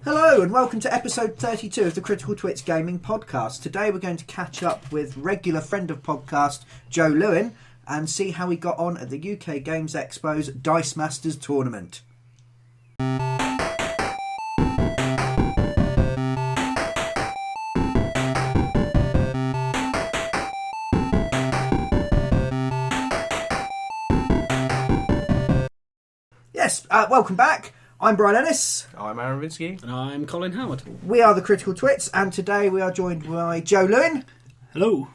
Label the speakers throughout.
Speaker 1: Hello and welcome to episode 32 of the Critical Twits Gaming Podcast. Today we're going to catch up with regular friend of podcast Joe Lewin and see how he got on at the UK Games Expo's Dice Masters tournament. Yes, welcome back. I'm Brian Ennis.
Speaker 2: I'm Aaron Vinsky.
Speaker 3: And I'm Colin Howard.
Speaker 1: We are the Critical Twits, and today we are joined by Joe Lewin.
Speaker 3: Hello.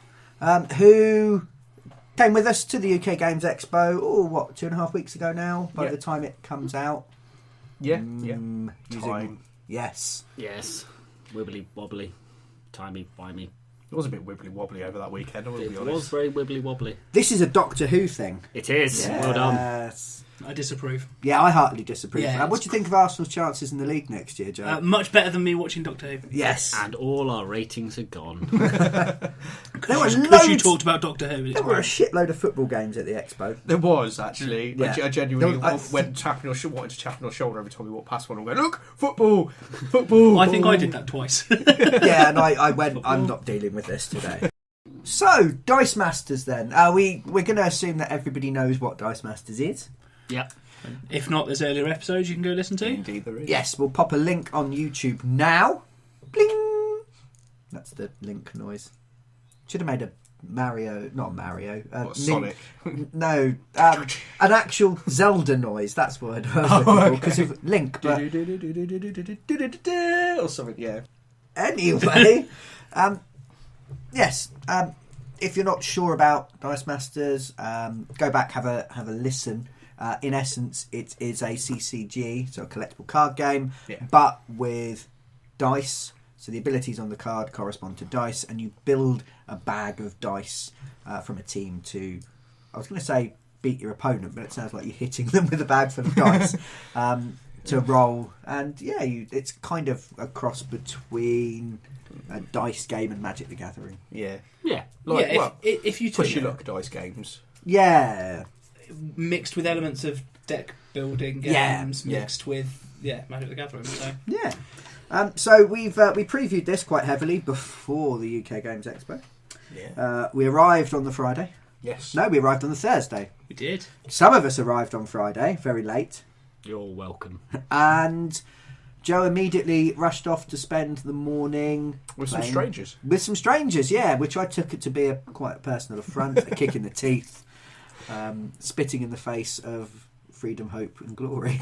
Speaker 1: Who came with us to the UK Games Expo, 2.5 weeks ago now, by the time it comes out.
Speaker 2: Time.
Speaker 1: Yes.
Speaker 3: Yes. Wibbly wobbly. Timey-wimey.
Speaker 2: It was a bit wibbly wobbly over that weekend, I will be
Speaker 3: It
Speaker 2: honest.
Speaker 3: was very wibbly wobbly.
Speaker 1: This is a Doctor Who thing.
Speaker 3: It is.
Speaker 1: Yes.
Speaker 3: Well done.
Speaker 4: I disapprove.
Speaker 1: Yeah, I heartily disapprove.
Speaker 4: Yeah,
Speaker 1: What do you think of Arsenal's chances in the league next year, Joe?
Speaker 4: Much better than me watching Doctor Who.
Speaker 1: Yes.
Speaker 3: And all our ratings are gone.
Speaker 1: There were
Speaker 4: Because you talked about Doctor Who.
Speaker 1: There were a shitload of football games at the Expo.
Speaker 2: There was, actually.
Speaker 1: Yeah.
Speaker 2: I genuinely
Speaker 1: wanted
Speaker 2: wanted to tap on shoulder every time we walked past one and go, look, football, football.
Speaker 4: I think I did that twice.
Speaker 1: Yeah, and I went, I'm not dealing with this today. So, Dice Masters then. We're going to assume that everybody knows what Dice Masters is.
Speaker 3: Yep.
Speaker 4: If not, there's earlier episodes you can go listen to.
Speaker 2: Indeed there is.
Speaker 1: Yes, we'll pop a link on YouTube now. Bling! That's the link noise. Should have made a Mario, not Mario.
Speaker 2: Sonic?
Speaker 1: No, an actual Zelda noise. That's what I was looking for, because of Link. But
Speaker 2: or something, yeah.
Speaker 1: anyway, yes. If you're not sure about Dice Masters, go back, have a listen. In essence, it is a CCG, so a collectible card game, but with dice. So the abilities on the card correspond to dice, and you build a bag of dice from a team to, I was going to say beat your opponent, but it sounds like you're hitting them with a bag full of dice to roll. And yeah, it's kind of a cross between a dice game and Magic the Gathering.
Speaker 2: Yeah.
Speaker 3: Yeah.
Speaker 4: If you
Speaker 2: push
Speaker 4: took
Speaker 2: your luck dice games.
Speaker 1: Yeah.
Speaker 4: mixed with elements of deck building games, mixed with Magic the Gathering. So.
Speaker 1: Yeah. So we previewed this quite heavily before the UK Games Expo.
Speaker 2: Yeah.
Speaker 1: We arrived on the Friday.
Speaker 2: Yes.
Speaker 1: No, we arrived on the Thursday.
Speaker 4: We did.
Speaker 1: Some of us arrived on Friday, very late.
Speaker 3: You're welcome.
Speaker 1: And Joe immediately rushed off to spend the morning
Speaker 2: With some strangers.
Speaker 1: With some strangers, yeah, which I took it to be quite a personal affront, a kick in the teeth, spitting in the face of freedom, hope and glory.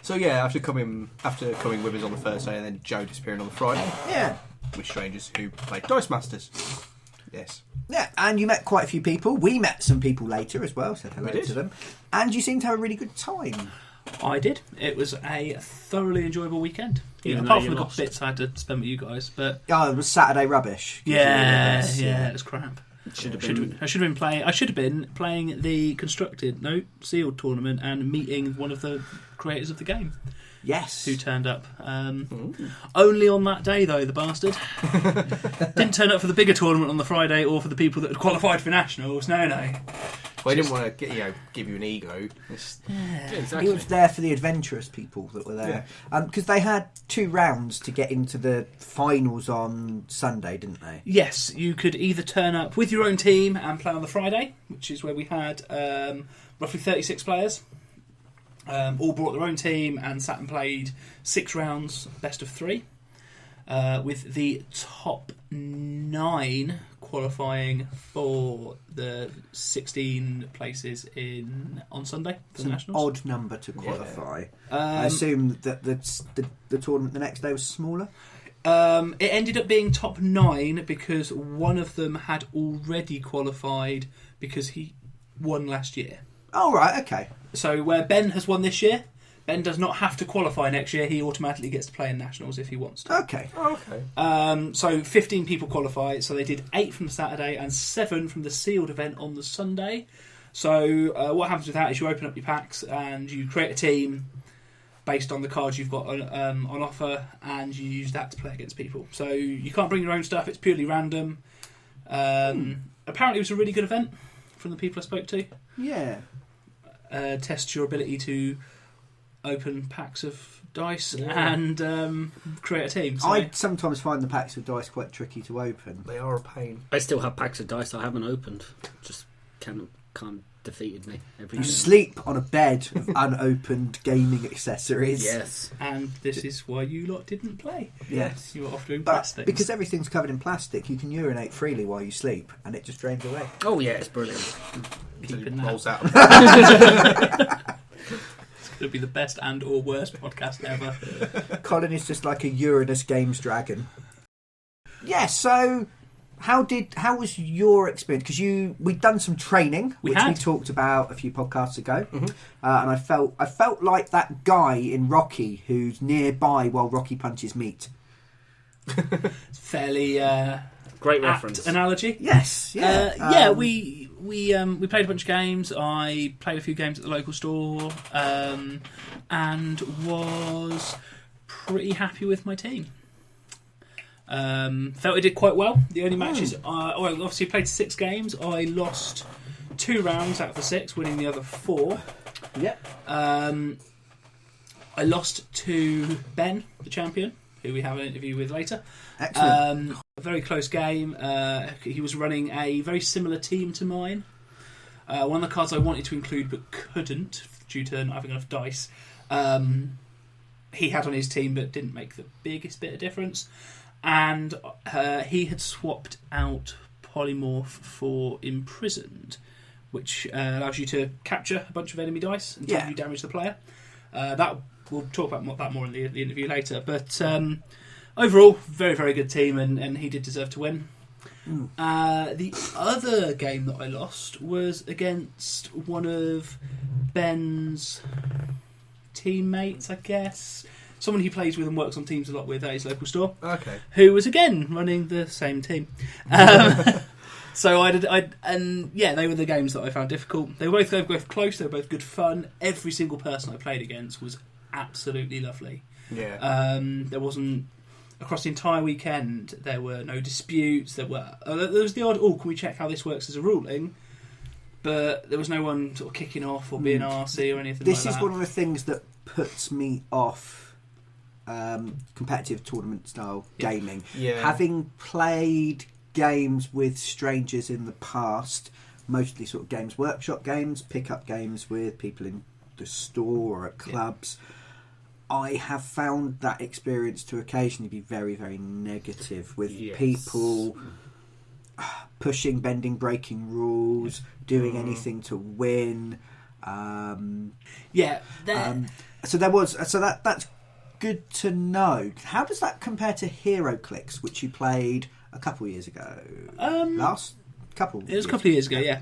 Speaker 2: So yeah, after coming with us on the Thursday and then Joe disappearing on the Friday.
Speaker 1: Yeah.
Speaker 2: With strangers who played Dice Masters. Yes.
Speaker 1: Yeah, and you met quite a few people. We met some people later as well, said hello to them. And you seemed to have a really good time.
Speaker 4: I did. It was a thoroughly enjoyable weekend.
Speaker 3: Even
Speaker 4: Apart
Speaker 3: though
Speaker 4: from
Speaker 3: you
Speaker 4: the
Speaker 3: lost.
Speaker 4: bits I had to spend with you guys. But
Speaker 1: Oh, it was Saturday rubbish.
Speaker 4: it was crap. I should have been playing the sealed tournament and meeting one of the creators of the game.
Speaker 1: Yes.
Speaker 4: Who turned up. Only on that day, though, the bastard. Didn't turn up for the bigger tournament on the Friday or for the people that had qualified for nationals. No.
Speaker 2: Well, he didn't want to give you an ego.
Speaker 3: Exactly.
Speaker 1: He was there for the adventurous people that were there. Because they had 2 rounds to get into the finals on Sunday, didn't they?
Speaker 4: Yes, you could either turn up with your own team and play on the Friday, which is where we had roughly 36 players. All brought their own team and sat and played 6 rounds, best of 3, with the top 9 qualifying for the 16 places on Sunday for the Nationals.
Speaker 1: Odd number to qualify. I assume that the tournament the next day was smaller.
Speaker 4: It ended up being top 9 because one of them had already qualified because he won last year.
Speaker 1: Oh, right, okay.
Speaker 4: So where Ben has won this year, Ben does not have to qualify next year. He automatically gets to play in Nationals if he wants to.
Speaker 1: Okay.
Speaker 2: Oh, okay.
Speaker 4: So 15 people qualified. So they did 8 from the Saturday and 7 from the sealed event on the Sunday. So what happens with that is you open up your packs and you create a team based on the cards you've got on offer, and you use that to play against people. So you can't bring your own stuff. It's purely random. Apparently it was a really good event from the people I spoke to.
Speaker 1: Yeah.
Speaker 4: Test your ability to open packs of dice and create a team. So.
Speaker 1: I sometimes find the packs of dice quite tricky to open.
Speaker 2: They are a pain.
Speaker 3: I still have packs of dice I haven't opened. Just can't defeated me every
Speaker 1: You
Speaker 3: time.
Speaker 1: sleep on a bed of unopened gaming accessories.
Speaker 3: Yes.
Speaker 4: And this is why you lot didn't play.
Speaker 1: Yes.
Speaker 4: You were off doing
Speaker 1: But
Speaker 4: plastic.
Speaker 1: because everything's covered in plastic, you can urinate freely while you sleep, and it just drains away.
Speaker 3: Oh yeah, it's brilliant.
Speaker 2: So
Speaker 4: Keeping
Speaker 2: it
Speaker 4: that.
Speaker 2: rolls out.
Speaker 4: It's going to be the best and or worst podcast ever.
Speaker 1: Colin is just like a Uranus Games dragon. Yeah, so how was your experience? Because we'd done some training,
Speaker 4: We
Speaker 1: which
Speaker 4: had.
Speaker 1: we talked about a few podcasts ago, and I felt like that guy in Rocky who's nearby while Rocky punches meat.
Speaker 4: It's fairly
Speaker 3: Great
Speaker 4: apt
Speaker 3: reference.
Speaker 4: analogy.
Speaker 1: Yes, yeah,
Speaker 4: We played a bunch of games. I played a few games at the local store, and was pretty happy with my team. Felt I did quite well. The only matches, I obviously played 6 games. I lost 2 rounds out of the 6, winning the other 4.
Speaker 1: Yep.
Speaker 4: I lost to Ben, the champion, who we have an interview with later.
Speaker 1: Excellent.
Speaker 4: A very close game. He was running a very similar team to mine. One of the cards I wanted to include but couldn't due to not having enough dice. He had on his team but didn't make the biggest bit of difference. And he had swapped out Polymorph for Imprisoned, which allows you to capture a bunch of enemy dice until you damage the player. We'll talk about that more in the interview later. But overall, very, very good team, and he did deserve to win. The other game that I lost was against one of Ben's teammates, I guess. Someone he plays with and works on teams a lot with at his local store.
Speaker 2: Okay.
Speaker 4: Who was again running the same team. So they were the games that I found difficult. They were both close. They were both good fun. Every single person I played against was absolutely lovely.
Speaker 2: Yeah.
Speaker 4: There wasn't across the entire weekend. There were no disputes. There was the odd. Can we check how this works as a ruling? But there was no one sort of kicking off or being arsey or anything.
Speaker 1: This
Speaker 4: like
Speaker 1: is
Speaker 4: that.
Speaker 1: one of the things that puts me off competitive tournament style gaming.
Speaker 2: Yeah.
Speaker 1: Having played games with strangers in the past, mostly sort of Games Workshop games, pick-up games with people in the store or at clubs, I have found that experience to occasionally be very, very negative with people pushing, bending, breaking rules, doing anything to win. So that's good to know. How does that compare to HeroClix, which you played a couple of years ago?
Speaker 4: It was a couple of years ago, yeah.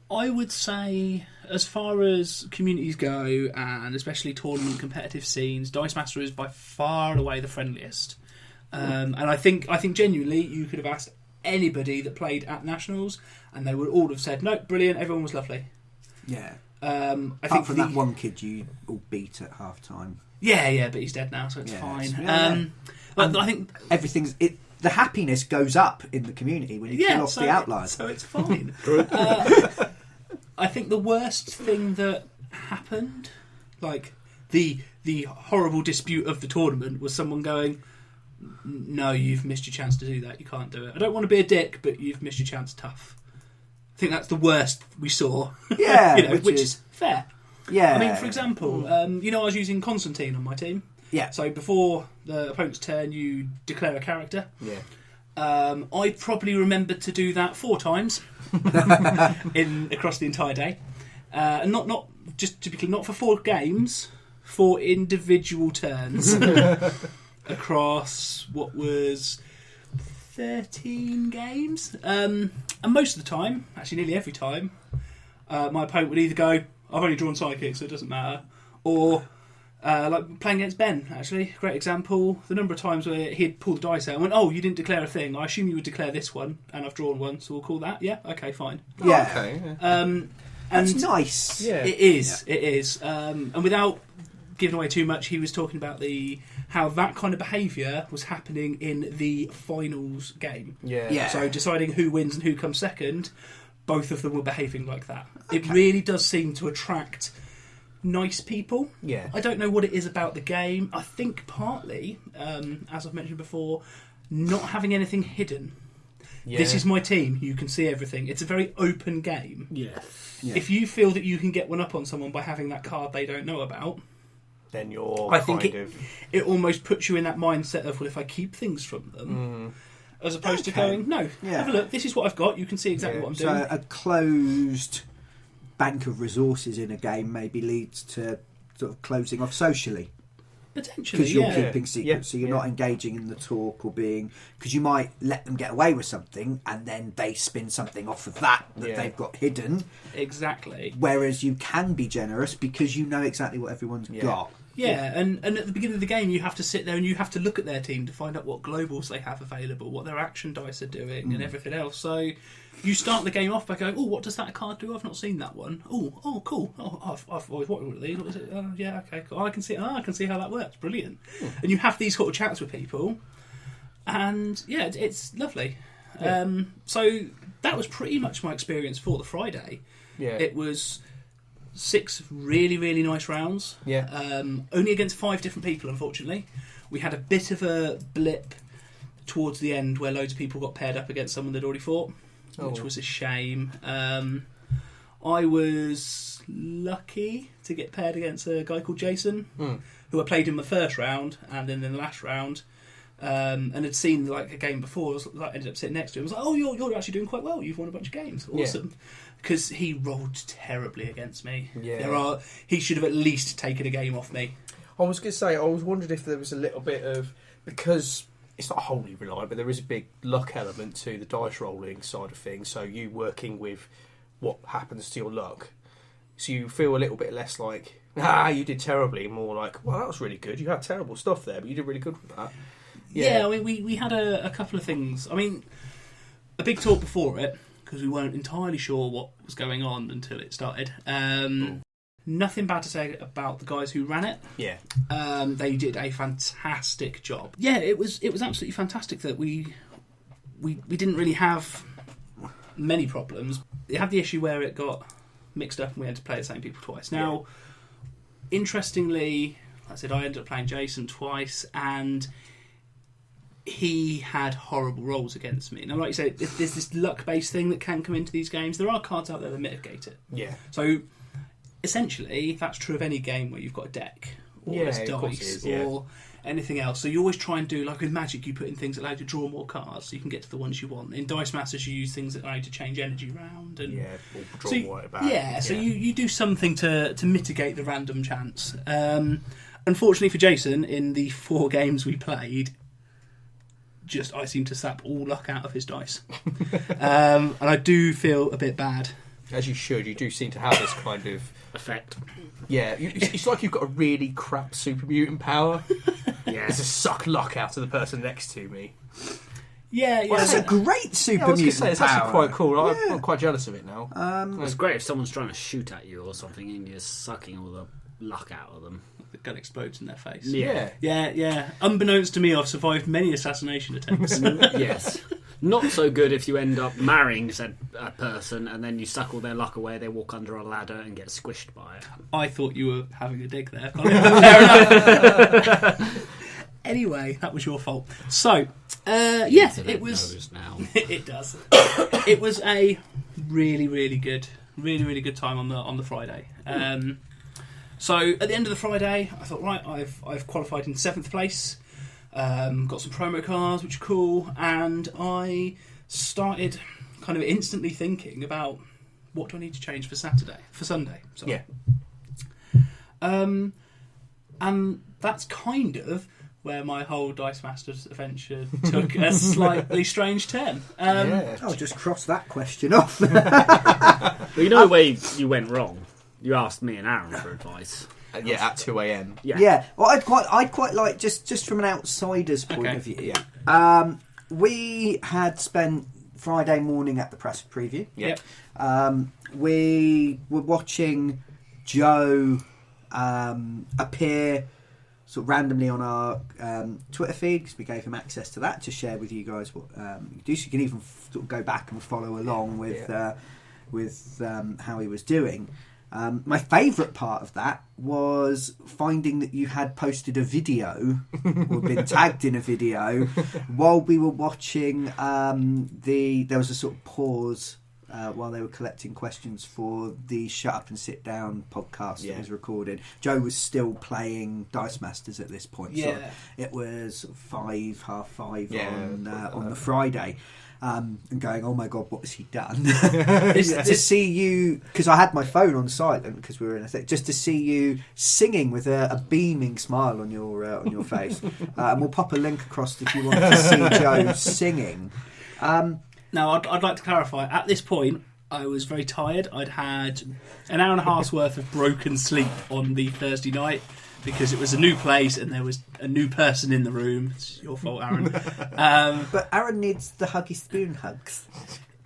Speaker 4: I would say, as far as communities go, and especially tournament competitive scenes, Dice Master is by far and away the friendliest. And I think genuinely, you could have asked anybody that played at Nationals, and they would all have said, "No, brilliant, everyone was lovely."
Speaker 1: Yeah.
Speaker 4: I
Speaker 1: Apart from that one kid you all beat at half time.
Speaker 4: Yeah, but he's dead now, so it's fine. I think
Speaker 1: everything's the happiness goes up in the community when you kill off the outliers.
Speaker 4: So it's fine. I think the worst thing that happened, like the horrible dispute of the tournament, was someone going, "No, you've missed your chance to do that. You can't do it. I don't want to be a dick, but you've missed your chance. Tough." I think that's the worst we saw.
Speaker 1: Yeah,
Speaker 4: which is fair.
Speaker 1: Yeah.
Speaker 4: I mean, for example, I was using Constantine on my team.
Speaker 1: Yeah.
Speaker 4: So before the opponent's turn, you declare a character.
Speaker 2: Yeah.
Speaker 4: I probably remembered to do that 4 times across the entire day, and not just to be clear, not for 4 games, 4 individual turns across what was 13 games, and most of the time, actually nearly every time, my opponent would either go, "I've only drawn psychic, so it doesn't matter," or like playing against Ben, actually, great example. The number of times where he'd pull the dice out and went, "Oh, you didn't declare a thing. I assume you would declare this one, and I've drawn one, so we'll call that." Yeah, okay, fine.
Speaker 1: Yeah.
Speaker 2: Okay. Yeah.
Speaker 1: That's nice.
Speaker 2: Yeah.
Speaker 4: It is. Yeah. It is. And without giving away too much, he was talking about how that kind of behaviour was happening in the finals game.
Speaker 2: Yeah.
Speaker 1: Yeah.
Speaker 4: So deciding who wins and who comes second, both of them were behaving like that. Okay. It really does seem to attract nice people.
Speaker 2: Yeah.
Speaker 4: I don't know what it is about the game. I think partly, as I've mentioned before, not having anything hidden.
Speaker 2: Yeah.
Speaker 4: This is my team. You can see everything. It's a very open game.
Speaker 3: Yeah.
Speaker 4: If you feel that you can get one up on someone by having that card they don't know about,
Speaker 2: then you're
Speaker 4: I think it almost puts you in that mindset of, well, if I keep things from them, as opposed to going, no, have a look, this is what I've got, you can see exactly what I'm doing.
Speaker 1: So a closed bank of resources in a game maybe leads to sort of closing off socially.
Speaker 4: Potentially,
Speaker 1: Because you're keeping secrets, so you're not engaging in the talk or being... Because you might let them get away with something and then they spin something off of that they've got hidden.
Speaker 4: Exactly.
Speaker 1: Whereas you can be generous because you know exactly what everyone's got.
Speaker 4: Yeah, and at the beginning of the game you have to sit there and you have to look at their team to find out what globals they have available, what their action dice are doing and everything else. So you start the game off by going, oh, what does that card do? I've not seen that one. Oh, cool. Oh, I've always wanted one of these. What is it? Oh, yeah, okay, cool. I can see how that works. Brilliant. And you have these sort of chats with people and yeah, it's lovely. So that was pretty much my experience for the Friday.
Speaker 2: Yeah.
Speaker 4: It was 6 really, really nice rounds.
Speaker 2: Yeah.
Speaker 4: Only against 5 different people, unfortunately. We had a bit of a blip towards the end where loads of people got paired up against someone they'd already fought, which was a shame. I was lucky to get paired against a guy called Jason, who I played in the first round and then in the last round. And had seen like a game before. I ended up sitting next to him. I was like, "Oh, you're actually doing quite well. You've won a bunch of games. Awesome!" Because he rolled terribly against me.
Speaker 2: Yeah.
Speaker 4: He should have at least taken a game off me.
Speaker 2: I was going to say, I was wondering if there was a little bit of... Because it's not wholly reliant, but there is a big luck element to the dice rolling side of things. So you working with what happens to your luck. So you feel a little bit less like, you did terribly. More like, well, that was really good. You had terrible stuff there, but you did really good with that.
Speaker 4: Yeah, I mean, we had a couple of things. I mean, a big talk before it, because we weren't entirely sure what was going on until it started. Nothing bad to say about the guys who ran it.
Speaker 2: Yeah.
Speaker 4: They did a fantastic job. Yeah, it was absolutely fantastic that we didn't really have many problems. It had the issue where it got mixed up and we had to play the same people twice. Now, interestingly, like I said, I ended up playing Jason twice and he had horrible rolls against me. Now, like you said, there's this luck-based thing that can come into these games. There are cards out there that mitigate it.
Speaker 2: Yeah.
Speaker 4: So, essentially, that's true of any game where you've got a deck or a dice or anything else. So you always try and do, like with Magic, you put in things that allow you to draw more cards so you can get to the ones you want. In Dice Masters, you use things that allow you to change energy round. And
Speaker 2: or draw
Speaker 4: so,
Speaker 2: more about
Speaker 4: so you do something to mitigate the random chance. Unfortunately for Jason, in the 4 games we played, I seem to sap all luck out of his dice. And I do feel a bit bad.
Speaker 2: As you should. You do seem to have this kind of...
Speaker 3: effect.
Speaker 2: Yeah, it's like you've got a really crap super mutant power.
Speaker 3: Yeah.
Speaker 2: It's to suck luck out of the person next to me.
Speaker 4: Yeah.
Speaker 1: Well, that's a great super
Speaker 2: I was going
Speaker 1: mutant
Speaker 2: to say, it's
Speaker 1: power.
Speaker 2: actually quite cool. I'm quite jealous of it now.
Speaker 3: It's great if someone's trying to shoot at you or something and you're sucking all the luck out of them.
Speaker 4: The gun explodes in their face.
Speaker 2: Yeah.
Speaker 4: Unbeknownst to me, I've survived many assassination attempts.
Speaker 3: Yes. Not so good if you end up marrying said person and then you suck all their luck away, they walk under a ladder and get squished by it.
Speaker 4: I thought you were having a dig there. Fair enough. Anyway, that was your fault. So, it was...
Speaker 3: Now.
Speaker 4: It does. It was a really, really good time on the Friday. So at the end of the Friday, I thought, right, I've qualified in 7th place. Got some promo cards, which are cool, and I started kind of instantly thinking about what do I need to change for Sunday. Sorry.
Speaker 2: Yeah.
Speaker 4: And that's kind of where my whole Dice Masters adventure took a slightly strange turn.
Speaker 1: I'll just cross that question off.
Speaker 3: Well, you know where you went wrong. You asked me and Aaron for advice.
Speaker 2: At 2 a.m.
Speaker 1: Yeah. Well, I'd quite like just from an outsider's point of view.
Speaker 2: Yeah.
Speaker 1: We had spent Friday morning at the press preview.
Speaker 2: Yep.
Speaker 1: We were watching Joe appear sort of randomly on our Twitter feed because we gave him access to that to share with you guys what you do. So you can even sort of go back and follow along with how he was doing. My favourite part of that was finding that you had posted a video or been tagged in a video while we were watching there was a sort of pause while they were collecting questions for the Shut Up and Sit Down podcast that was recorded. Joe was still playing Dice Masters at this point. So it was 5:30 on the Friday. And going, oh my God, what has he done? To see you, because I had my phone on silent because we were in a thing, just to see you singing with a beaming smile on your face. And we'll pop a link across if you want to see Joe singing.
Speaker 4: Now, I'd like to clarify, at this point, I was very tired. I'd had an hour and a half's worth of broken sleep on the Thursday night, because it was a new place and there was a new person in the room. It's your fault, Aaron.
Speaker 1: But Aaron needs the huggy spoon hugs.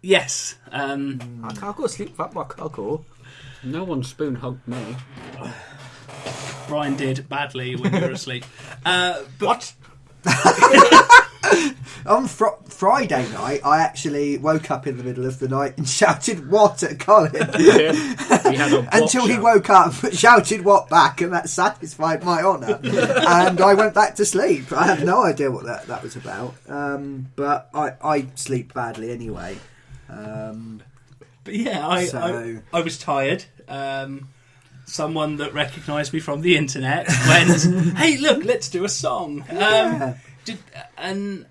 Speaker 4: Yes.
Speaker 2: I can't go to sleep without my cocoa.
Speaker 3: No one spoon hugged me.
Speaker 4: Brian did badly when you were asleep.
Speaker 2: What?
Speaker 1: On Friday night, I actually woke up in the middle of the night and shouted "what" at Colin. Until he woke up, shouted "what" back, and that satisfied my honour. And I went back to sleep. I had no idea what that was about. But I sleep badly anyway.
Speaker 4: But yeah, I was tired. Someone that recognised me from the internet went, "Hey, look, let's do a song." And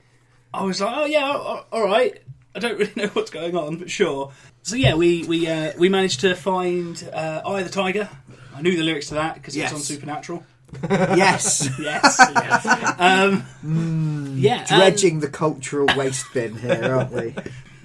Speaker 4: I was like, "Oh yeah, all right." I don't really know what's going on, but sure. So yeah, we managed to find "Eye of the Tiger." I knew the lyrics to that because it's on Supernatural.
Speaker 1: Yes.
Speaker 4: yes.
Speaker 1: Dredging the cultural waste bin here, aren't we?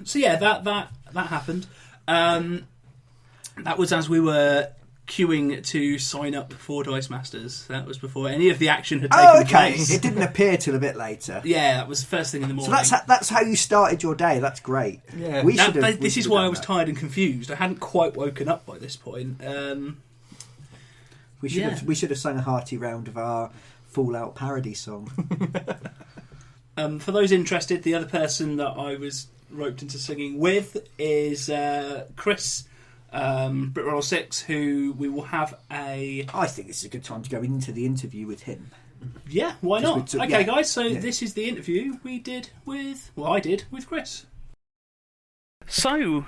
Speaker 4: So yeah, that happened. That was as we were queuing to sign up for Dice Masters. That was before any of the action had taken place.
Speaker 1: It didn't appear till a bit later.
Speaker 4: Yeah, that was the first thing in the morning.
Speaker 1: So that's how you started your day. That's great.
Speaker 4: Yeah. This is why I was tired and confused. I hadn't quite woken up by this point.
Speaker 1: We should have sung a hearty round of our Fallout parody song.
Speaker 4: For those interested, the other person that I was roped into singing with is Chris, Britroll 6, who we will have I
Speaker 1: think this is a good time to go into the interview with him.
Speaker 4: Yeah, why not? Guys, so this is the interview I did with Chris. So,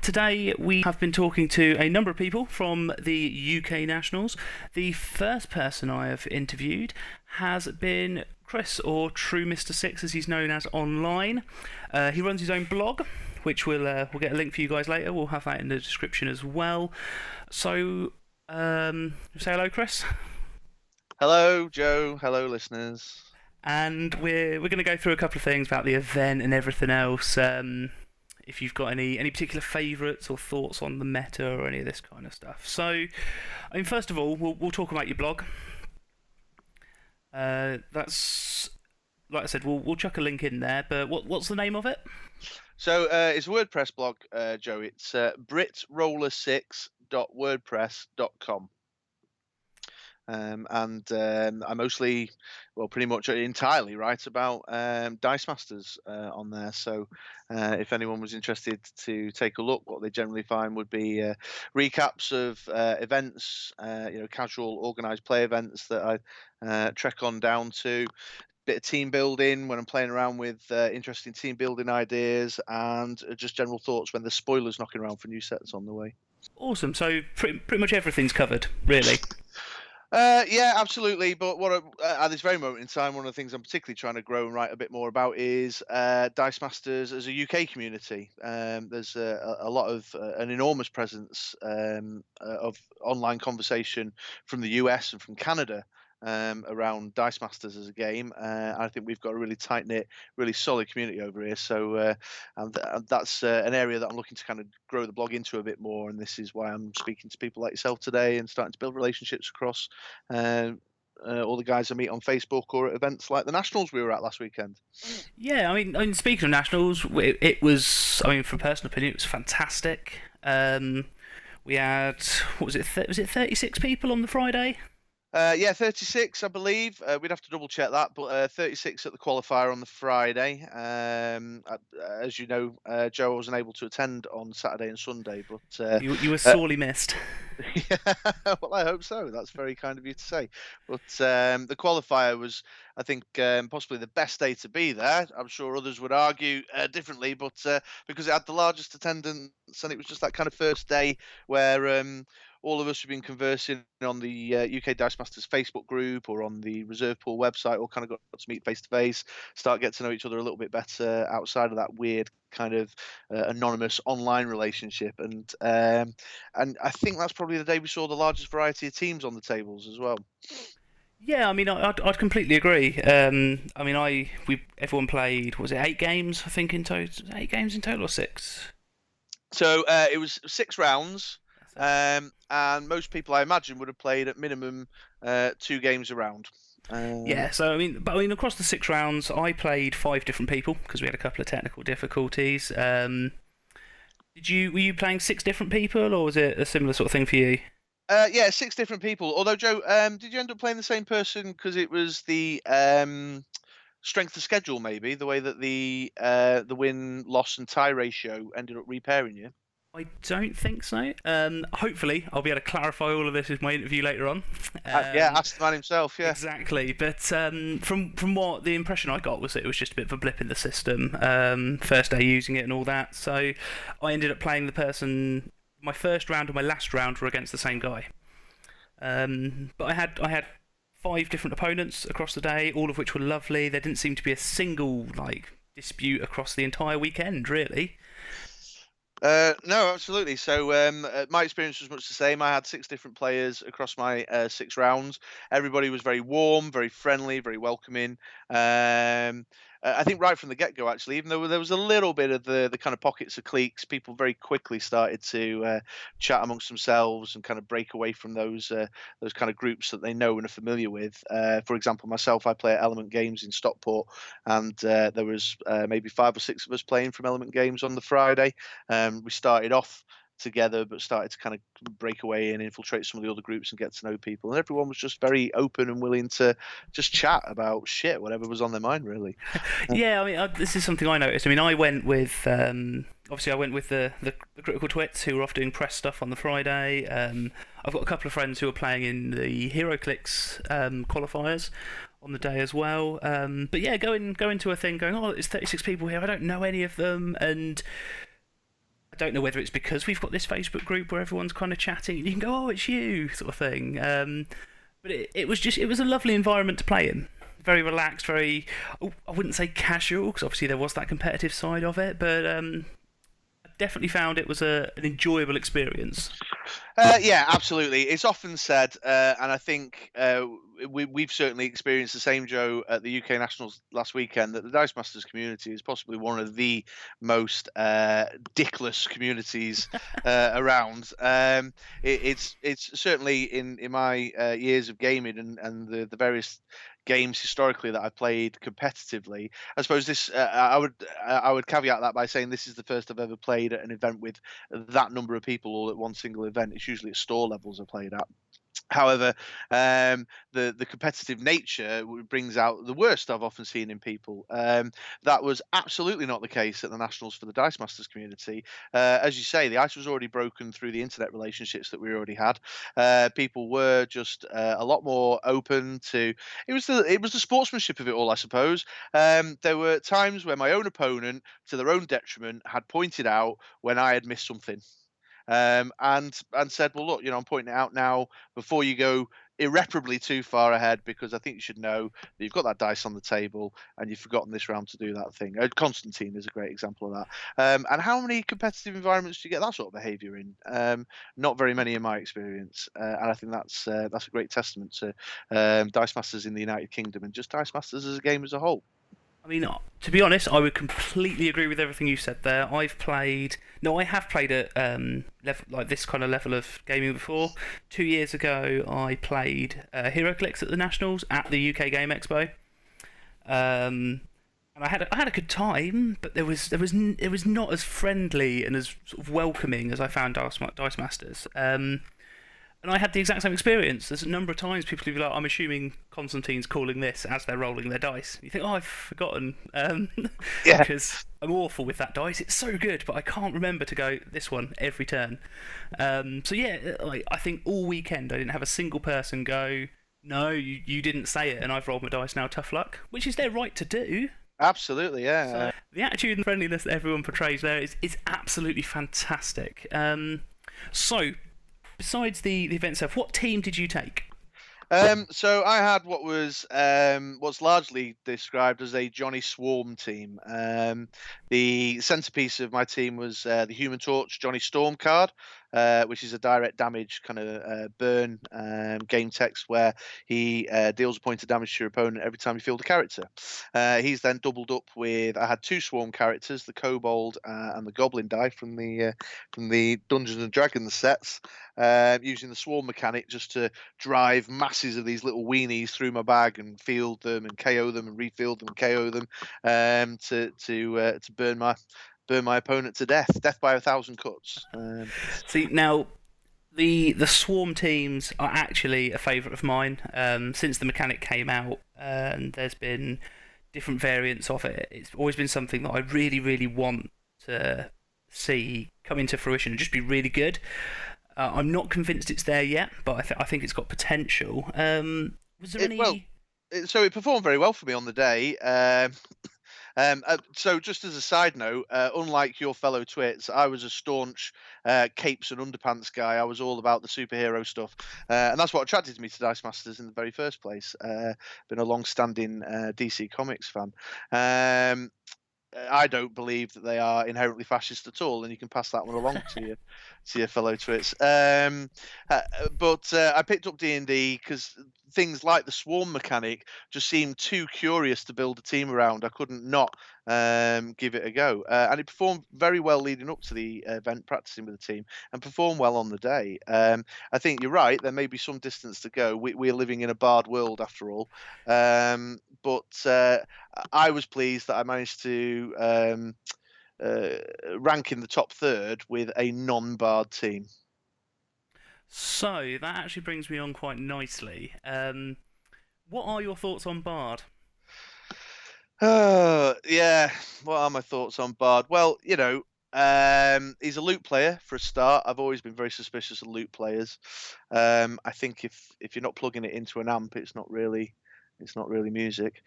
Speaker 4: today we have been talking to a number of people from the UK Nationals. The first person I have interviewed has been Chris, or True Mr. 6 as he's known as online. He runs his own blog, which we'll get a link for you guys later. We'll have that in the description as well. So, say hello, Chris.
Speaker 5: Hello, Joe. Hello, listeners.
Speaker 4: And we're going to go through a couple of things about the event and everything else. If you've got any particular favourites or thoughts on the meta or any of this kind of stuff. So, I mean, first of all, we'll talk about your blog. That's, like I said, we'll chuck a link in there. But what's the name of it?
Speaker 5: So it's a WordPress blog, Joe. It's britroller6.wordpress.com. And I mostly, pretty much entirely write about Dice Masters on there. So if anyone was interested to take a look, what they generally find would be recaps of events, casual organised play events that I trek on down to. Bit of team building when I'm playing around with interesting team building ideas, and just general thoughts when there's spoilers knocking around for new sets on the way.
Speaker 4: Awesome. So pretty much everything's covered, really.
Speaker 5: Yeah, absolutely. But at this very moment in time, one of the things I'm particularly trying to grow and write a bit more about is Dice Masters as a UK community. There's a lot of an enormous presence of online conversation from the US and from Canada around Dice Masters as a game. I think we've got a really tight-knit, really solid community over here. So and that's an area that I'm looking to kind of grow the blog into a bit more. And this is why I'm speaking to people like yourself today and starting to build relationships across all the guys I meet on Facebook or at events like the Nationals we were at last weekend.
Speaker 4: Yeah, I mean speaking of Nationals, it was, I mean, from personal opinion, it was fantastic. We had, what was it 36 people on the Friday?
Speaker 5: Yeah, 36, I believe. We'd have to double check that, but 36 at the qualifier on the Friday. As you know, Joe wasn't able to attend on Saturday and Sunday, but
Speaker 6: You were sorely missed.
Speaker 5: yeah, well, I hope so. That's very kind of you to say. But the qualifier was, I think, possibly the best day to be there. I'm sure others would argue differently, but because it had the largest attendance and it was just that kind of first day where all of us have been conversing on the UK Dice Masters Facebook group or on the Reserve Pool website, all kind of got to meet face to face, start getting to know each other a little bit better outside of that weird kind of anonymous online relationship. And I think that's probably the day we saw the largest variety of teams on the tables as well.
Speaker 6: Yeah, I mean, I'd completely agree. I mean, everyone played. Was it 8 games? I think in total, 8 games in total or 6.
Speaker 5: So it was 6 rounds. And most people, I imagine, would have played at minimum 2 games a round.
Speaker 6: Yeah, so I mean, across the 6 rounds, I played 5 different people because we had a couple of technical difficulties. Were you playing 6 different people, or was it a similar sort of thing for you?
Speaker 5: Yeah, 6 different people. Although, Joe, did you end up playing the same person because it was the strength of schedule, maybe the way that the win, loss, and tie ratio ended up repairing you?
Speaker 6: I don't think so. Hopefully, I'll be able to clarify all of this in my interview later on.
Speaker 5: Yeah, ask the man himself. Yeah,
Speaker 6: exactly. But from what the impression I got was that it was just a bit of a blip in the system. First day using it and all that. So I ended up playing the person. My first round and my last round were against the same guy. But I had 5 different opponents across the day, all of which were lovely. There didn't seem to be a single dispute across the entire weekend, really.
Speaker 5: No, absolutely. So my experience was much the same. I had 6 different players across my 6 rounds. Everybody was very warm, very friendly, very welcoming. I think right from the get-go, actually, even though there was a little bit of the kind of pockets of cliques, people very quickly started to chat amongst themselves and kind of break away from those kind of groups that they know and are familiar with. For example, myself, I play at Element Games in Stockport, and there was maybe 5 or 6 of us playing from Element Games on the Friday. We started off together, but started to kind of break away and infiltrate some of the other groups and get to know people. And everyone was just very open and willing to just chat about shit, whatever was on their mind, really.
Speaker 6: Yeah, I mean, this is something I noticed. I mean, I went with obviously I went with the Critical Twits, who were off doing press stuff on the Friday. I've got a couple of friends who are playing in the HeroClix qualifiers on the day as well. But yeah, going to a thing, going, oh, there's 36 people here. I don't know any of them, and I don't know whether it's because we've got this Facebook group where everyone's kind of chatting and you can go, oh, it's you, sort of thing. But it was a lovely environment to play in. Very relaxed, very, I wouldn't say casual, because obviously there was that competitive side of it, but I definitely found it was an enjoyable experience.
Speaker 5: Yeah, absolutely. It's often said, and I think we've certainly experienced the same, Joe, at the UK Nationals last weekend, that the Dice Masters community is possibly one of the most dickless communities around. It's certainly in my years of gaming and the various games historically that I've played competitively. I suppose this I would caveat that by saying this is the first I've ever played at an event with that number of people all at one single event. It's usually at store levels I played at. However, the competitive nature brings out the worst I've often seen in people. That was absolutely not the case at the Nationals for the Dice Masters community. As you say, the ice was already broken through the internet relationships that we already had. People were just a lot more open to. It was the sportsmanship of it all, I suppose. There were times where my own opponent, to their own detriment, had pointed out when I had missed something. And said, well, look, I'm pointing it out now before you go irreparably too far ahead, because I think you should know that you've got that dice on the table and you've forgotten this round to do that thing. Constantine is a great example of that. And how many competitive environments do you get that sort of behaviour in? Not very many in my experience. And I think that's a great testament to Dice Masters in the United Kingdom and just Dice Masters as a game as a whole.
Speaker 6: I mean, to be honest, I would completely agree with everything you said there. I have played at like this kind of level of gaming before. 2 years ago, I played HeroClix at the Nationals at the UK Game Expo, and I had a good time, but it was not as friendly and as sort of welcoming as I found Dice Masters. And I had the exact same experience. There's a number of times people will be like, I'm assuming Constantine's calling this as they're rolling their dice. You think, oh, I've forgotten.
Speaker 5: Yeah.
Speaker 6: Because I'm awful with that dice. It's so good, but I can't remember to go this one every turn. So yeah, I think all weekend I didn't have a single person go, no, you didn't say it, and I've rolled my dice now, tough luck, which is their right to do.
Speaker 5: Absolutely, yeah.
Speaker 6: So the attitude and friendliness that everyone portrays there is absolutely fantastic. So, besides the event itself, what team did you take?
Speaker 5: So I had what was what's largely described as a Johnny Swarm team. The centerpiece of my team was the Human Torch Johnny Storm card, which is a direct damage kind of burn game text where he deals a point of damage to your opponent every time you field a character. He's then doubled up with, I had 2 Swarm characters, the Kobold and the Goblin die from the Dungeons and Dragons sets, using the Swarm mechanic just to drive masses of these little weenies through my bag and field them and KO them and refield them and KO them, to burn my opponent to death by 1,000 cuts.
Speaker 6: See, now the Swarm teams are actually a favourite of mine. Since the mechanic came out, and there's been different variants of it, it's always been something that I really, really want to see come into fruition and just be really good. I'm not convinced it's there yet, but I think it's got potential. Was there any?
Speaker 5: So it performed very well for me on the day. So just as a side note, unlike your fellow Twits, I was a staunch capes and underpants guy. I was all about the superhero stuff, and that's what attracted me to Dice Masters in the very first place. Been a long-standing DC Comics fan. I don't believe that they are inherently fascist at all, and you can pass that one along to your fellow Twits. But I picked up D&D because things like the Swarm mechanic just seemed too curious to build a team around. I couldn't not give it a go, and it performed very well leading up to the event, practicing with the team, and performed well on the day. I think you're right. There may be some distance to go. We're living in a barred world after all, but I was pleased that I managed to rank in the top third with a non-barred team.
Speaker 6: So that actually brings me on quite nicely. What are your thoughts on Bard?
Speaker 5: Yeah, what are my thoughts on Bard? Well, he's a loot player for a start. I've always been very suspicious of loot players. I think if you're not plugging it into an amp, it's not really music.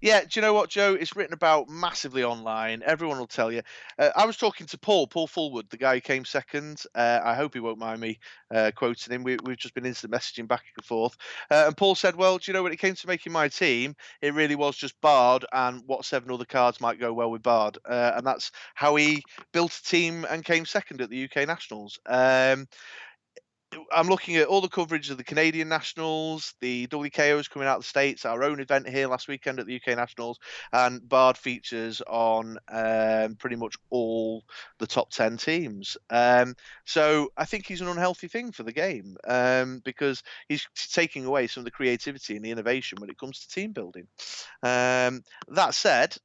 Speaker 5: Yeah, do you know what, Joe? It's written about massively online. Everyone will tell you. I was talking to Paul Fullwood, the guy who came second. I hope he won't mind me quoting him. We've just been instant messaging back and forth. And Paul said, well, do you know, when it came to making my team, it really was just Bard and what 7 other cards might go well with Bard. And that's how he built a team and came second at the UK Nationals. I'm looking at all the coverage of the Canadian Nationals, the WKOs coming out of the States, our own event here last weekend at the UK Nationals, and Bard features on pretty much all the top 10 teams. So I think he's an unhealthy thing for the game, because he's taking away some of the creativity and the innovation when it comes to team building. That said,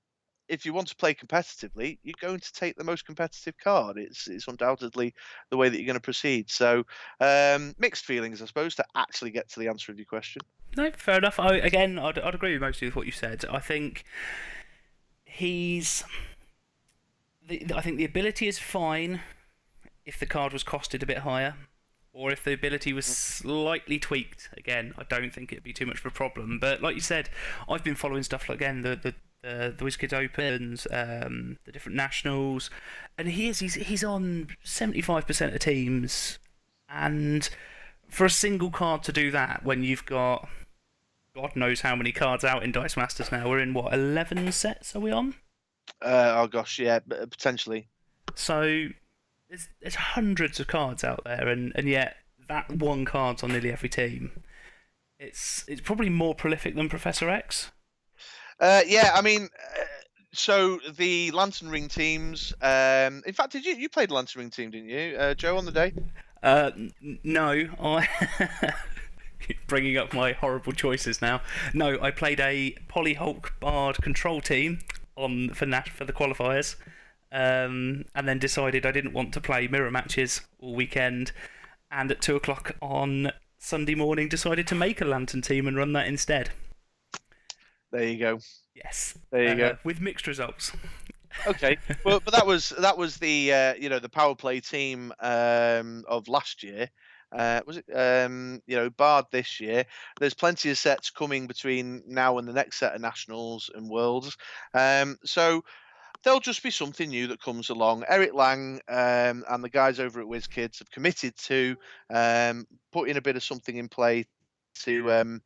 Speaker 5: if you want to play competitively, you're going to take the most competitive card. It's undoubtedly the way that you're going to proceed. So mixed feelings, I suppose, to actually get to the answer of your question.
Speaker 6: No, fair enough. I'd agree with mostly with what you said. I think I think the ability is fine if the card was costed a bit higher, or if the ability was slightly tweaked. Again, I don't think it'd be too much of a problem. But like you said, I've been following stuff like, again, the WizKids Opens, the different nationals, and he's on 75% of teams, and for a single card to do that when you've got God knows how many cards out in Dice Masters now. We're in what, 11 sets are we on?
Speaker 5: Oh gosh, yeah, potentially.
Speaker 6: So there's hundreds of cards out there, and yet that one card's on nearly every team. It's probably more prolific than Professor X.
Speaker 5: Yeah, I mean, so the Lantern Ring teams. In fact, did you played Lantern Ring team, didn't you, Joe, on the day?
Speaker 6: No, I bringing up my horrible choices now. No, I played a Polyhulk Bard control team for the qualifiers. and then decided I didn't want to play mirror matches all weekend, and at 2 o'clock on Sunday morning decided to make a Lantern team and run that instead.
Speaker 5: There you go.
Speaker 6: Yes.
Speaker 5: There you go.
Speaker 6: With mixed results.
Speaker 5: Okay, but that was the the power play team of last year. Was it Bard this year? There's plenty of sets coming between now and the next set of nationals and worlds. So there'll just be something new that comes along. Eric Lang and the guys over at WizKids have committed to putting a bit of something in play to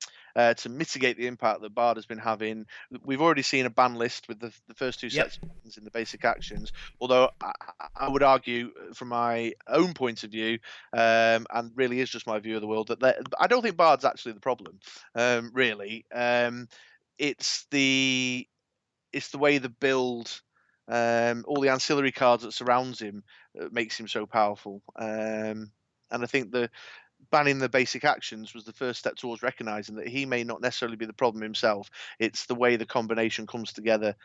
Speaker 5: mitigate the impact that Bard has been having. We've already seen a ban list with the first two sets of bans in the basic actions, although I would argue from my own point of view, and really is just my view of the world, that I don't think Bard's actually the problem, really. It's the way the build, all the ancillary cards that surrounds him, makes him so powerful. And I think banning the basic actions was the first step towards recognizing that he may not necessarily be the problem himself. It's the way the combination comes together.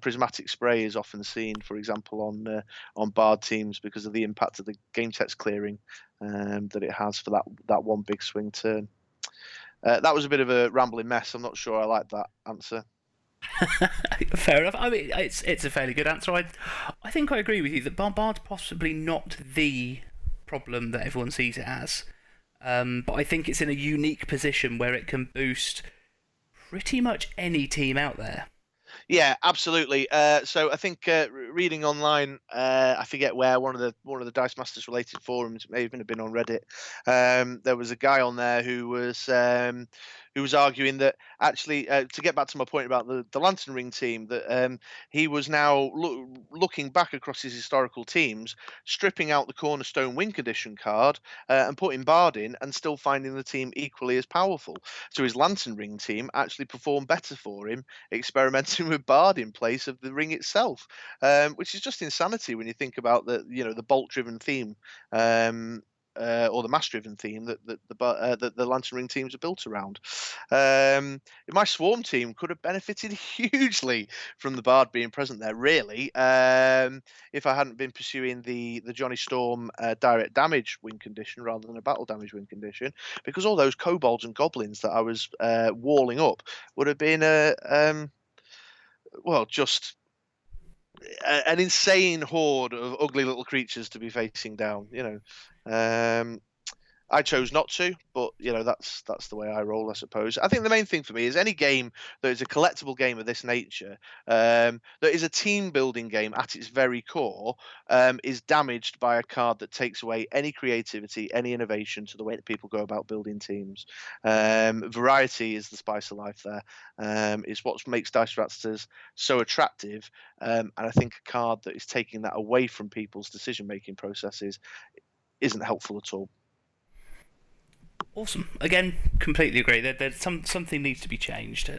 Speaker 5: Prismatic spray is often seen, for example, on Bard teams because of the impact of the game text clearing that it has for that one big swing turn. That was a bit of a rambling mess. I'm not sure I like that answer.
Speaker 6: Fair enough. I mean, it's a fairly good answer. I think I agree with you that Bard's possibly not the problem that everyone sees it as. But I think it's in a unique position where it can boost pretty much any team out there.
Speaker 5: Yeah, absolutely. So I think reading online, I forget where, one of the Dice Masters related forums, it may even have been on Reddit. There was a guy on there who was arguing that actually, to get back to my point about the Lantern Ring team, that he was now looking back across his historical teams, stripping out the Cornerstone win condition card and putting Bard in, and still finding the team equally as powerful. So his Lantern Ring team actually performed better for him, experimenting with Bard in place of the ring itself, which is just insanity when you think about the bolt-driven theme. Or the mass-driven theme that the Lantern Ring teams are built around. My Swarm team could have benefited hugely from the Bard being present there, really, if I hadn't been pursuing the Johnny Storm direct damage win condition rather than a battle damage win condition, because all those kobolds and goblins that I was walling up would have been just an insane horde of ugly little creatures to be facing down. I chose not to, but that's the way I roll, I suppose. I think the main thing for me is any game that is a collectible game of this nature, that is a team building game at its very core, is damaged by a card that takes away any creativity, any innovation to the way that people go about building teams. Variety is the spice of life there. It's what makes Dice Raptors so attractive, and I think a card that is taking that away from people's decision making processes isn't helpful at all.
Speaker 6: Awesome. Again, completely agree. There's something needs to be changed.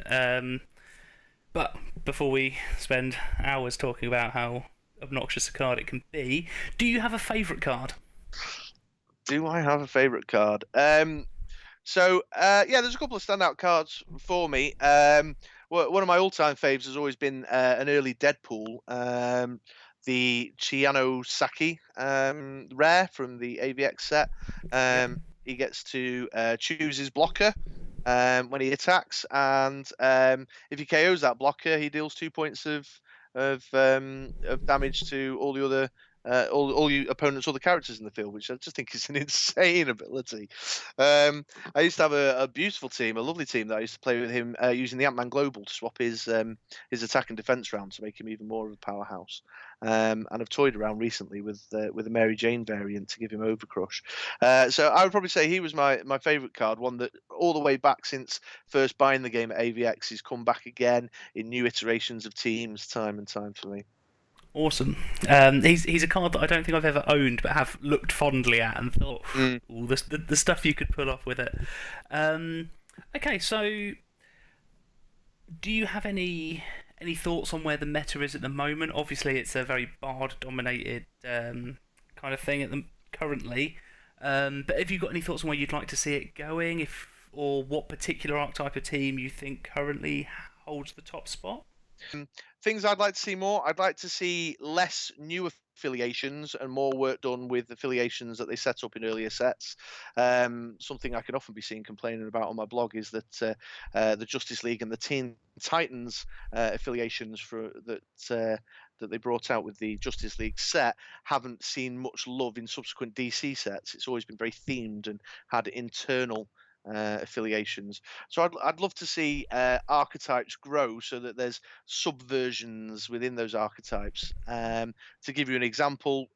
Speaker 6: But before we spend hours talking about how obnoxious a card it can be, do you have a favourite card?
Speaker 5: Do I have a favourite card? There's a couple of standout cards for me. One of my all-time faves has always been an early Deadpool, the Chiano Saki rare from the AVX set. He gets to choose his blocker when he attacks, and if he KOs that blocker, he deals 2 points of damage to all the other all you opponents, all the characters in the field, which I just think is an insane ability. I used to have a beautiful team, a lovely team that I used to play with him using the Ant-Man Global to swap his attack and defense round to make him even more of a powerhouse. And I've toyed around recently with a Mary Jane variant to give him Overcrush. So I would probably say he was my favourite card, one that all the way back since first buying the game at AVX, he's come back again in new iterations of teams time and time for me.
Speaker 6: Awesome. He's a card that I don't think I've ever owned, but have looked fondly at and thought, ooh, the stuff you could pull off with it. Okay, so do you have any thoughts on where the meta is at the moment? Obviously, it's a very Bard-dominated kind of thing currently. But have you got any thoughts on where you'd like to see it going, or what particular archetype of team you think currently holds the top spot?
Speaker 5: Things I'd like to see more. I'd like to see less new affiliations and more work done with affiliations that they set up in earlier sets. Something I can often be seen complaining about on my blog is that the Justice League and the Teen Titans affiliations that they brought out with the Justice League set haven't seen much love in subsequent DC sets. It's always been very themed and had internal affiliations. So I'd love to see archetypes grow so that there's subversions within those archetypes. To give you an example,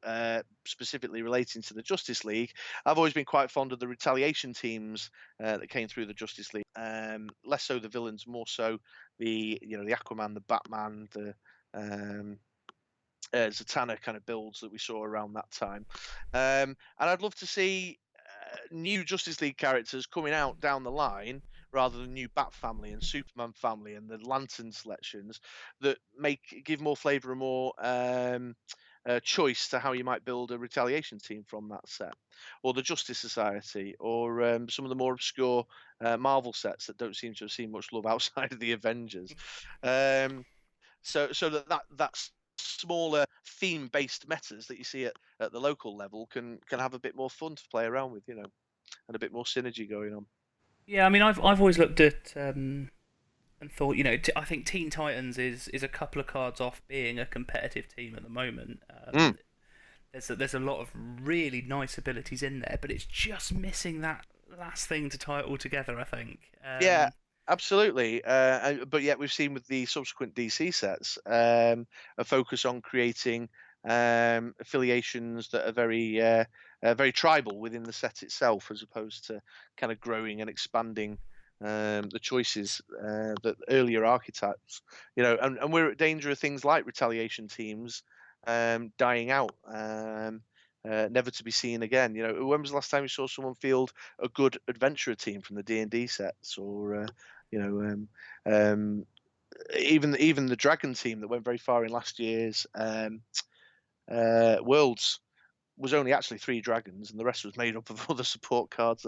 Speaker 5: specifically relating to the Justice League, I've always been quite fond of the retaliation teams that came through the Justice League. Less so the villains, more so the Aquaman, the Batman, the Zatanna kind of builds that we saw around that time. And I'd love to see new Justice League characters coming out down the line rather than new Bat Family and Superman Family and the Lantern selections that give more flavour and more choice to how you might build a retaliation team from that set, or the Justice Society, or some of the more obscure Marvel sets that don't seem to have seen much love outside of the Avengers. So that's smaller theme-based metas that you see at the local level can have a bit more fun to play around with, and a bit more synergy going on.
Speaker 6: Yeah, I mean, I've always looked at and thought, I think Teen Titans is a couple of cards off being a competitive team at the moment. There's a lot of really nice abilities in there, but it's just missing that last thing to tie it all together, I think.
Speaker 5: Yeah. Absolutely, but yet we've seen with the subsequent DC sets a focus on creating affiliations that are very tribal within the set itself, as opposed to kind of growing and expanding the choices that earlier archetypes, and we're at danger of things like retaliation teams dying out. Never to be seen again. When was the last time you saw someone field a good adventurer team from the D&D sets, or even the Dragon team that went very far in last year's Worlds was only actually 3 dragons, and the rest was made up of other support cards.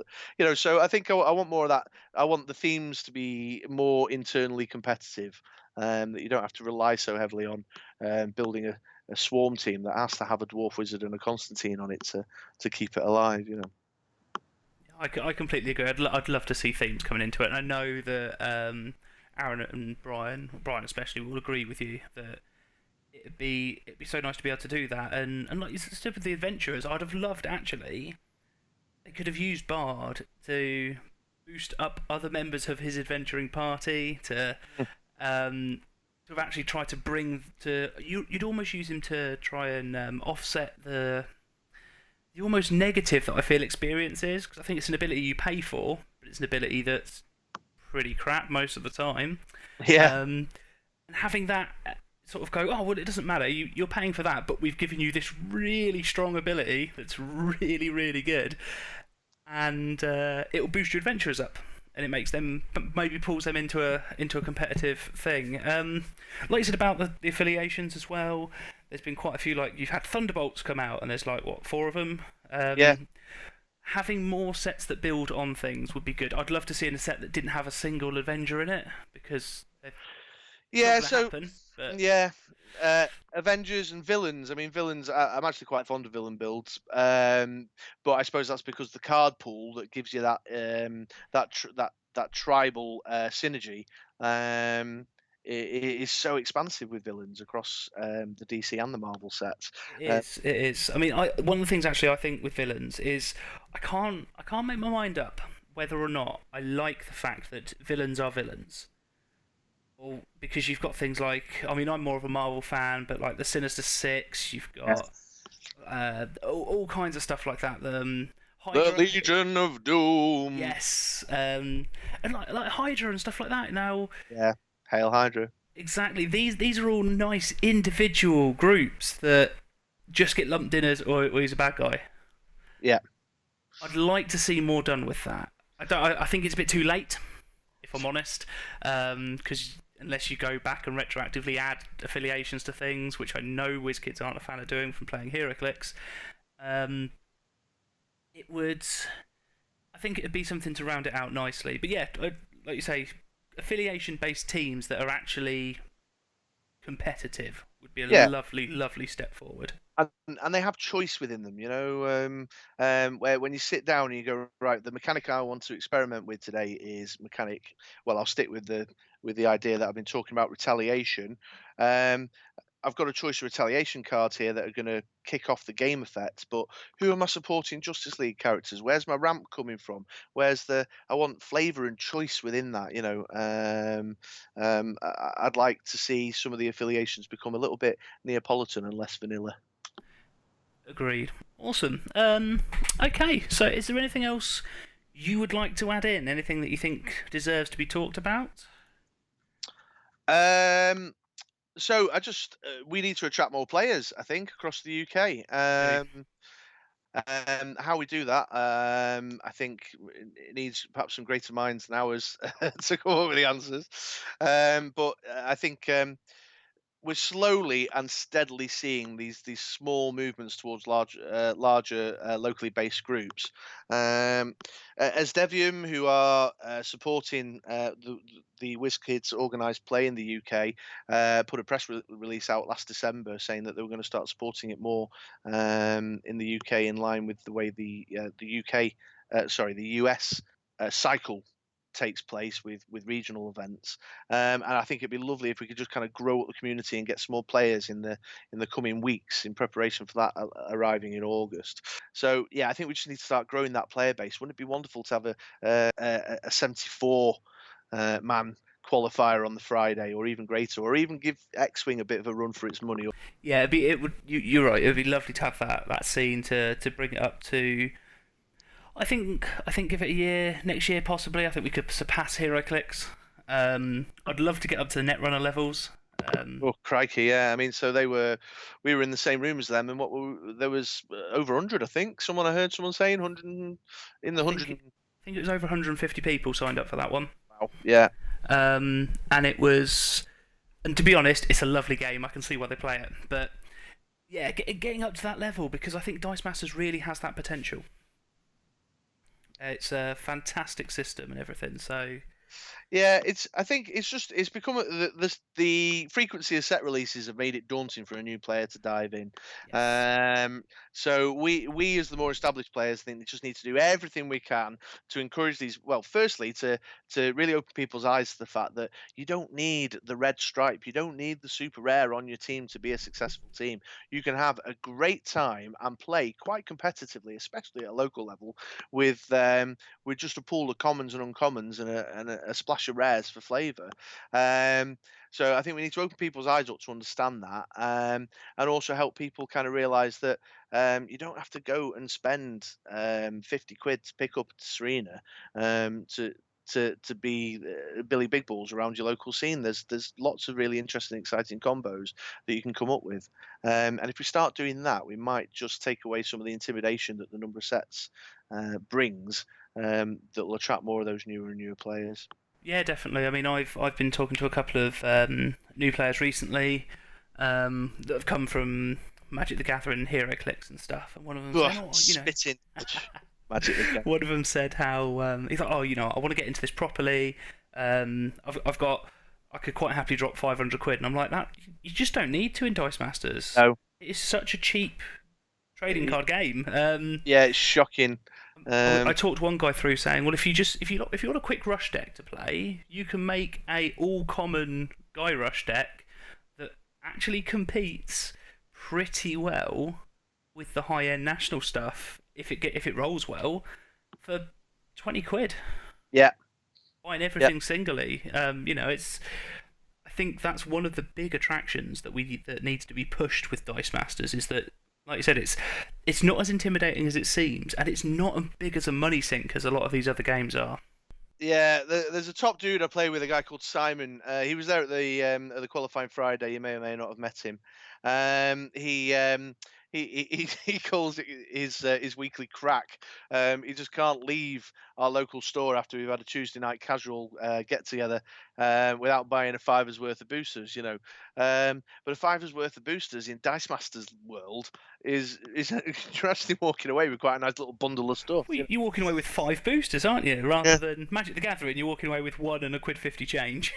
Speaker 5: So I think I want more of that. I want the themes to be more internally competitive, that you don't have to rely so heavily on building a swarm team that has to have a dwarf wizard and a Constantine on it to keep it alive.
Speaker 6: I completely agree. I'd love to see themes coming into it, and I know that Aaron and Brian especially, will agree with you that it'd be so nice to be able to do that. And like you said with the adventurers, I'd have loved, actually, they could have used Bard to boost up other members of his adventuring party, to have actually tried to bring to you'd almost use him to try and offset the almost negative that I feel experience is, because I think it's an ability you pay for, but it's an ability that's pretty crap most of the time.
Speaker 5: Yeah.
Speaker 6: And having that sort of go, oh well, it doesn't matter, you're paying for that, but we've given you this really strong ability that's really, really good, and it will boost your adventurers up, and it makes them, maybe pulls them into a competitive thing. Like you said about the affiliations as well, there's been quite a few, like you've had Thunderbolts come out, and there's like 4 of them.
Speaker 5: Yeah.
Speaker 6: Having more sets that build on things would be good. I'd love to see in a set that didn't have a single Avenger in it, because happen, but...
Speaker 5: Yeah. Avengers and villains. I mean, villains. I'm actually quite fond of villain builds, but I suppose that's because the card pool that gives you that tribal synergy is so expansive with villains across the DC and the Marvel sets.
Speaker 6: It is. I mean, one of the things actually I think with villains is I can't make my mind up whether or not I like the fact that villains are villains. Well, because you've got things like, I mean, I'm more of a Marvel fan, but like the Sinister Six, you've got all kinds of stuff like that. Hydra,
Speaker 5: the Legion of Doom.
Speaker 6: Yes, and like Hydra and stuff like that. Now,
Speaker 5: yeah, Hail Hydra.
Speaker 6: Exactly. These are all nice individual groups that just get lumped in as, or he's a bad guy.
Speaker 5: Yeah.
Speaker 6: I'd like to see more done with that. I think it's a bit too late, if I'm honest, because unless you go back and retroactively add affiliations to things, which I know WizKids aren't a fan of doing from playing HeroClix, it would... I think it would be something to round it out nicely. But yeah, like you say, affiliation-based teams that are actually competitive would be a
Speaker 5: Yeah.
Speaker 6: lovely step forward.
Speaker 5: And they have choice within them, where when you sit down and you go, right, the mechanic I want to experiment with today is mechanic. Well, I'll stick with the idea that I've been talking about, retaliation. I've got a choice of retaliation cards here that are going to kick off the game effect, but who am I supporting Justice League characters? Where's my ramp coming from? I want flavour and choice within that, I'd like to see some of the affiliations become a little bit Neapolitan and less vanilla.
Speaker 6: Agreed. Awesome. Okay, so is there anything else you would like to add in? Anything that you think deserves to be talked about?
Speaker 5: So we need to attract more players, I think, across the UK. How we do that, I think it needs perhaps some greater minds than ours to come up with the answers. But I think we're slowly and steadily seeing these small movements towards larger locally based groups. As Devium, who are supporting the WizKids organised play in the UK, put a press release out last December saying that they were going to start supporting it more in the UK, in line with the way the US cycle takes place with regional events, and I think it'd be lovely if we could just kind of grow up the community and get some more players in the coming weeks in preparation for that arriving in August. So yeah, I think we just need to start growing that player base. Wouldn't it be wonderful to have a 74 man qualifier on the Friday, or even greater, or even give X-Wing a bit of a run for its money?
Speaker 6: Yeah, you're right. It would be lovely to have that scene to bring it up to. I think give it a year, next year possibly. I think we could surpass HeroClix. I'd love to get up to the Netrunner levels.
Speaker 5: Oh crikey, yeah! I mean, so we were in the same room as them, and there was over 100. I think I heard someone saying 100 in the 100.
Speaker 6: I think it was over 150 people signed up for that one.
Speaker 5: Wow. Yeah.
Speaker 6: And it was, and to be honest, it's a lovely game. I can see why they play it, but yeah, getting up to that level, because I think Dice Masters really has that potential. It's a fantastic system and everything. So
Speaker 5: yeah, I think it's become the frequency of set releases have made it daunting for a new player to dive in.
Speaker 6: yes.
Speaker 5: So we as the more established players think we just need to do everything we can to encourage these. Well, firstly, to really open people's eyes to the fact that you don't need the red stripe, you don't need the super rare on your team to be a successful team. You can have a great time and play quite competitively, especially at a local level, with just a pool of commons and uncommons and a splash of rares for flavour. So I think we need to open people's eyes up to understand that, and also help people kind of realise that you don't have to go and spend 50 quid to pick up Serena to be Billy Big Balls around your local scene. There's lots of really interesting, exciting combos that you can come up with, and if we start doing that, we might just take away some of the intimidation that the number of sets brings, that will attract more of those newer and newer players.
Speaker 6: Yeah, definitely. I mean, I've been talking to a couple of new players recently that have come from Magic the Gathering, HeroClix and stuff, and one of them said,
Speaker 5: spitting Magic the Gathering.
Speaker 6: One of them said how he thought, I want to get into this properly. I could quite happily drop 500 quid, and I'm like, that you just don't need to in Dice Masters.
Speaker 5: No,
Speaker 6: it's such a cheap trading card game.
Speaker 5: Yeah, it's shocking.
Speaker 6: I talked one guy through saying, well, if you want a quick rush deck to play, you can make a all common Guy Rush deck that actually competes pretty well with the high end national stuff if it rolls well for 20 quid.
Speaker 5: Yeah,
Speaker 6: buying everything singly. It's. I think that's one of the big attractions that needs to be pushed with Dice Masters, is that, like you said, it's not as intimidating as it seems, and it's not as big as a money sink as a lot of these other games are.
Speaker 5: Yeah, there's a top dude I play with, a guy called Simon. He was there at the qualifying Friday. You may or may not have met him. He calls it his weekly crack. He just can't leave our local store after we've had a Tuesday night casual get together without buying a fiver's worth of boosters. But a fiver's worth of boosters in Dice Masters world is you're actually walking away with quite a nice little bundle of stuff.
Speaker 6: Well, you're walking away with 5 boosters, aren't you? Rather than Magic the Gathering, you're walking away with 1 and a £1.50 change.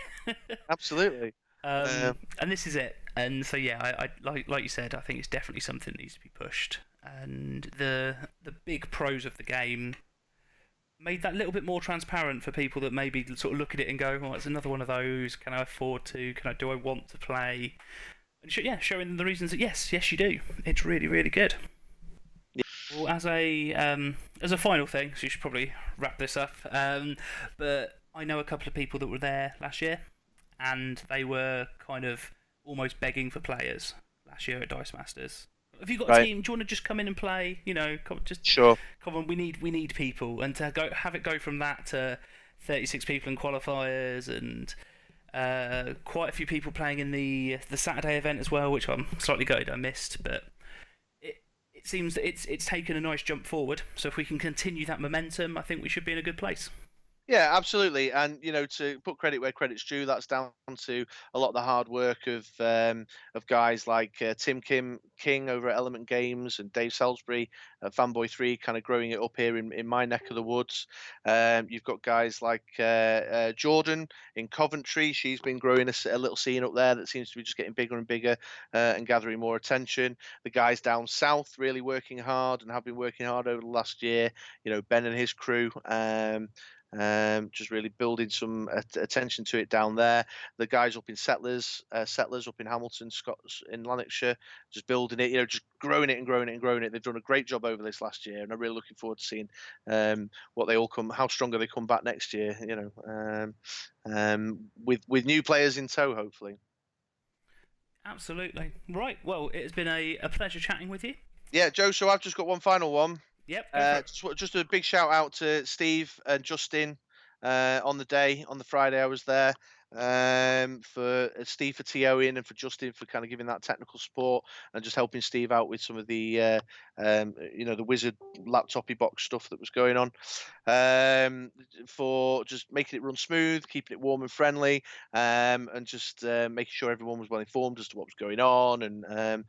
Speaker 5: Absolutely.
Speaker 6: And this is it. And so yeah, I like you said, I think it's definitely something that needs to be pushed. And the big pros of the game made that a little bit more transparent for people that maybe sort of look at it and go, "Oh, it's another one of those. Can I afford to? Do I want to play?" And showing them the reasons that yes, you do. It's really, really good. Well, as a final thing, so you should probably wrap this up. But I know a couple of people that were there last year, and they were kind of almost begging for players last year at Dice Masters. Have you got a team? Do you want to just come in and play?
Speaker 5: Sure.
Speaker 6: Come on. We need people, and to have it go from that to 36 people in qualifiers, and quite a few people playing in the Saturday event as well, which I'm slightly gutted I missed, but it seems that it's taken a nice jump forward. So if we can continue that momentum, I think we should be in a good place.
Speaker 5: Yeah, absolutely. And to put credit where credit's due, that's down to a lot of the hard work of guys like Tim King over at Element Games and Dave Salisbury at Fanboy 3, kind of growing it up here in my neck of the woods. You've got guys like Jordan in Coventry. She's been growing a little scene up there that seems to be just getting bigger and bigger and gathering more attention. The guys down south really working hard and have been working hard over the last year. Ben and his crew. Just really building some attention to it down there. The guys up in Settlers up in Hamilton, Scots in Lanarkshire, just building it, just growing it and growing it and growing it. They've done a great job over this last year, and I'm really looking forward to seeing how stronger they come back next year. With new players in tow, hopefully.
Speaker 6: Absolutely. Right. Well, it has been a pleasure chatting with you.
Speaker 5: Yeah, Joe. So I've just got one final one.
Speaker 6: Yep.
Speaker 5: Just a big shout out to Steve and Justin on the Friday I was there. For Steve for TOing and for Justin for kind of giving that technical support and just helping Steve out with some of the the Wizard laptopy box stuff that was going on, for just making it run smooth, keeping it warm and friendly, and just making sure everyone was well informed as to what was going on. And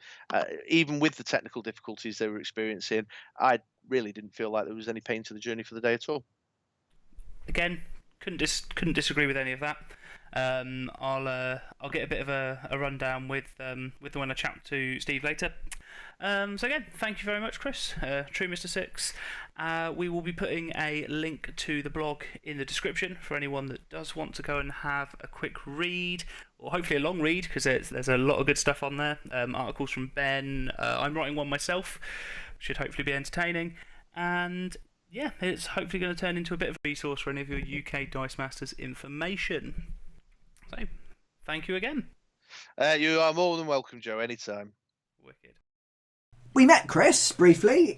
Speaker 5: even with the technical difficulties they were experiencing, I really didn't feel like there was any pain to the journey for the day at all.
Speaker 6: Again, couldn't disagree with any of that. I'll get a bit of a rundown with the one I chat to Steve later. So again, thank you very much, Chris. True Mr. Six. We will be putting a link to the blog in the description for anyone that does want to go and have a quick read, or hopefully a long read, because there's a lot of good stuff on there. Articles from Ben. I'm writing one myself. Should hopefully be entertaining. And yeah, it's hopefully going to turn into a bit of a resource for any of your UK Dice Masters information. So, thank you again.
Speaker 5: You are more than welcome, Joe, anytime.
Speaker 6: Wicked.
Speaker 1: We met Chris briefly.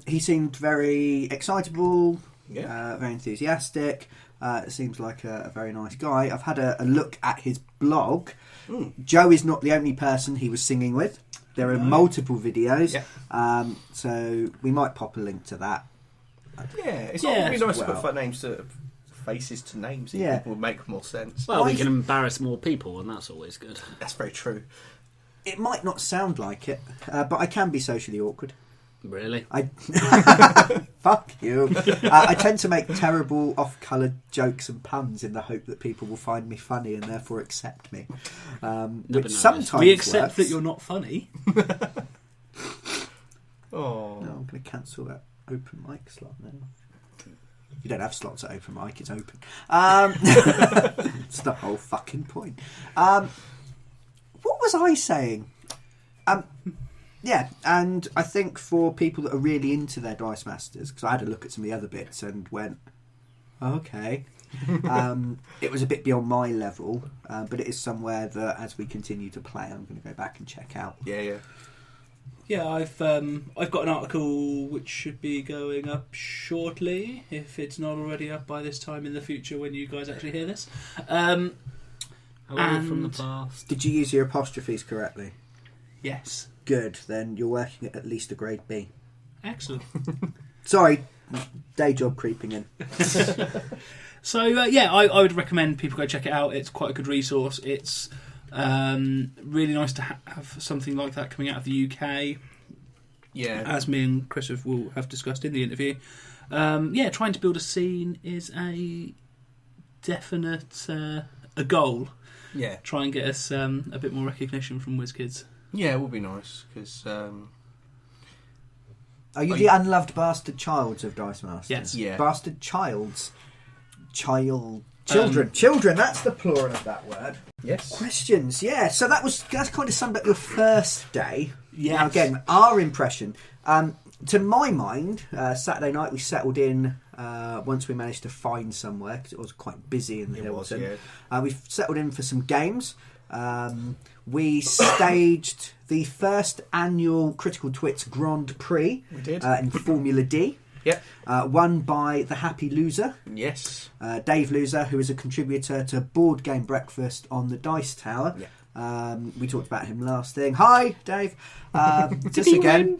Speaker 1: He seemed very excitable, very enthusiastic. Seems like a very nice guy. I've had a look at his blog. Joe is not the only person he was singing with. There are multiple videos, so we might pop a link to that.
Speaker 2: Yeah, it's really nice to put names to faces to names. It would make more sense.
Speaker 3: Well, we can embarrass more people, and that's always good.
Speaker 2: That's very true.
Speaker 1: It might not sound like it, but I can be socially awkward.
Speaker 3: Really?
Speaker 1: Fuck you. I tend to make terrible off-coloured jokes and puns in the hope that people will find me funny and therefore accept me. Which sometimes
Speaker 4: we accept
Speaker 1: works.
Speaker 4: that you're not funny.
Speaker 1: Oh, no, I'm going to cancel that open mic slot now. You don't have slots at open mic, it's open. It's the whole fucking point. What was I saying? Yeah, and I think for people that are really into their Dice Masters, because I had a look at some of the other bits and went, okay. It was a bit beyond my level, but it is somewhere that as we continue to play, I'm going to go back and check out.
Speaker 4: Yeah, I've got an article which should be going up shortly, if it's not already up by this time in the future when you guys actually hear this.
Speaker 3: Hello from the past.
Speaker 1: Did you use your apostrophes correctly?
Speaker 4: Yes.
Speaker 1: Good, then you're working at least a grade B.
Speaker 4: Excellent.
Speaker 1: Sorry, day job creeping in.
Speaker 4: So, I would recommend people go check it out. It's quite a good resource. It's really nice to have something like that coming out of the UK.
Speaker 2: Yeah.
Speaker 4: As me and Chris will have discussed in the interview. Trying to build a scene is a definite a goal.
Speaker 2: Yeah.
Speaker 4: Try and get us a bit more recognition from WizKids.
Speaker 2: Yeah, it would be nice, because...
Speaker 1: Are you the unloved bastard childs of Dice Masters?
Speaker 4: Yes.
Speaker 2: Yeah.
Speaker 1: Bastard childs. Children. Children, that's the plural of that word.
Speaker 2: Yes.
Speaker 1: Questions, yeah. So that's kind of summed up your first day.
Speaker 4: Yes.
Speaker 1: Now, again, our impression. To my mind, Saturday night we settled in once we managed to find somewhere, because it was quite busy in the Hilton. We settled in for some games. We staged the first annual Critical Twits Grand Prix.
Speaker 2: We did.
Speaker 1: In Formula D.
Speaker 2: Yep.
Speaker 1: Won by the happy loser.
Speaker 2: Yes.
Speaker 1: Dave Loser, who is a contributor to Board Game Breakfast on the Dice Tower.
Speaker 2: Yeah.
Speaker 1: We talked about him last thing. Hi, Dave. Just
Speaker 4: he
Speaker 1: again.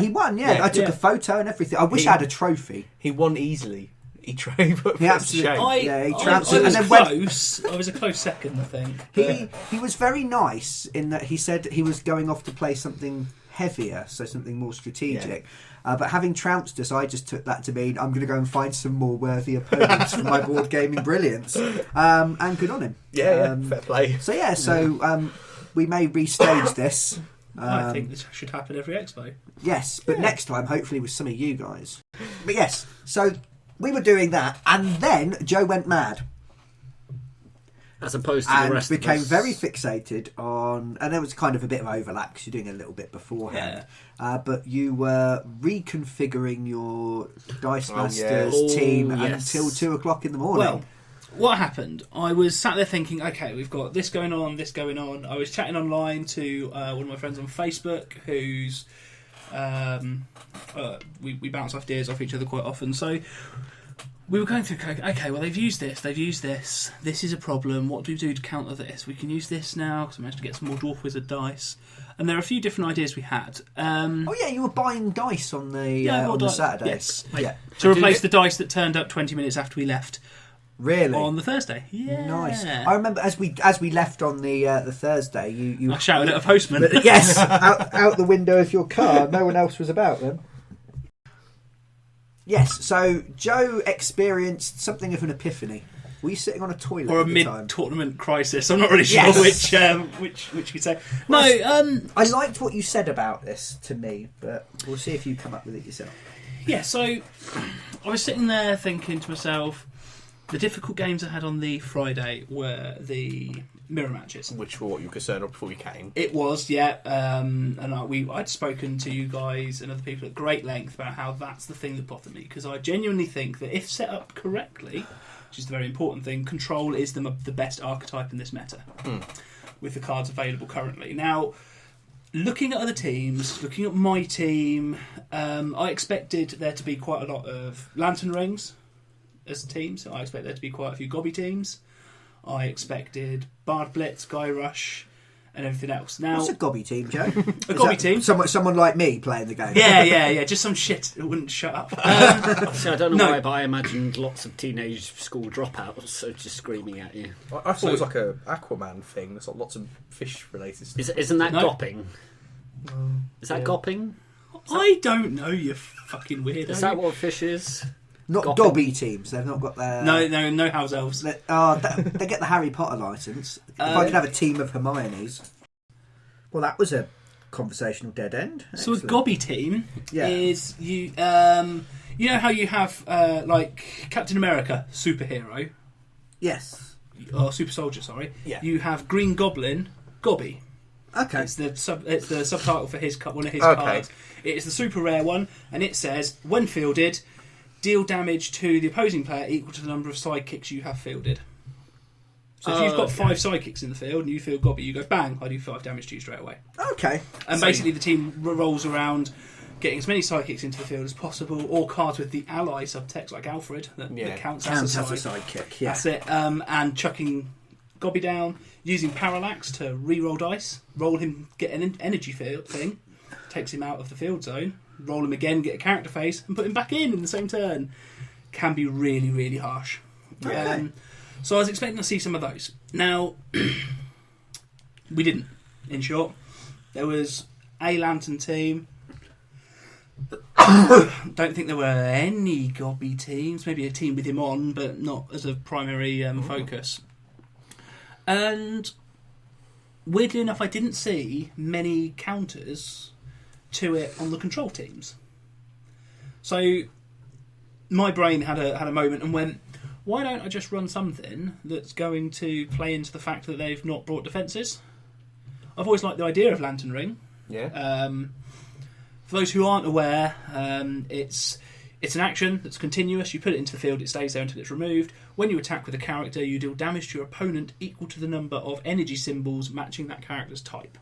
Speaker 1: He won, yeah. I took a photo and everything. I wish I had a trophy.
Speaker 2: He won easily. He absolutely.
Speaker 1: He trounced it.
Speaker 4: I was
Speaker 1: And then
Speaker 4: close. I was a close second, I think.
Speaker 1: he was very nice in that he said he was going off to play something heavier, so something more strategic. But having trounced us, I just took that to mean I'm going to go and find some more worthy opponents for my board gaming brilliance. And good on him.
Speaker 2: Fair play.
Speaker 1: So we may restage this.
Speaker 4: I think this should happen every Expo.
Speaker 1: Yes, but next time, hopefully with some of you guys. But yes, so we were doing that, and then Joe went mad.
Speaker 3: As opposed to the
Speaker 1: And
Speaker 3: rest
Speaker 1: became
Speaker 3: of us.
Speaker 1: very fixated on... And there was kind of a bit of overlap, because you're doing a little bit beforehand. But you were reconfiguring your Dice Masters team until 2 o'clock in the morning.
Speaker 4: Well, what happened? I was sat there thinking, okay, we've got this going on, this going on. I was chatting online to one of my friends on Facebook, who's... we bounce ideas off each other quite often. So we were going through, okay, well, they've used this. This is a problem. What do we do to counter this? We can use this now, because I managed to get some more Dwarf Wizard dice. And there are a few different ideas we had.
Speaker 1: you were buying dice on the Saturday.
Speaker 4: Yes.
Speaker 1: Yeah.
Speaker 4: To replace the dice that turned up 20 minutes after we left.
Speaker 1: Really?
Speaker 4: On the Thursday. Yeah.
Speaker 1: Nice. I remember as we left on the Thursday, you
Speaker 4: I shouted at a postman.
Speaker 1: yes, out the window of your car. No one else was about then. Yes. So Joe experienced something of an epiphany. Were you sitting on a toilet
Speaker 4: or a
Speaker 1: at the time?
Speaker 4: mid-tournament crisis? I'm not really sure which you could say. No,
Speaker 1: I liked what you said about this to me, but we'll see if you come up with it yourself.
Speaker 4: Yeah. So I was sitting there thinking to myself, the difficult games I had on the Friday were the mirror matches.
Speaker 2: Which were what you were concerned of before you came.
Speaker 4: It was, yeah. And I'd spoken to you guys and other people at great length about how that's the thing that bothered me, because I genuinely think that if set up correctly, which is the very important thing, control is the best archetype in this meta, with the cards available currently. Now, looking at other teams, looking at my team, I expected there to be quite a lot of Lantern Rings as a team, so I expect there to be quite a few Gobby teams. I expected Bard Blitz, Guy Rush, and everything else. Now,
Speaker 1: what's a Gobby team, Joe?
Speaker 4: a Gobby team?
Speaker 1: Someone like me playing the game.
Speaker 4: Yeah. Just some shit that wouldn't shut up.
Speaker 3: So I don't know why, but I imagined lots of teenage school dropouts, so just screaming at you.
Speaker 2: I thought it was like a Aquaman thing. There's like lots of fish-related stuff.
Speaker 3: Isn't that
Speaker 4: No.
Speaker 3: gopping? Is that gopping?
Speaker 4: I don't know, you fucking weirdo.
Speaker 3: Is that what fish is?
Speaker 1: Not
Speaker 3: Gopping.
Speaker 1: Dobby teams. They've not got their...
Speaker 4: No house elves.
Speaker 1: They get the Harry Potter licence. If I could have a team of Hermiones. Well, that was a conversational dead end.
Speaker 4: So a
Speaker 1: Excellent.
Speaker 4: Gobby team is you. You know how you have like Captain America, superhero,
Speaker 1: Yes.
Speaker 4: or super soldier. Sorry.
Speaker 2: Yeah.
Speaker 4: You have Green Goblin, Gobby.
Speaker 1: Okay.
Speaker 4: It's the subtitle for one of his
Speaker 2: Okay.
Speaker 4: cards. It's the super rare one, and it says, when fielded, deal damage to the opposing player equal to the number of sidekicks you have fielded. So if you've got 5 sidekicks in the field and you field Gobby, you go bang, I do 5 damage to you straight away.
Speaker 1: Okay.
Speaker 4: And basically the team rolls around getting as many sidekicks into the field as possible, or cards with the ally subtext like Alfred that counts as a
Speaker 1: sidekick. Yeah.
Speaker 4: That's it. And chucking Gobby down, using Parallax to re-roll dice, roll him, get an energy field thing, takes him out of the field zone, roll him again, get a character phase, and put him back in the same turn. Can be really, really harsh.
Speaker 1: Okay.
Speaker 4: So I was expecting to see some of those. Now, we didn't, in short. There was a Lantern team. Don't think there were any Gobby teams. Maybe a team with him on, but not as a primary focus. And weirdly enough, I didn't see many counters to it on the control teams. So my brain had a moment and went, why don't I just run something that's going to play into the fact that they've not brought defences? I've always liked the idea of Lantern Ring.
Speaker 2: Yeah.
Speaker 4: For those who aren't aware, it's an action that's continuous. You put it into the field, it stays there until it's removed. When you attack with a character, you deal damage to your opponent equal to the number of energy symbols matching that character's type.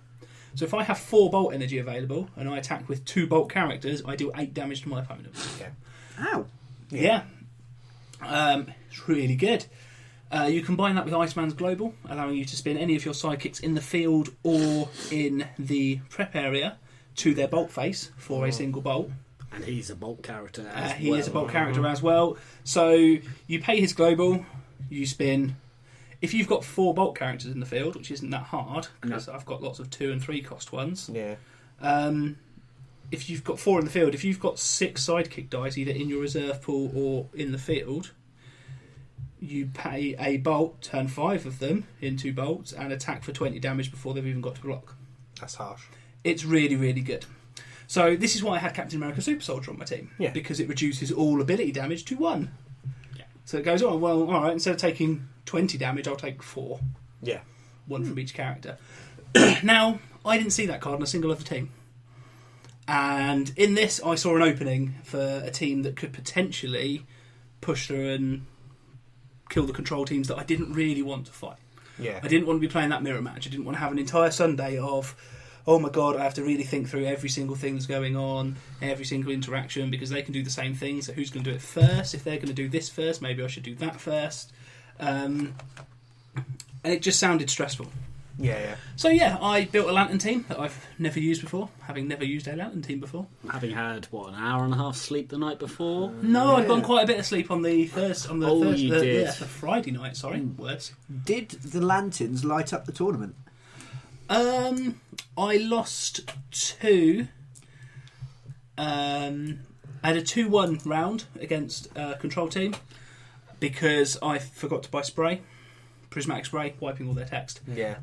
Speaker 4: So if I have 4 bolt energy available and I attack with 2 bolt characters, I deal 8 damage to my opponent.
Speaker 2: Okay.
Speaker 1: Ow.
Speaker 4: Yeah. It's really good. You combine that with Iceman's Global, allowing you to spin any of your sidekicks in the field or in the prep area to their bolt face for a single bolt.
Speaker 3: And he's a bolt character as well.
Speaker 4: He is a bolt character as well. So you pay his Global, you spin. If you've got 4 bolt characters in the field, which isn't that hard, because I've got lots of 2 and 3 cost ones.
Speaker 2: Yeah.
Speaker 4: If you've got 4 in the field, if you've got 6 sidekick dice, either in your reserve pool or in the field, you pay a bolt, turn 5 of them into bolts, and attack for 20 damage before they've even got to block.
Speaker 2: That's harsh.
Speaker 4: It's really, really good. So this is why I had Captain America Super Soldier on my team.
Speaker 2: Yeah.
Speaker 4: Because it reduces all ability damage to 1.
Speaker 3: Yeah.
Speaker 4: So it goes, oh, well, alright, instead of taking 20 damage, I'll take 4.
Speaker 2: Yeah.
Speaker 4: 1 from each character. Now, I didn't see that card on a single other team. And in this, I saw an opening for a team that could potentially push through and kill the control teams that I didn't really want to fight.
Speaker 2: Yeah.
Speaker 4: I didn't want to be playing that mirror match. I didn't want to have an entire Sunday of, oh my god, I have to really think through every single thing that's going on, every single interaction, because they can do the same thing, so who's going to do it first? If they're going to do this first, maybe I should do that first. And it just sounded stressful.
Speaker 2: Yeah.
Speaker 4: So yeah, I built a Lantern team that I've never used before, having never used a Lantern team before.
Speaker 3: Having had, an hour and a half sleep the night before?
Speaker 4: No, I'd gotten quite a bit of sleep on the
Speaker 3: did.
Speaker 4: the Friday night, sorry, words.
Speaker 1: Did the lanterns light up the tournament?
Speaker 4: I lost 2. I had a 2-1 round against a control team because I forgot to buy spray, prismatic spray, wiping all their text.
Speaker 2: Yeah.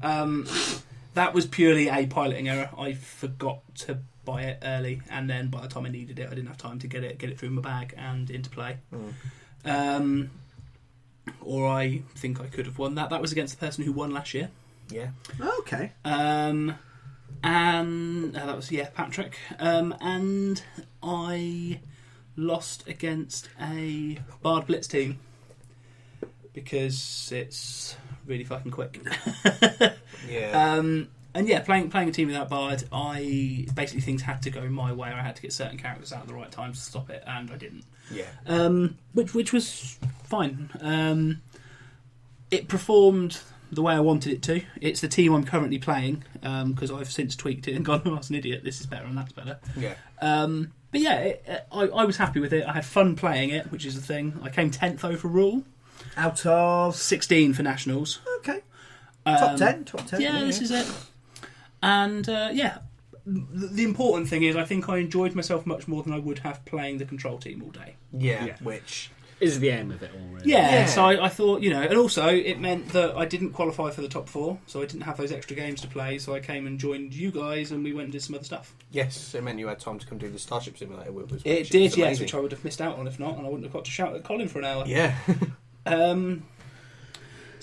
Speaker 4: That was purely a piloting error. I forgot to buy it early, and then by the time I needed it, I didn't have time to get it through my bag and into play. Or I think I could have won that. That was against the person who won last year.
Speaker 2: Yeah.
Speaker 1: Okay.
Speaker 4: And that was Patrick. And I lost against a Bard Blitz team because it's really fucking quick.
Speaker 2: Yeah.
Speaker 4: And yeah, playing a team without Bard, I basically things had to go my way. I had to get certain characters out at the right time to stop it, and I didn't.
Speaker 2: Yeah.
Speaker 4: Which was fine. It performed the way I wanted it to. It's the team I'm currently playing because I've since tweaked it and gone, oh, I was an idiot. This is better and that's better.
Speaker 2: Yeah.
Speaker 4: But yeah, I was happy with it. I had fun playing it, which is the thing. I came 10th overall.
Speaker 1: Out of
Speaker 4: 16 for nationals.
Speaker 1: Okay. Top 10.
Speaker 4: Yeah, this is it. And the important thing is I think I enjoyed myself much more than I would have playing the control team all day.
Speaker 2: Yeah. Which
Speaker 3: is the aim of it all, really.
Speaker 4: Yeah. So I thought, and also it meant that I didn't qualify for the top 4, so I didn't have those extra games to play, so I came and joined you guys and we went and did some other stuff.
Speaker 2: Yes, it meant you had time to come do the Starship Simulator with us.
Speaker 4: It did, yes, which I would have missed out on if not, and I wouldn't have got to shout at Colin for an hour.
Speaker 2: Yeah.
Speaker 4: So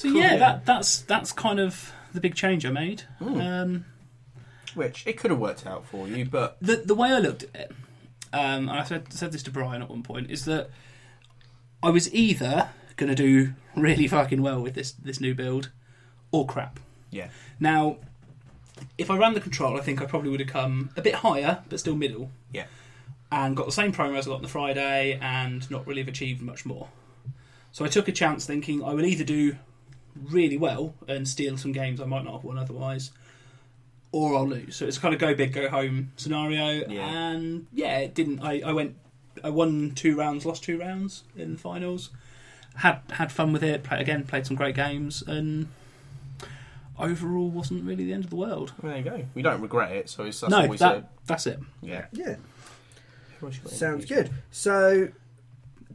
Speaker 4: cool, yeah, that's kind of the big change I made.
Speaker 2: Which it could have worked out for you, but
Speaker 4: the way I looked at it, and I said this to Brian at one point, is that I was either going to do really fucking well with this new build, or crap.
Speaker 2: Yeah.
Speaker 4: Now, if I ran the control, I think I probably would have come a bit higher, but still middle.
Speaker 2: Yeah.
Speaker 4: And got the same promo as I got on the Friday, and not really have achieved much more. So I took a chance thinking I will either do really well and steal some games I might not have won otherwise, or I'll lose. So it's a kind of go big, go home scenario.
Speaker 2: Yeah.
Speaker 4: And yeah, it didn't. I won 2 rounds, lost 2 rounds in the finals. Had fun with it. Played some great games, and overall wasn't really the end of the world.
Speaker 2: Well, there you go. We don't regret it. So that's
Speaker 4: no,
Speaker 2: always
Speaker 4: that's it.
Speaker 2: Yeah.
Speaker 1: Yeah. Sounds good. So,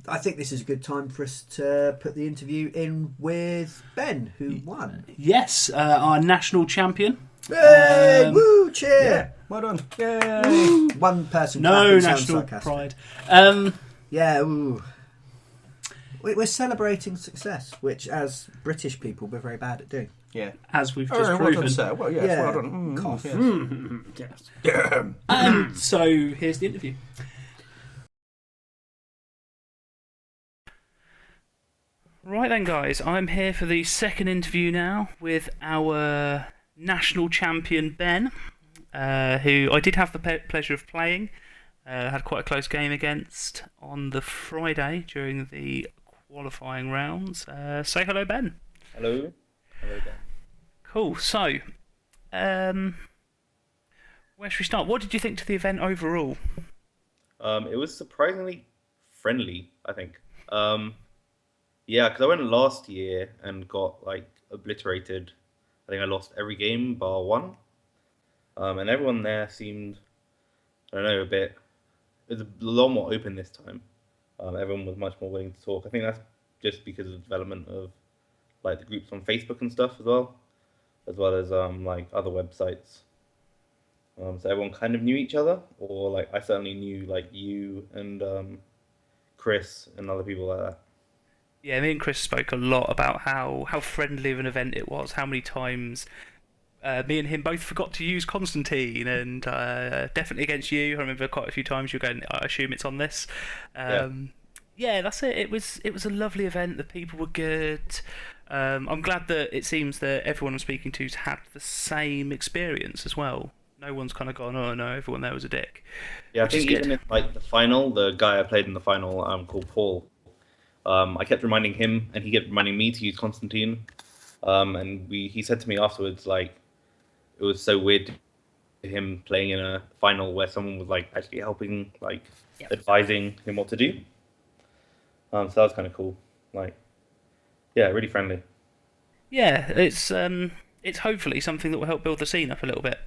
Speaker 1: I think this is a good time for us to put the interview in with Ben, who won.
Speaker 4: Yes, our national champion.
Speaker 1: Yay! Woo! Cheer!
Speaker 2: Well done. Yay.
Speaker 1: One person.
Speaker 4: No
Speaker 1: clapping sounds
Speaker 4: national
Speaker 1: sarcastic.
Speaker 4: pride.
Speaker 1: Yeah. Ooh. We're celebrating success, which, as British people, we're very bad at doing.
Speaker 2: Yeah.
Speaker 4: As we've just
Speaker 2: Well
Speaker 4: proven.
Speaker 2: done, sir. Well, yes,
Speaker 1: Yeah.
Speaker 2: well done.
Speaker 1: Cough.
Speaker 2: Yes.
Speaker 4: So here's the interview. Right then, guys, I'm here for the second interview now with our national champion Ben, who I did have the pleasure of playing. Had quite a close game against on the Friday during the qualifying rounds. Say hello, Ben.
Speaker 7: Hello. Hello, Ben.
Speaker 4: Cool. So, where should we start? What did you think to the event overall?
Speaker 7: It was surprisingly friendly, I think. Yeah, because I went last year and got like obliterated. I think I lost every game bar one. And everyone there seemed, I don't know, a bit. It was a lot more open this time. Everyone was much more willing to talk. I think that's just because of the development of like the groups on Facebook and stuff as well as like other websites. So everyone kind of knew each other, or like I certainly knew like you and Chris and other people like that.
Speaker 6: Yeah, me and Chris spoke a lot about how friendly of an event it was, how many times me and him both forgot to use Constantine, and definitely against you. I remember quite a few times you were going, I assume it's on this. Yeah, that's it. It was a lovely event. The people were good. I'm glad that it seems that everyone I'm speaking to's had the same experience as well. No one's kind of gone, oh no, everyone there was a dick.
Speaker 7: Yeah, I think even in like the final, the guy I played in the final, called Paul, I kept reminding him, and he kept reminding me to use Constantine. And he said to me afterwards, like, it was so weird to him playing in a final where someone was like actually helping, like advising him what to do. So that was kind of cool. Like, yeah, really friendly.
Speaker 6: Yeah, it's hopefully something that will help build the scene up a little bit.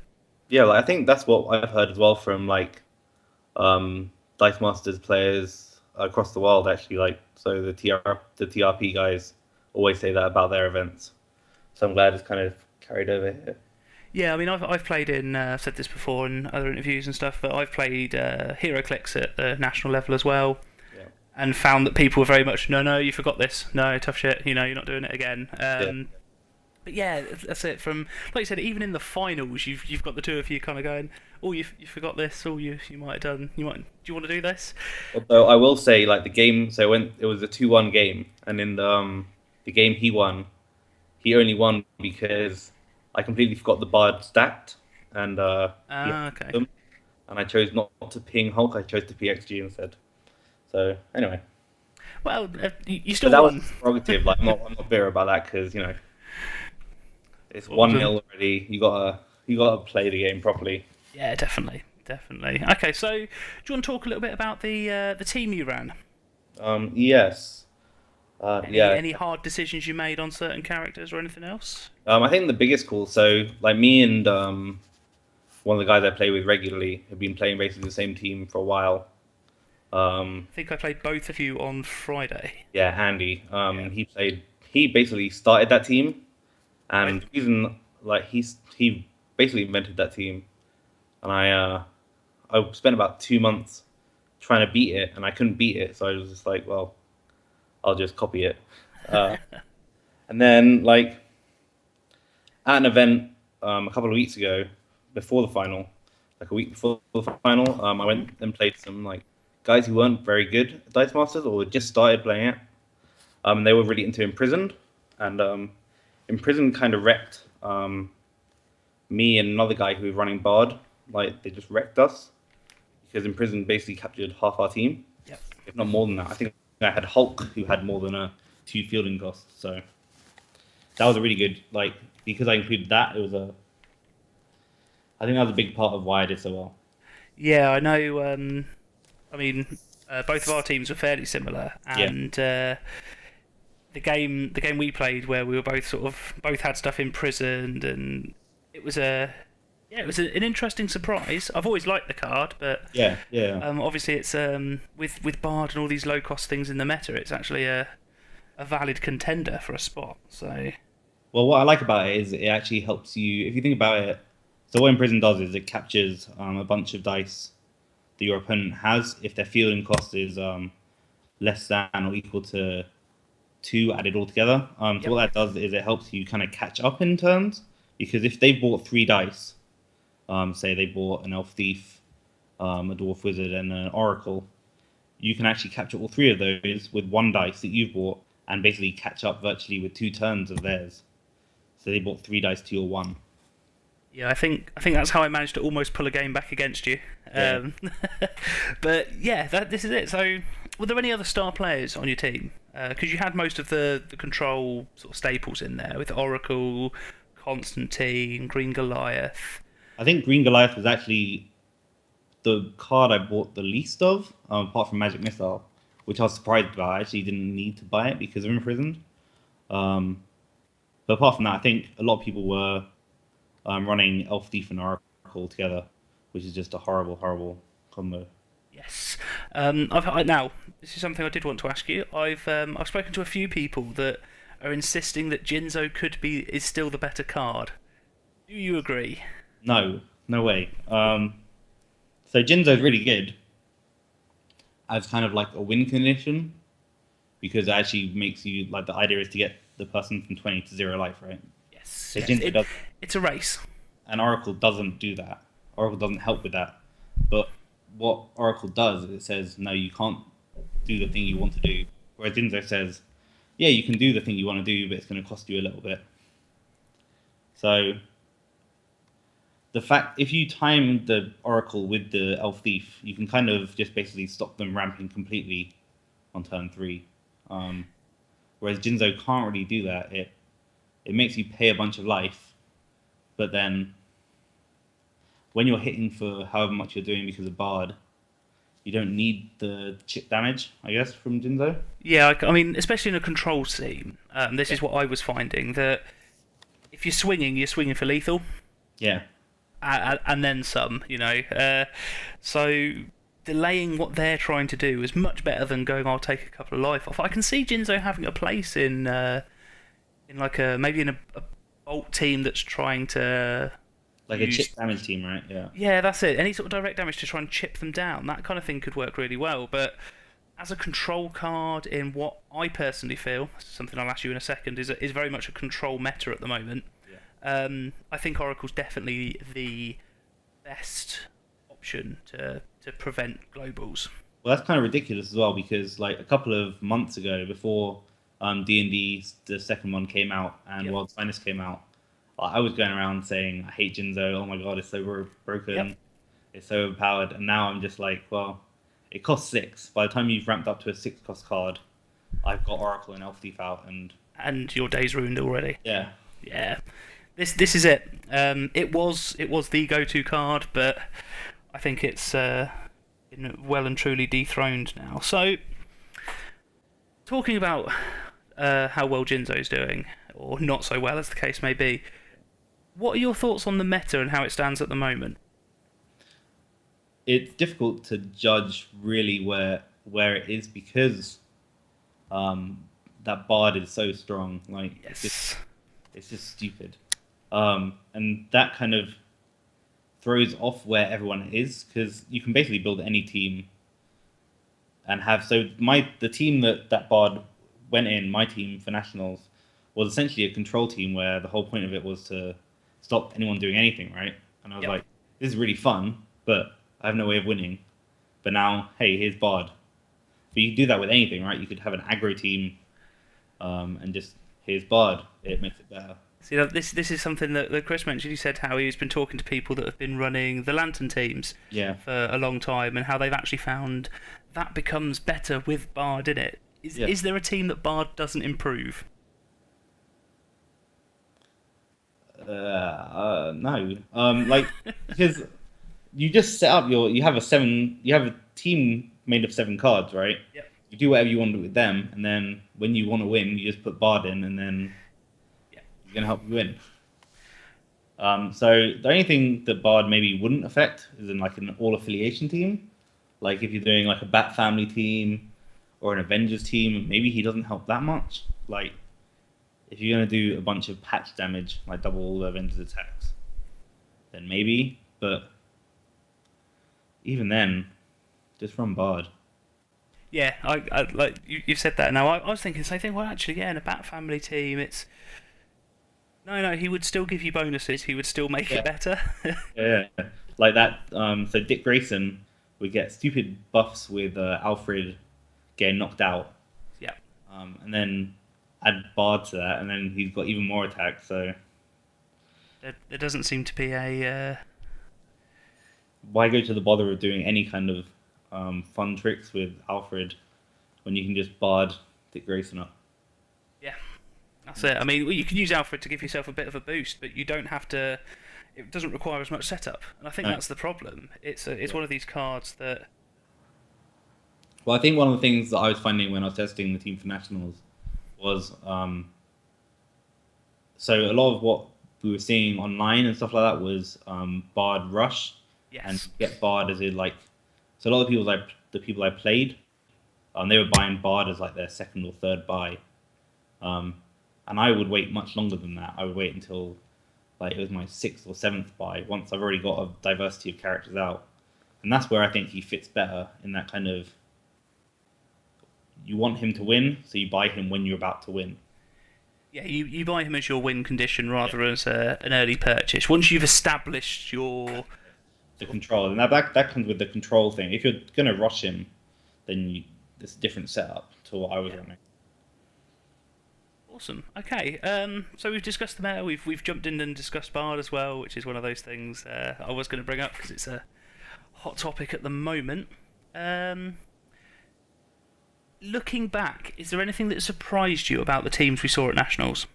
Speaker 7: Yeah, like I think that's what I've heard as well from like Dice Masters players across the world. Actually, like so the TRP guys always say that about their events. So I'm glad it's kind of carried over here.
Speaker 6: Yeah, I mean, I've played in, I've said this before in other interviews and stuff, but I've played HeroClix at the national level as well, and found that people were very much, no, you forgot this, no, tough shit, you're not doing it again. But yeah, that's it. From like you said, even in the finals, you've got the two of you kind of going, oh, you forgot this, or you might have done, do you want to do this?
Speaker 7: Although I will say, like the game, so when it was a 2-1 game, and in the game he won, he only won because I completely forgot the bard stacked, and
Speaker 6: okay.
Speaker 7: and I chose not to ping Hulk. I chose to PXG instead. So anyway,
Speaker 6: well, you still
Speaker 7: that
Speaker 6: won.
Speaker 7: was prerogative. Like I'm not bitter about that because it's 1-0 already. You gotta play the game properly.
Speaker 6: Yeah, definitely. Okay, so do you want to talk a little bit about the team you ran?
Speaker 7: Yes.
Speaker 6: Any hard decisions you made on certain characters or anything else?
Speaker 7: I think the biggest call. So like me and one of the guys I play with regularly have been playing basically the same team for a while.
Speaker 6: I think I played both of you on Friday.
Speaker 7: Yeah, Handy. He basically started that team, and the reason like he basically invented that team, and I spent about 2 months trying to beat it, and I couldn't beat it, so I was just like, well, I'll just copy it. And then like at an event a couple of weeks ago, before the final, like a week before the final, I went and played some like guys who weren't very good at Dice Masters or just started playing it. They were really into Imprisoned, and Imprisoned kind of wrecked me and another guy who was running Bard. Like they just wrecked us because Imprisoned basically captured half our team, if not more than that. I think I had Hulk who had more than 2 fielding costs, so that was a really good, like, because I included that, it was I think that was a big part of why I did so well.
Speaker 6: Yeah, I know. I mean, both of our teams were fairly similar, and the game we played where we were both both had stuff imprisoned, and it was Yeah, it was an interesting surprise. I've always liked the card, but
Speaker 7: Yeah, yeah.
Speaker 6: obviously it's with Bard and all these low cost things in the meta, it's actually a valid contender for a spot. So
Speaker 7: Well, what I like about it is it actually helps you. If you think about it, so what Imprison does is it captures a bunch of dice that your opponent has if their fielding cost is less than or equal to 2 added altogether. So what that does is it helps you kind of catch up in turns, because if they've bought 3 dice, say they bought an Elf Thief, a Dwarf Wizard, and an Oracle, you can actually capture all 3 of those with 1 dice that you've bought and basically catch up virtually with 2 turns of theirs. So they bought 3 dice to your 1.
Speaker 6: yeah, I think that's how I managed to almost pull a game back against you.
Speaker 7: Yeah.
Speaker 6: But yeah, this is it. So, were there any other star players on your team? Because you had most of the control sort of staples in there with Oracle, Constantine, Green Goliath.
Speaker 7: I think Green Goliath was actually the card I bought the least of, apart from Magic Missile, which I was surprised about. I actually didn't need to buy it because of Imprisoned. But apart from that, I think a lot of people were running Elf Thief and Oracle together, which is just a horrible, horrible combo.
Speaker 6: Yes. Now, this is something I did want to ask you. I've spoken to a few people that are insisting that Jinzo is still the better card. Do you agree?
Speaker 7: No, no way. So Jinzo's really good as kind of like a win condition, because it actually makes you, like, the idea is to get the person from 20 to 0 life, right?
Speaker 6: Yes.
Speaker 7: So Jinzo does,
Speaker 6: It's a race.
Speaker 7: and Oracle doesn't do that. Oracle doesn't help with that. But what Oracle does is it says, no, you can't do the thing you want to do. Whereas Jinzo says, yeah, you can do the thing you want to do, but it's going to cost you a little bit. So the fact, if you time the Oracle with the Elf Thief, you can kind of just basically stop them ramping completely on turn 3. Whereas Jinzo can't really do that. It makes you pay a bunch of life, but then when you're hitting for however much you're doing because of Bard, you don't need the chip damage, I guess, from Jinzo.
Speaker 6: Yeah, I mean, especially in a control team, this is what I was finding, that if you're swinging for lethal.
Speaker 7: Yeah.
Speaker 6: And then some, so delaying what they're trying to do is much better than going, I'll take a couple of life off. I can see Jinzo having a place in like maybe in a bolt team that's trying to
Speaker 7: like a chip damage team, right? Yeah.
Speaker 6: Yeah, that's it. Any sort of direct damage to try and chip them down, that kind of thing could work really well. But as a control card, in what I personally feel, something I'll ask you in a second, is very much a control meta at the moment. I think Oracle's definitely the best option to prevent globals.
Speaker 7: Well, that's kind of ridiculous as well, because like a couple of months ago, before D&D, the second one came out, and World's Finest came out, I was going around saying, I hate Jinzo, oh my god, it's so broken, it's so overpowered, and now I'm just like, well, it costs 6. By the time you've ramped up to a 6 cost card, I've got Oracle and Elf Thief out,
Speaker 6: and your day's ruined already.
Speaker 7: Yeah.
Speaker 6: This is it. It was the go-to card, but I think it's been well and truly dethroned now. So, talking about how well Jinzo's doing, or not so well, as the case may be, what are your thoughts on the meta and how it stands at the moment?
Speaker 7: It's difficult to judge really where it is, because that Bard is so strong. Like,
Speaker 6: Yes.
Speaker 7: it's just stupid. And that kind of throws off where everyone is, because you can basically build any team and have... So the team that Bard went in, my team for Nationals, was essentially a control team where the whole point of it was to stop anyone doing anything, right? And I was like, this is really fun, but I have no way of winning. But now, hey, here's Bard. But you can do that with anything, right? You could have an aggro team and just, here's Bard. It makes it better.
Speaker 6: See, this is something that Chris mentioned. He said how he's been talking to people that have been running the Lantern teams for a long time, and how they've actually found that becomes better with Bard in it. Is there a team that Bard doesn't improve?
Speaker 7: No. Like, because you just set up you have a team made of 7 cards, right?
Speaker 6: Yep.
Speaker 7: You do whatever you want with them, and then when you want to win, you just put Bard in, and then you're gonna help you win. So the only thing that Bard maybe wouldn't affect is in like an all affiliation team. Like if you're doing like a Bat Family team or an Avengers team, maybe he doesn't help that much. Like if you're gonna do a bunch of patch damage, like double all the Avengers attacks, then maybe. But even then, just run Bard.
Speaker 6: Yeah, I like you've said that. Now I was thinking the same thing. Well, actually, yeah, in a Bat Family team, it's no. He would still give you bonuses. He would still make it better.
Speaker 7: Yeah, like that. So Dick Grayson would get stupid buffs with Alfred getting knocked out.
Speaker 6: Yeah.
Speaker 7: And then add Bard to that, and then he's got even more attack. So
Speaker 6: There doesn't seem to be a.
Speaker 7: why go to the bother of doing any kind of fun tricks with Alfred when you can just Bard Dick Grayson up?
Speaker 6: Yeah, that's it. I mean, you can use Alfred to give yourself a bit of a boost, but you don't have to. It doesn't require as much setup, and I think that's the problem. It's one of these cards that.
Speaker 7: Well, I think one of the things that I was finding when I was testing the team for nationals was so a lot of what we were seeing online and stuff like that was Bard Rush.
Speaker 6: Yes.
Speaker 7: And get Bard as in like, so a lot of the people I played, they were buying Bard as like their second or third buy, and I would wait much longer than that. I would wait until like it was my sixth or seventh buy once I've already got a diversity of characters out, and that's where I think he fits better in that kind of. You want him to win, so you buy him when you're about to win.
Speaker 6: Yeah, you buy him as your win condition rather as an early purchase. Once you've established your
Speaker 7: the control, and that comes with the control thing. If you're gonna rush him, then it's a different setup to what I was running.
Speaker 6: Awesome. Okay. So we've discussed the meta. We've jumped in and discussed Bard as well, which is one of those things I was going to bring up because it's a hot topic at the moment. Looking back, is there anything that surprised you about the teams we saw at Nationals?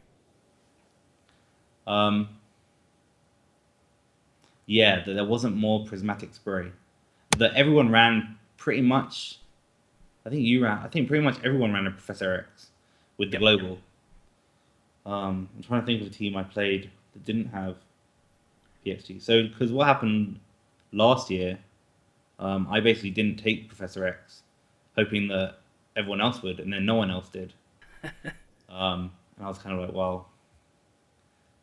Speaker 7: Yeah, that there wasn't more prismatic spray. That everyone ran pretty much. I think pretty much everyone ran a Professor X with the global. I'm trying to think of a team I played that didn't have PXG. So, because what happened last year, I basically didn't take Professor X, hoping that everyone else would, and then no one else did. And I was kind of like, well,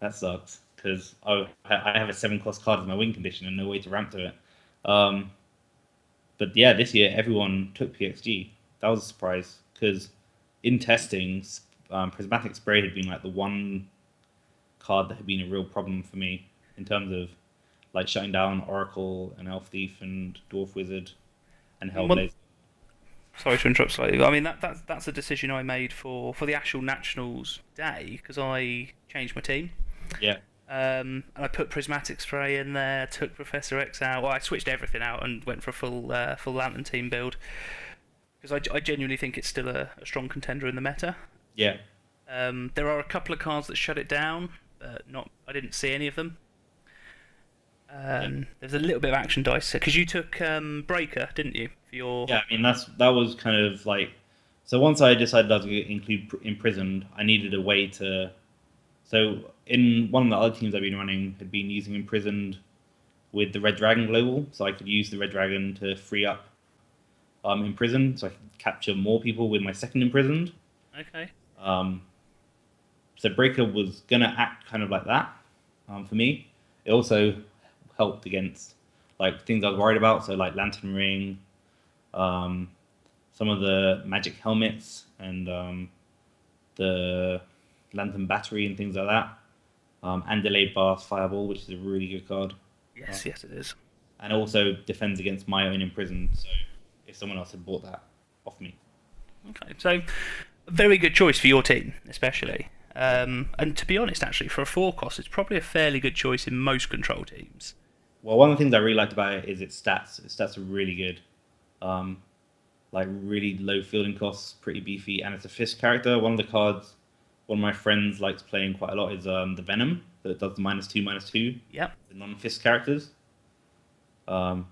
Speaker 7: that sucks, because I have a 7-cost card as my win condition and no way to ramp to it. But yeah, this year everyone took PXG. That was a surprise, because in testing, Prismatic Spray had been like the one card that had been a real problem for me in terms of like shutting down Oracle and Elf Thief and Dwarf Wizard and Hellblazer.
Speaker 6: Sorry to interrupt slightly. I mean that's a decision I made for the actual Nationals day because I changed my team.
Speaker 7: Yeah.
Speaker 6: And I put Prismatic Spray in there, took Professor X out. Well, I switched everything out and went for a full Lantern team build because I genuinely think it's still a strong contender in the meta.
Speaker 7: Yeah.
Speaker 6: There are a couple of cards that shut it down, but I didn't see any of them. There's a little bit of action dice because you took Breaker, didn't you? For your
Speaker 7: Yeah, I mean that was kind of like so. Once I decided I was going to include Imprisoned, I needed a way to. So in one of the other teams I've been running, had been using Imprisoned with the Red Dragon global, so I could use the Red Dragon to free up Imprisoned, so I could capture more people with my second Imprisoned.
Speaker 6: Okay.
Speaker 7: So Breaker was gonna act kind of like that for me. It also helped against like things I was worried about, so like Lantern Ring, some of the magic helmets, and the Lantern Battery and things like that, and Delayed Blast Fireball, which is a really good card.
Speaker 6: Yes, yes, it is.
Speaker 7: And also defends against my own Imprisoned. So if someone else had bought that off me.
Speaker 6: Okay, so a very good choice for your team, especially. And to be honest, actually, for a 4-cost, it's probably a fairly good choice in most control teams.
Speaker 7: Well, one of the things I really liked about it is its stats. Its stats are really good. Like really low fielding costs, pretty beefy, and it's a fist character. One of the cards one of my friends likes playing quite a lot is the Venom that does the -2/-2.
Speaker 6: Yep.
Speaker 7: The non-fist characters,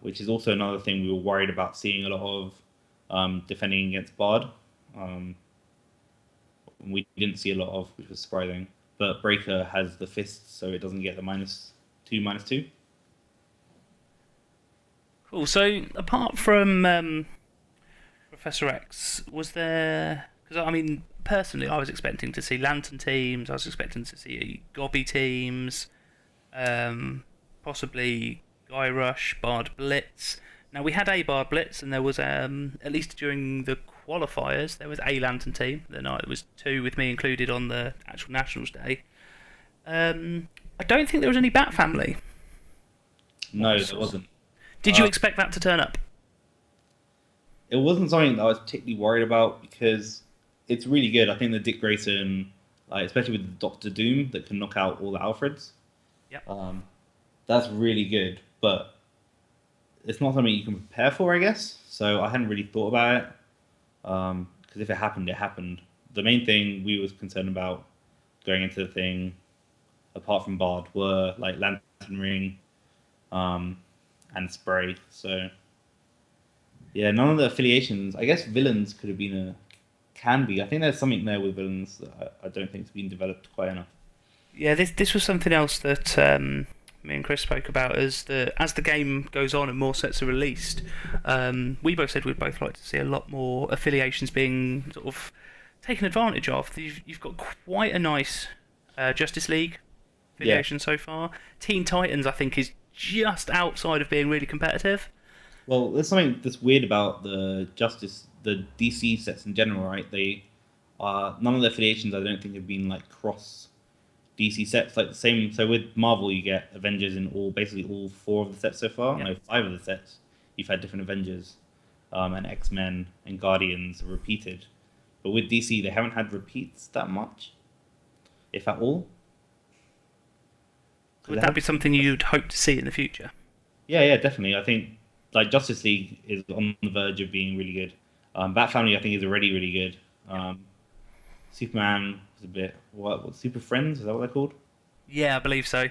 Speaker 7: which is also another thing we were worried about seeing a lot of defending against Bard. We didn't see a lot of, which was surprising. But Breaker has the fists, so it doesn't get the 2/-2.
Speaker 6: Cool. So apart from Professor X, was there? Because I mean, personally, I was expecting to see Lantern teams. I was expecting to see Gobby teams, possibly Guy Rush, Bard Blitz. Now we had a Bard Blitz, and there was at least during the qualifiers there was a Lantern team. The night there was 2 with me included on the actual Nationals day. I don't think there was any Bat Family.
Speaker 7: No, there wasn't.
Speaker 6: Did you expect that to turn up?
Speaker 7: It wasn't something that I was particularly worried about because it's really good. I think the Dick Grayson, like especially with Doctor Doom, that can knock out all the Alfreds.
Speaker 6: Yep.
Speaker 7: That's really good, but it's not something you can prepare for, I guess. So I hadn't really thought about it because if it happened, it happened. The main thing we was concerned about going into the thing, apart from Bard, were like Lantern Ring and Spray. So yeah, none of the affiliations. I guess villains could have been can be. I think there's something there with villains that I don't think's been developed quite enough.
Speaker 6: Yeah, this was something else that me and Chris spoke about as the game goes on and more sets are released. We both said we'd both like to see a lot more affiliations being sort of taken advantage of. You've got quite a nice Justice League affiliation so far. Teen Titans, I think, is just outside of being really competitive.
Speaker 7: Well, there's something that's weird about the DC sets in general, right? They none of the affiliations I don't think have been like cross DC sets, like the same. So with Marvel, you get Avengers in basically all 4 of the sets so far.
Speaker 6: Yep.
Speaker 7: No, 5 of the sets. You've had different Avengers, and X-Men and Guardians are repeated. But with DC, they haven't had repeats that much, if at all.
Speaker 6: Would that be something you'd hope to see in the future?
Speaker 7: Yeah, definitely. I think like Justice League is on the verge of being really good. Bat Family, I think, is already really good. Superman was a bit what Super Friends, is that what they're called?
Speaker 6: Yeah, I believe so.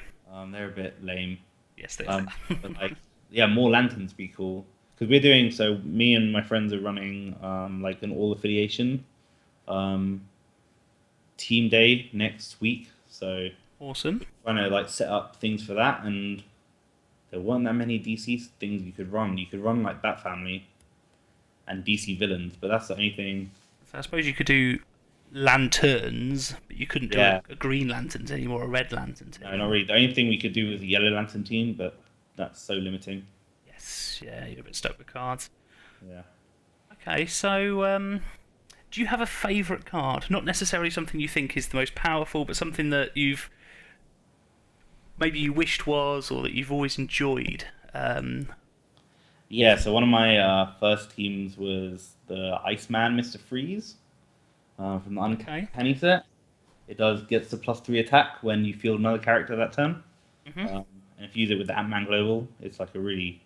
Speaker 7: They're a bit lame.
Speaker 6: Yes, they are.
Speaker 7: But like, yeah, more lanterns be cool because we're doing. So me and my friends are running like an all affiliation team day next week. So
Speaker 6: Awesome.
Speaker 7: trying to like set up things for that, and there weren't that many DC things you could run. You could run like Bat Family and DC villains, but that's the only thing.
Speaker 6: So I suppose you could do lanterns, but you couldn't do
Speaker 7: Yeah.
Speaker 6: a Green Lantern anymore, a Red Lantern team.
Speaker 7: No, not really. The only thing we could do was a Yellow Lantern team, but that's so limiting.
Speaker 6: Yes, yeah, you're a bit stuck with cards.
Speaker 7: Yeah.
Speaker 6: Okay, so do you have a favourite card? Not necessarily something you think is the most powerful, but something that maybe you wished was, or that you've always enjoyed.
Speaker 7: Yeah, so one of my first teams was the Iceman Mr. Freeze from the Uncanny set. It gets the +3 attack when you field another character that turn.
Speaker 6: Mm-hmm.
Speaker 7: And if you use it with the Ant-Man Global, it's like a really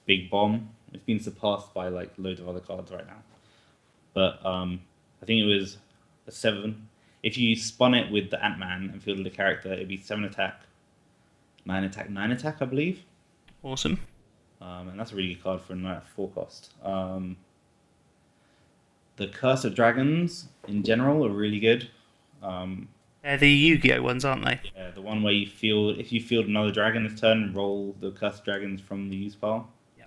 Speaker 7: big bomb. It's been surpassed by like loads of other cards right now. But I think it was a 7. If you spun it with the Ant-Man and fielded a character, it'd be 7 attack, 9 attack, 9 attack, I believe.
Speaker 6: Awesome.
Speaker 7: And that's a really good card for a 4 cost. The Curse of Dragons in general are really good.
Speaker 6: They're the Yu-Gi-Oh ones, aren't they?
Speaker 7: Yeah, the one where if you field another dragon this turn, roll the Curse of Dragons from the use pile.
Speaker 6: Yeah.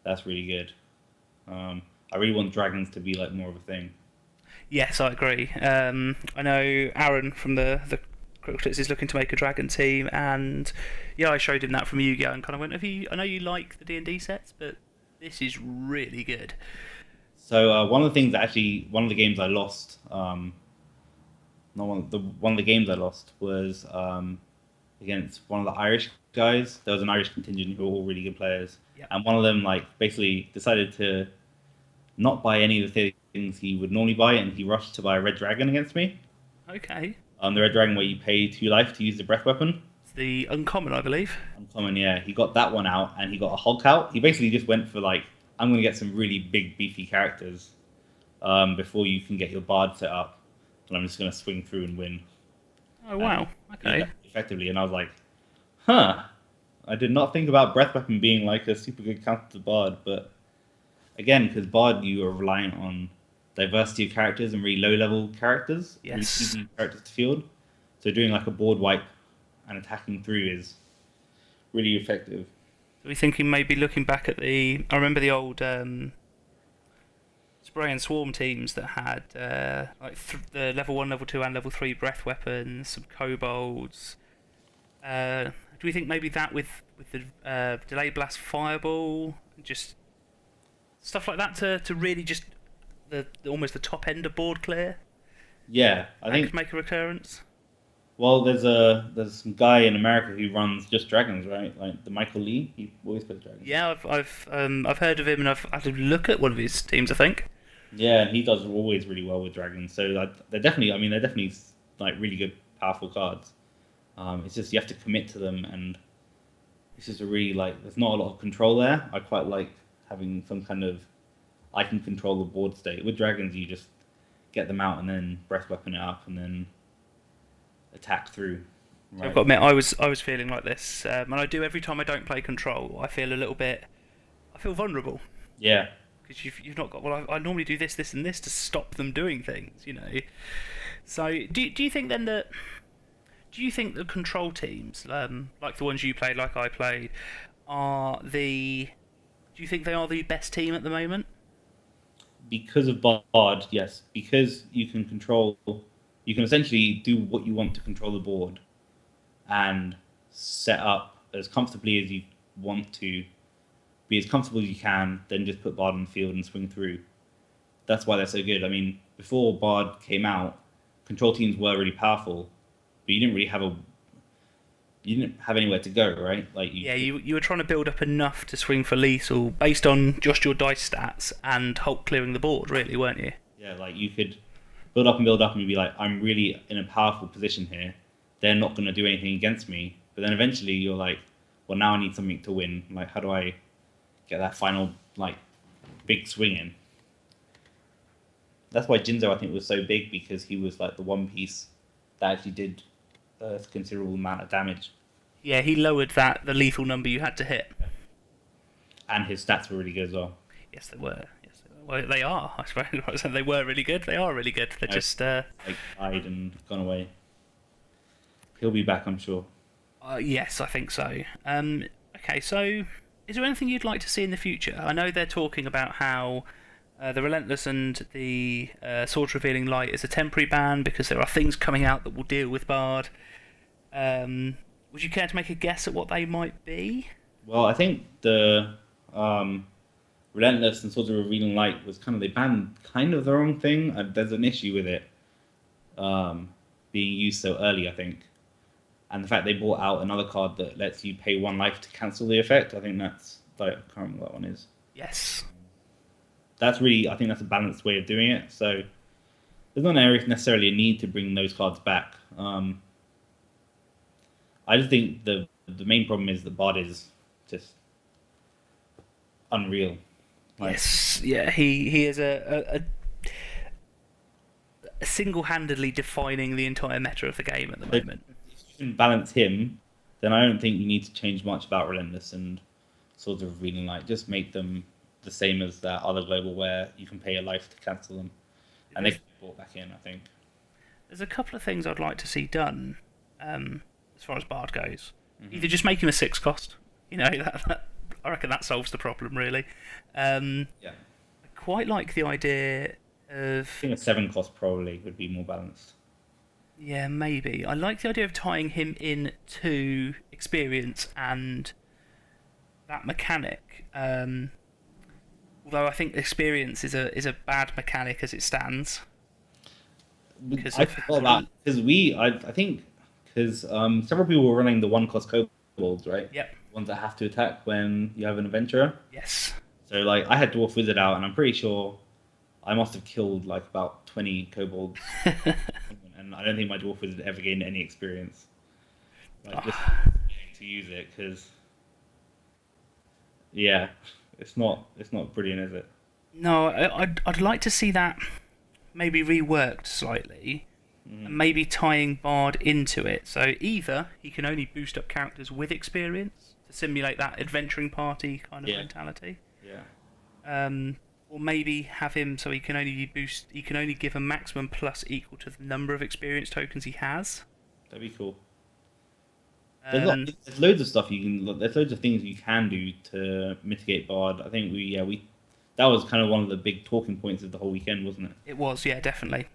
Speaker 7: That's really good. I really want dragons to be like more of a thing.
Speaker 6: Yes, I agree. I know Aaron from the Critical Twits is looking to make a dragon team, and yeah, I showed him that from Yu-Gi-Oh and kind of went, I know you like the D&D sets, but this is really good.
Speaker 7: So one of the games I lost, one of the games I lost was against one of the Irish guys. There was an Irish contingent who were all really good players,
Speaker 6: Yep.
Speaker 7: and one of them like basically decided to not buy any of the things he would normally buy, and he rushed to buy a red dragon against me.
Speaker 6: Okay.
Speaker 7: The red dragon where you pay 2 life to use the breath weapon.
Speaker 6: It's the uncommon, I believe.
Speaker 7: Uncommon, yeah. He got that one out, and he got a Hulk out. He basically just went for like, I'm going to get some really big, beefy characters before you can get your Bard set up, and I'm just going to swing through and win.
Speaker 6: Oh, wow. Okay.
Speaker 7: Yeah, effectively, and I was like, huh. I did not think about breath weapon being like a super good counter to Bard, but again, because Bard, you are reliant on diversity of characters and really low-level characters.
Speaker 6: Yes.
Speaker 7: Really easy characters to field. So doing like a board wipe and attacking through is really effective.
Speaker 6: Are we thinking maybe looking back at I remember the old Spray and Swarm teams that had the level 1, level 2 and level 3 breath weapons, some kobolds. Do we think maybe that with the Delayed Blast Fireball, just stuff like that to really just almost the top end of board clear?
Speaker 7: Yeah, I think
Speaker 6: could make a recurrence.
Speaker 7: Well, there's some guy in America who runs just dragons, right? Like the Michael Lee, he always plays dragons.
Speaker 6: Yeah, I've heard of him, and I've had a look at one of his teams, I think.
Speaker 7: Yeah, and he does always really well with dragons. So they're definitely like really good, powerful cards. It's just you have to commit to them, and it's just there's not a lot of control there. I quite like having some kind of I can control the board state. With dragons, you just get them out and then breath weapon it up and then attack through. Right.
Speaker 6: So I've got to admit, I was feeling like this, and I do every time I don't play control. I feel I feel vulnerable.
Speaker 7: Yeah.
Speaker 6: Because you've not got. Well, I normally do this, and this to stop them doing things, you know. So do you think then that? Do you think the control teams, like the ones you played, like I played, do you think they are the best team at the moment?
Speaker 7: Because of Bard, yes. Because you can essentially do what you want to control the board and set up as comfortably as you want to, be as comfortable as you can, then just put Bard on the field and swing through. That's why they're so good. I mean, before Bard came out, control teams were really powerful, but you didn't really have anywhere to go, right?
Speaker 6: You were trying to build up enough to swing for lethal based on just your dice stats and Hulk clearing the board, really, weren't you?
Speaker 7: Yeah, like you could build up and you'd be like, I'm really in a powerful position here. They're not going to do anything against me. But then eventually you're like, well, now I need something to win. Like, how do I get that final, big swing in? That's why Jinzo, I think, was so big, because he was, the one piece that actually did a considerable amount of damage.
Speaker 6: Yeah, he lowered the lethal number you had to hit.
Speaker 7: And his stats were really good as well.
Speaker 6: Yes, they were. Well, they are, I suppose. They were really good. They are really good. They're just... died
Speaker 7: and gone away. He'll be back, I'm sure.
Speaker 6: Yes, I think so. Okay, so is there anything you'd like to see in the future? I know they're talking about how the Relentless and the Sword Revealing Light is a temporary ban because there are things coming out that will deal with Bard. Would you care to make a guess at what they might be?
Speaker 7: Well, I think the Relentless and Swords of Revealing Light was they banned kind of the wrong thing. There's an issue with it being used so early, I think. And the fact they brought out another card that lets you pay 1 life to cancel the effect, I think that's... I can't remember what that one is.
Speaker 6: Yes.
Speaker 7: I think that's a balanced way of doing it. So there's not necessarily a need to bring those cards back. I just think the main problem is that Bard is just unreal.
Speaker 6: Yes, yeah, he is a single-handedly defining the entire meta of the game at the moment.
Speaker 7: If you can balance him, then I don't think you need to change much about Relentless and Swords of Revealing Light. Just make them the same as that other global where you can pay a life to cancel them. And they can be brought back in, I think. There's
Speaker 6: a couple of things I'd like to see done as far as Bard goes. Mm-hmm. Either just make him a 6 cost. You know, I reckon that solves the problem, really. I quite like the idea of...
Speaker 7: I think a 7 cost probably would be more balanced.
Speaker 6: Yeah, maybe. I like the idea of tying him in to experience and that mechanic. Although I think experience is a bad mechanic as it stands.
Speaker 7: I forgot about... Because several people were running the 1 cost kobolds, right?
Speaker 6: Yep.
Speaker 7: Ones that have to attack when you have an adventurer.
Speaker 6: Yes.
Speaker 7: So I had Dwarf Wizard out, and I'm pretty sure I must have killed about 20 kobolds. And I don't think my Dwarf Wizard ever gained any experience. Just to use it, because it's not brilliant, is it?
Speaker 6: No, I'd like to see that maybe reworked slightly. And maybe tying Bard into it. So either he can only boost up characters with experience to simulate that adventuring party kind of mentality.
Speaker 7: Yeah.
Speaker 6: Or maybe have him so he can only give a maximum plus equal to the number of experience tokens he has.
Speaker 7: That'd be cool. There's loads of stuff you can. There's loads of things you can do to mitigate Bard. I think we that was kind of one of the big talking points of the whole weekend, wasn't it?
Speaker 6: It was, yeah, definitely.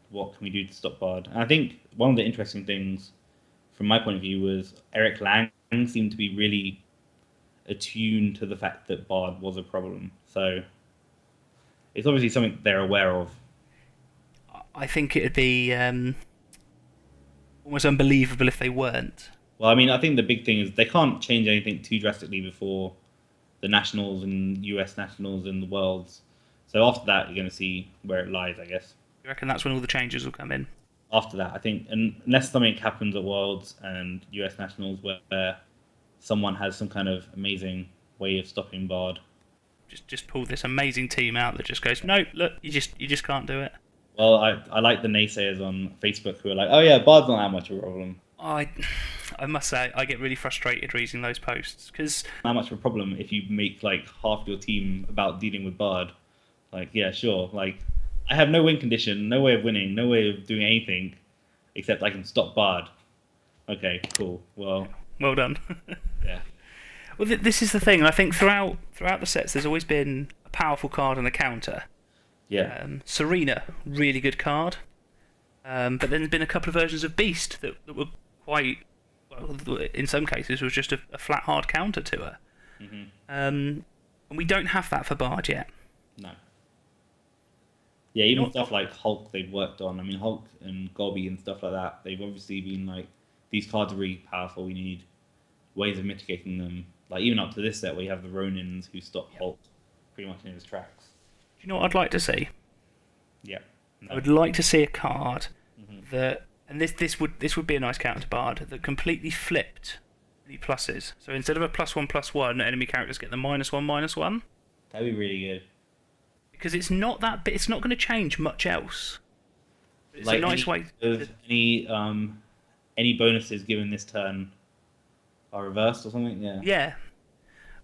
Speaker 7: What can we do to stop Bard? And I think one of the interesting things, from my point of view, was Eric Lang seemed to be really attuned to the fact that Bard was a problem. So it's obviously something they're aware of.
Speaker 6: I think it'd be almost unbelievable if they weren't.
Speaker 7: Well, I mean, I think the big thing is they can't change anything too drastically before the Nationals and US Nationals and the Worlds. So after that, you're going to see where it lies, I guess.
Speaker 6: You reckon that's when all the changes will come in?
Speaker 7: After that, I think, unless something happens at Worlds and US Nationals where someone has some kind of amazing way of stopping Bard.
Speaker 6: Just pull this amazing team out that just goes, no, look, you just can't do it.
Speaker 7: Well, I like the naysayers on Facebook who are like, oh yeah, Bard's not that much of a problem.
Speaker 6: I must say, I get really frustrated reading those posts because
Speaker 7: Not much of a problem if you make like half your team about dealing with Bard. Like, yeah, sure. Like, I have no win condition, no way of winning, no way of doing anything, except I can stop Bard. Okay, cool. Well
Speaker 6: done.
Speaker 7: Yeah.
Speaker 6: Well, this is the thing. I think throughout the sets, there's always been a powerful card and a counter.
Speaker 7: Yeah.
Speaker 6: Serena, really good card. But then there's been a couple of versions of Beast that were quite, well, in some cases, was just a flat hard counter to her.
Speaker 7: Mm-hmm.
Speaker 6: And we don't have that for Bard yet.
Speaker 7: No. Yeah, even stuff like Hulk they've worked on. I mean, Hulk and Gobby and stuff like that, they've obviously been like, these cards are really powerful, we need ways of mitigating them. Like, even up to this set where you have the Ronins who stop Hulk pretty much in his tracks.
Speaker 6: Do you know what I'd like to see?
Speaker 7: Yeah. No.
Speaker 6: I would like to see a card that, and this would be a nice counter to Bard, that completely flipped the pluses. So instead of a +1/+1, enemy characters get the -1/-1.
Speaker 7: That'd be really good.
Speaker 6: Because it's not that bit. It's not going to change much else. It's
Speaker 7: like
Speaker 6: a nice way.
Speaker 7: Any bonuses given this turn are reversed or something. Yeah.
Speaker 6: Yeah.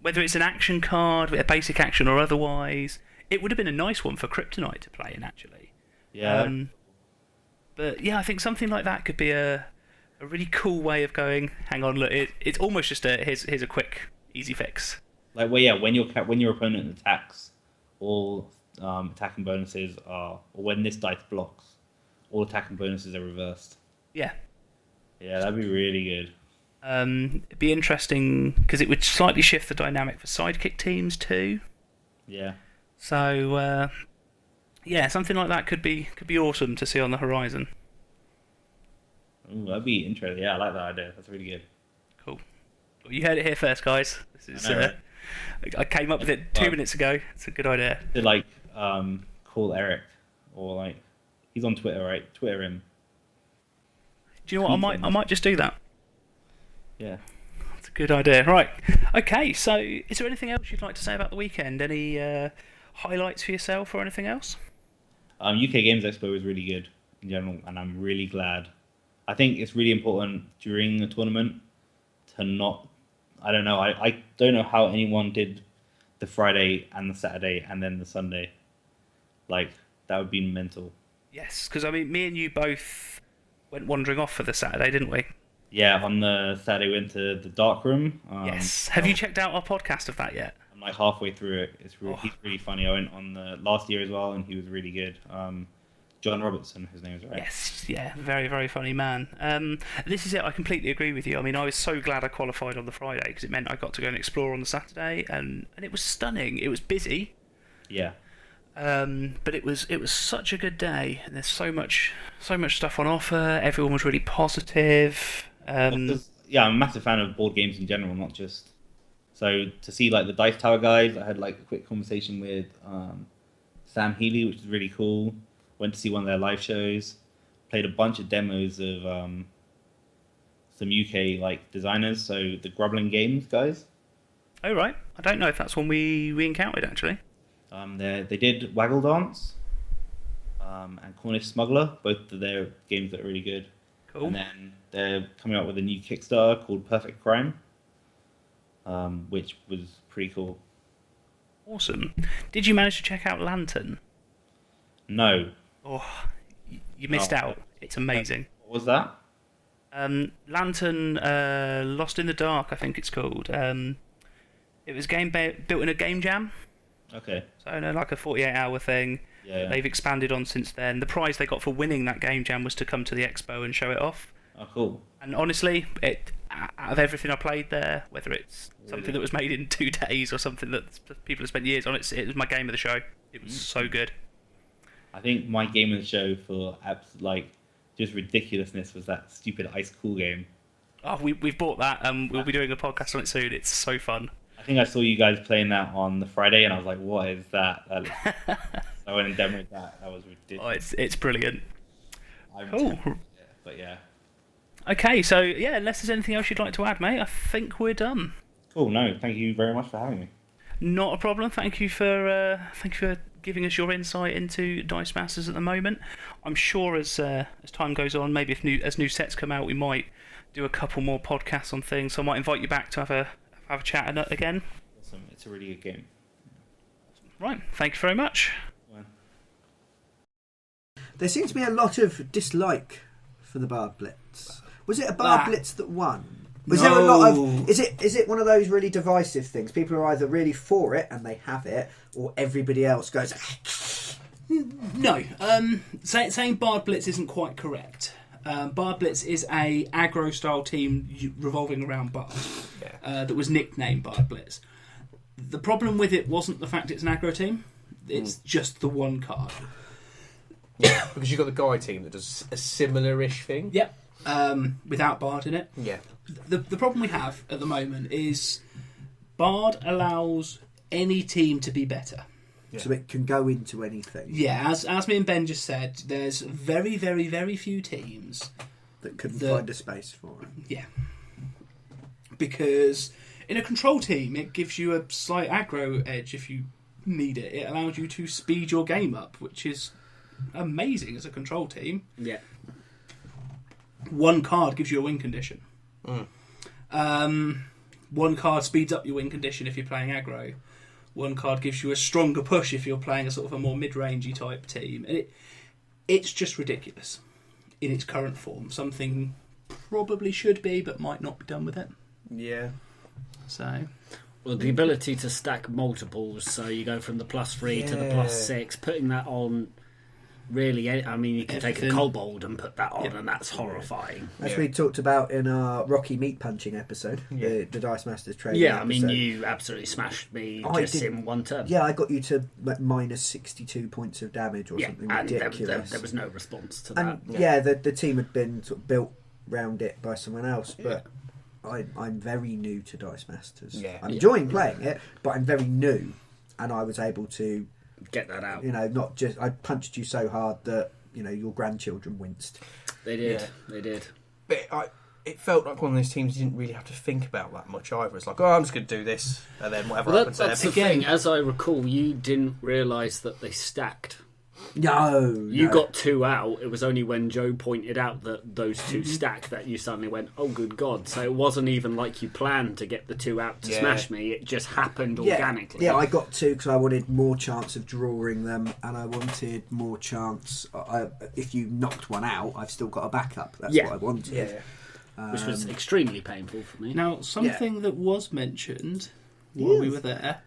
Speaker 6: Whether it's an action card, a basic action or otherwise, it would have been a nice one for Kryptonite to play in, actually.
Speaker 7: Yeah.
Speaker 6: But yeah, I think something like that could be a really cool way of going. Hang on, look, it's almost just here's a quick, easy fix.
Speaker 7: Like, well, yeah, when your opponent attacks, all attacking bonuses are, or when this dice blocks, all attacking bonuses are reversed.
Speaker 6: Yeah.
Speaker 7: Yeah, that'd be really good.
Speaker 6: It'd be interesting because it would slightly shift the dynamic for sidekick teams too.
Speaker 7: Yeah.
Speaker 6: So yeah, something like that could be awesome to see on the horizon.
Speaker 7: Ooh, that'd be interesting. Yeah, I like that idea. That's really good.
Speaker 6: Cool. Well, you heard it here first, guys. This is
Speaker 7: I know, right?
Speaker 6: I came up with it 2 minutes ago. It's a good idea.
Speaker 7: To like call Eric, or like he's on Twitter, right? Twitter him.
Speaker 6: Do you know what? I might just do that.
Speaker 7: Yeah.
Speaker 6: That's a good idea. Right. Okay. So, is there anything else you'd like to say about the weekend? Any highlights for yourself or anything else?
Speaker 7: UK Games Expo was really good in general, and I'm really glad. I think it's really important during the tournament to not. I don't know. I don't know how anyone did the Friday and the Saturday and then the Sunday. Like, that would be mental.
Speaker 6: Yes, because I mean, me and you both went wandering off for the Saturday, didn't we?
Speaker 7: Yeah, on the Saturday we went to the dark room.
Speaker 6: Yes. Have you checked out our podcast of that yet?
Speaker 7: I'm like halfway through it. He's really funny. I went on the last year as well, and he was really good. John Robertson, his name is, right?
Speaker 6: Yes, yeah, very, very funny man. This is it, I completely agree with you. I mean, I was so glad I qualified on the Friday because it meant I got to go and explore on the Saturday, and it was stunning. It was busy.
Speaker 7: Yeah.
Speaker 6: But it was such a good day, and there's so much stuff on offer. Everyone was really positive.
Speaker 7: I'm a massive fan of board games in general, not just. So to see like the Dice Tower guys, I had like a quick conversation with Sam Healy, which is really cool. Went to see one of their live shows. Played a bunch of demos of some UK like designers. So the Grubbling Games guys.
Speaker 6: Oh right, I don't know if that's one we encountered actually.
Speaker 7: They did Waggle Dance and Cornish Smuggler, both of their games that are really good.
Speaker 6: Cool.
Speaker 7: And then they're coming out with a new Kickstarter called Perfect Crime, which was pretty cool.
Speaker 6: Awesome. Did you manage to check out Lantern?
Speaker 7: No.
Speaker 6: Oh, you missed out. It's amazing.
Speaker 7: What was that?
Speaker 6: Lantern Lost in the Dark, I think it's called. It was a game built in a game jam.
Speaker 7: Okay.
Speaker 6: So like a 48-hour thing.
Speaker 7: Yeah.
Speaker 6: They've expanded on since then. The prize they got for winning that game jam was to come to the Expo and show it off.
Speaker 7: Oh, cool.
Speaker 6: And honestly, out of everything I played there, whether it's something that was made in 2 days or something that people have spent years on, it was my game of the show. It was so good.
Speaker 7: I think my game of the show for just ridiculousness was that stupid Ice Cool game.
Speaker 6: Oh, we've bought that. We'll be doing a podcast on it soon. It's so fun.
Speaker 7: I think I saw you guys playing that on the Friday, and I was like, "What is that?" So I went and demoed that. That was ridiculous.
Speaker 6: Oh, it's brilliant. Cool.
Speaker 7: But yeah.
Speaker 6: Okay, so yeah, unless there's anything else you'd like to add, mate, I think we're done.
Speaker 7: Cool. No, thank you very much for having me.
Speaker 6: Not a problem. Thank you for giving us your insight into Dice Masters at the moment. I'm sure as time goes on, maybe as new sets come out, we might do a couple more podcasts on things. So I might invite you back to have a chat again.
Speaker 7: Awesome. It's a really good game.
Speaker 6: Right. Thank you very much.
Speaker 7: Well.
Speaker 1: There seems to be a lot of dislike for the Bard Blitz. Was it a Bard Blitz that won? Was there a lot of? Is it one of those really divisive things? People are either really for it and they have it, or everybody else goes.
Speaker 4: No, saying Bard Blitz isn't quite correct. Bard Blitz is a aggro style team revolving around Bard that was nicknamed Bard Blitz. The problem with it wasn't the fact it's an aggro team; it's just the one card.
Speaker 2: Yeah, because you've got the guy team that does a similar-ish thing.
Speaker 4: Yep, without Bard in it.
Speaker 2: Yeah.
Speaker 4: The problem we have at the moment is Bard allows any team to be better.
Speaker 1: Yeah. So it can go into anything.
Speaker 4: Yeah, as me and Ben just said, there's very, very, very few teams
Speaker 1: that couldn't find a space for it.
Speaker 4: Yeah. Because in a control team, it gives you a slight aggro edge if you need it. It allows you to speed your game up, which is amazing as a control team.
Speaker 3: Yeah.
Speaker 4: One card gives you a win condition. One card speeds up your win condition if you're playing aggro. One card gives you a stronger push if you're playing a sort of a more mid-rangey type team. And it's just ridiculous in its current form. Something probably should be, but might not be done with it.
Speaker 2: Yeah.
Speaker 4: So...
Speaker 3: Well, the ability to stack multiples, so you go from the +3 to the +6, putting that on... Really, I mean, you can take a kobold and put that on, and that's horrifying.
Speaker 1: As we talked about in our Rocky Meat Punching episode, the Dice Masters training
Speaker 3: Yeah, I
Speaker 1: episode.
Speaker 3: mean, you absolutely smashed me in one turn.
Speaker 1: Yeah, I got you to minus 62 points of damage or something ridiculous.
Speaker 3: There was no response to
Speaker 1: and
Speaker 3: that.
Speaker 1: The team had been sort of built round it by someone else, but I'm very new to Dice Masters.
Speaker 2: Yeah.
Speaker 1: I'm enjoying playing it, but I'm very new, and I was able to...
Speaker 3: Get that out.
Speaker 1: Not just... I punched you so hard that, your grandchildren winced.
Speaker 3: They did. Yeah. They did.
Speaker 2: But it felt like one of those teams you didn't really have to think about that much either. It's like, I'm just going to do this, and then whatever happens.
Speaker 3: That's the thing. As I recall, you didn't realise that they stacked.
Speaker 1: No.
Speaker 3: You got 2 out. It was only when Joe pointed out that those 2 stacked that you suddenly went, oh, good God. So it wasn't even like you planned to get the 2 out to smash me. It just happened organically.
Speaker 1: Yeah, I got 2 because I wanted more chance of drawing them, and I wanted more chance. If you knocked one out, I've still got a backup. That's what I wanted.
Speaker 3: Yeah. Which was extremely painful for me.
Speaker 4: Now, something that was mentioned while we were there,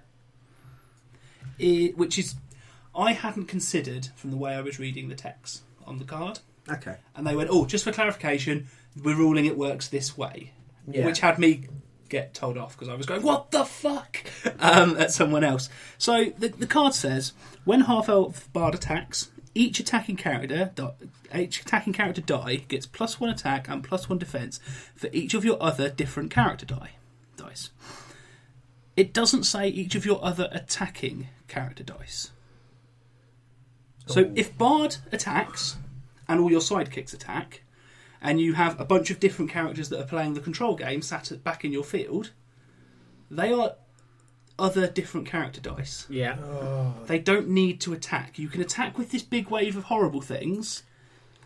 Speaker 4: which is... I hadn't considered from the way I was reading the text on the card.
Speaker 1: Okay.
Speaker 4: And they went, just for clarification, we're ruling it works this way.
Speaker 1: Yeah.
Speaker 4: Which had me get told off because I was going, what the fuck? At someone else. So the card says, when half-elf bard attacks, each attacking character die gets +1 attack and +1 defense for each of your other different character dice. It doesn't say each of your other attacking character dice. So if Bard attacks and all your sidekicks attack, and you have a bunch of different characters that are playing the control game sat back in your field, they are other different character dice.
Speaker 3: Yeah.
Speaker 4: They don't need to attack. You can attack with this big wave of horrible things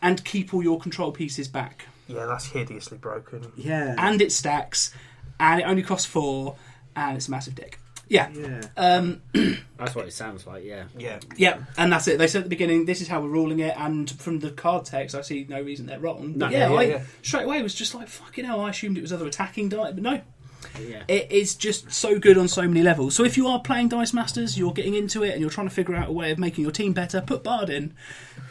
Speaker 4: and keep all your control pieces back.
Speaker 2: Yeah, that's hideously broken.
Speaker 1: Yeah.
Speaker 4: And it stacks, and it only costs 4, and it's a massive dick. Yeah.
Speaker 3: That's what it sounds like, yeah.
Speaker 4: Yeah, and that's it. They said at the beginning, this is how we're ruling it, and from the card text, I see no reason they're wrong.
Speaker 3: No,
Speaker 4: But I straight away was just like, fucking hell, I assumed it was other attacking die, but no.
Speaker 3: Yeah.
Speaker 4: It is just so good on so many levels. So if you are playing Dice Masters, you're getting into it, and you're trying to figure out a way of making your team better, put Bard in.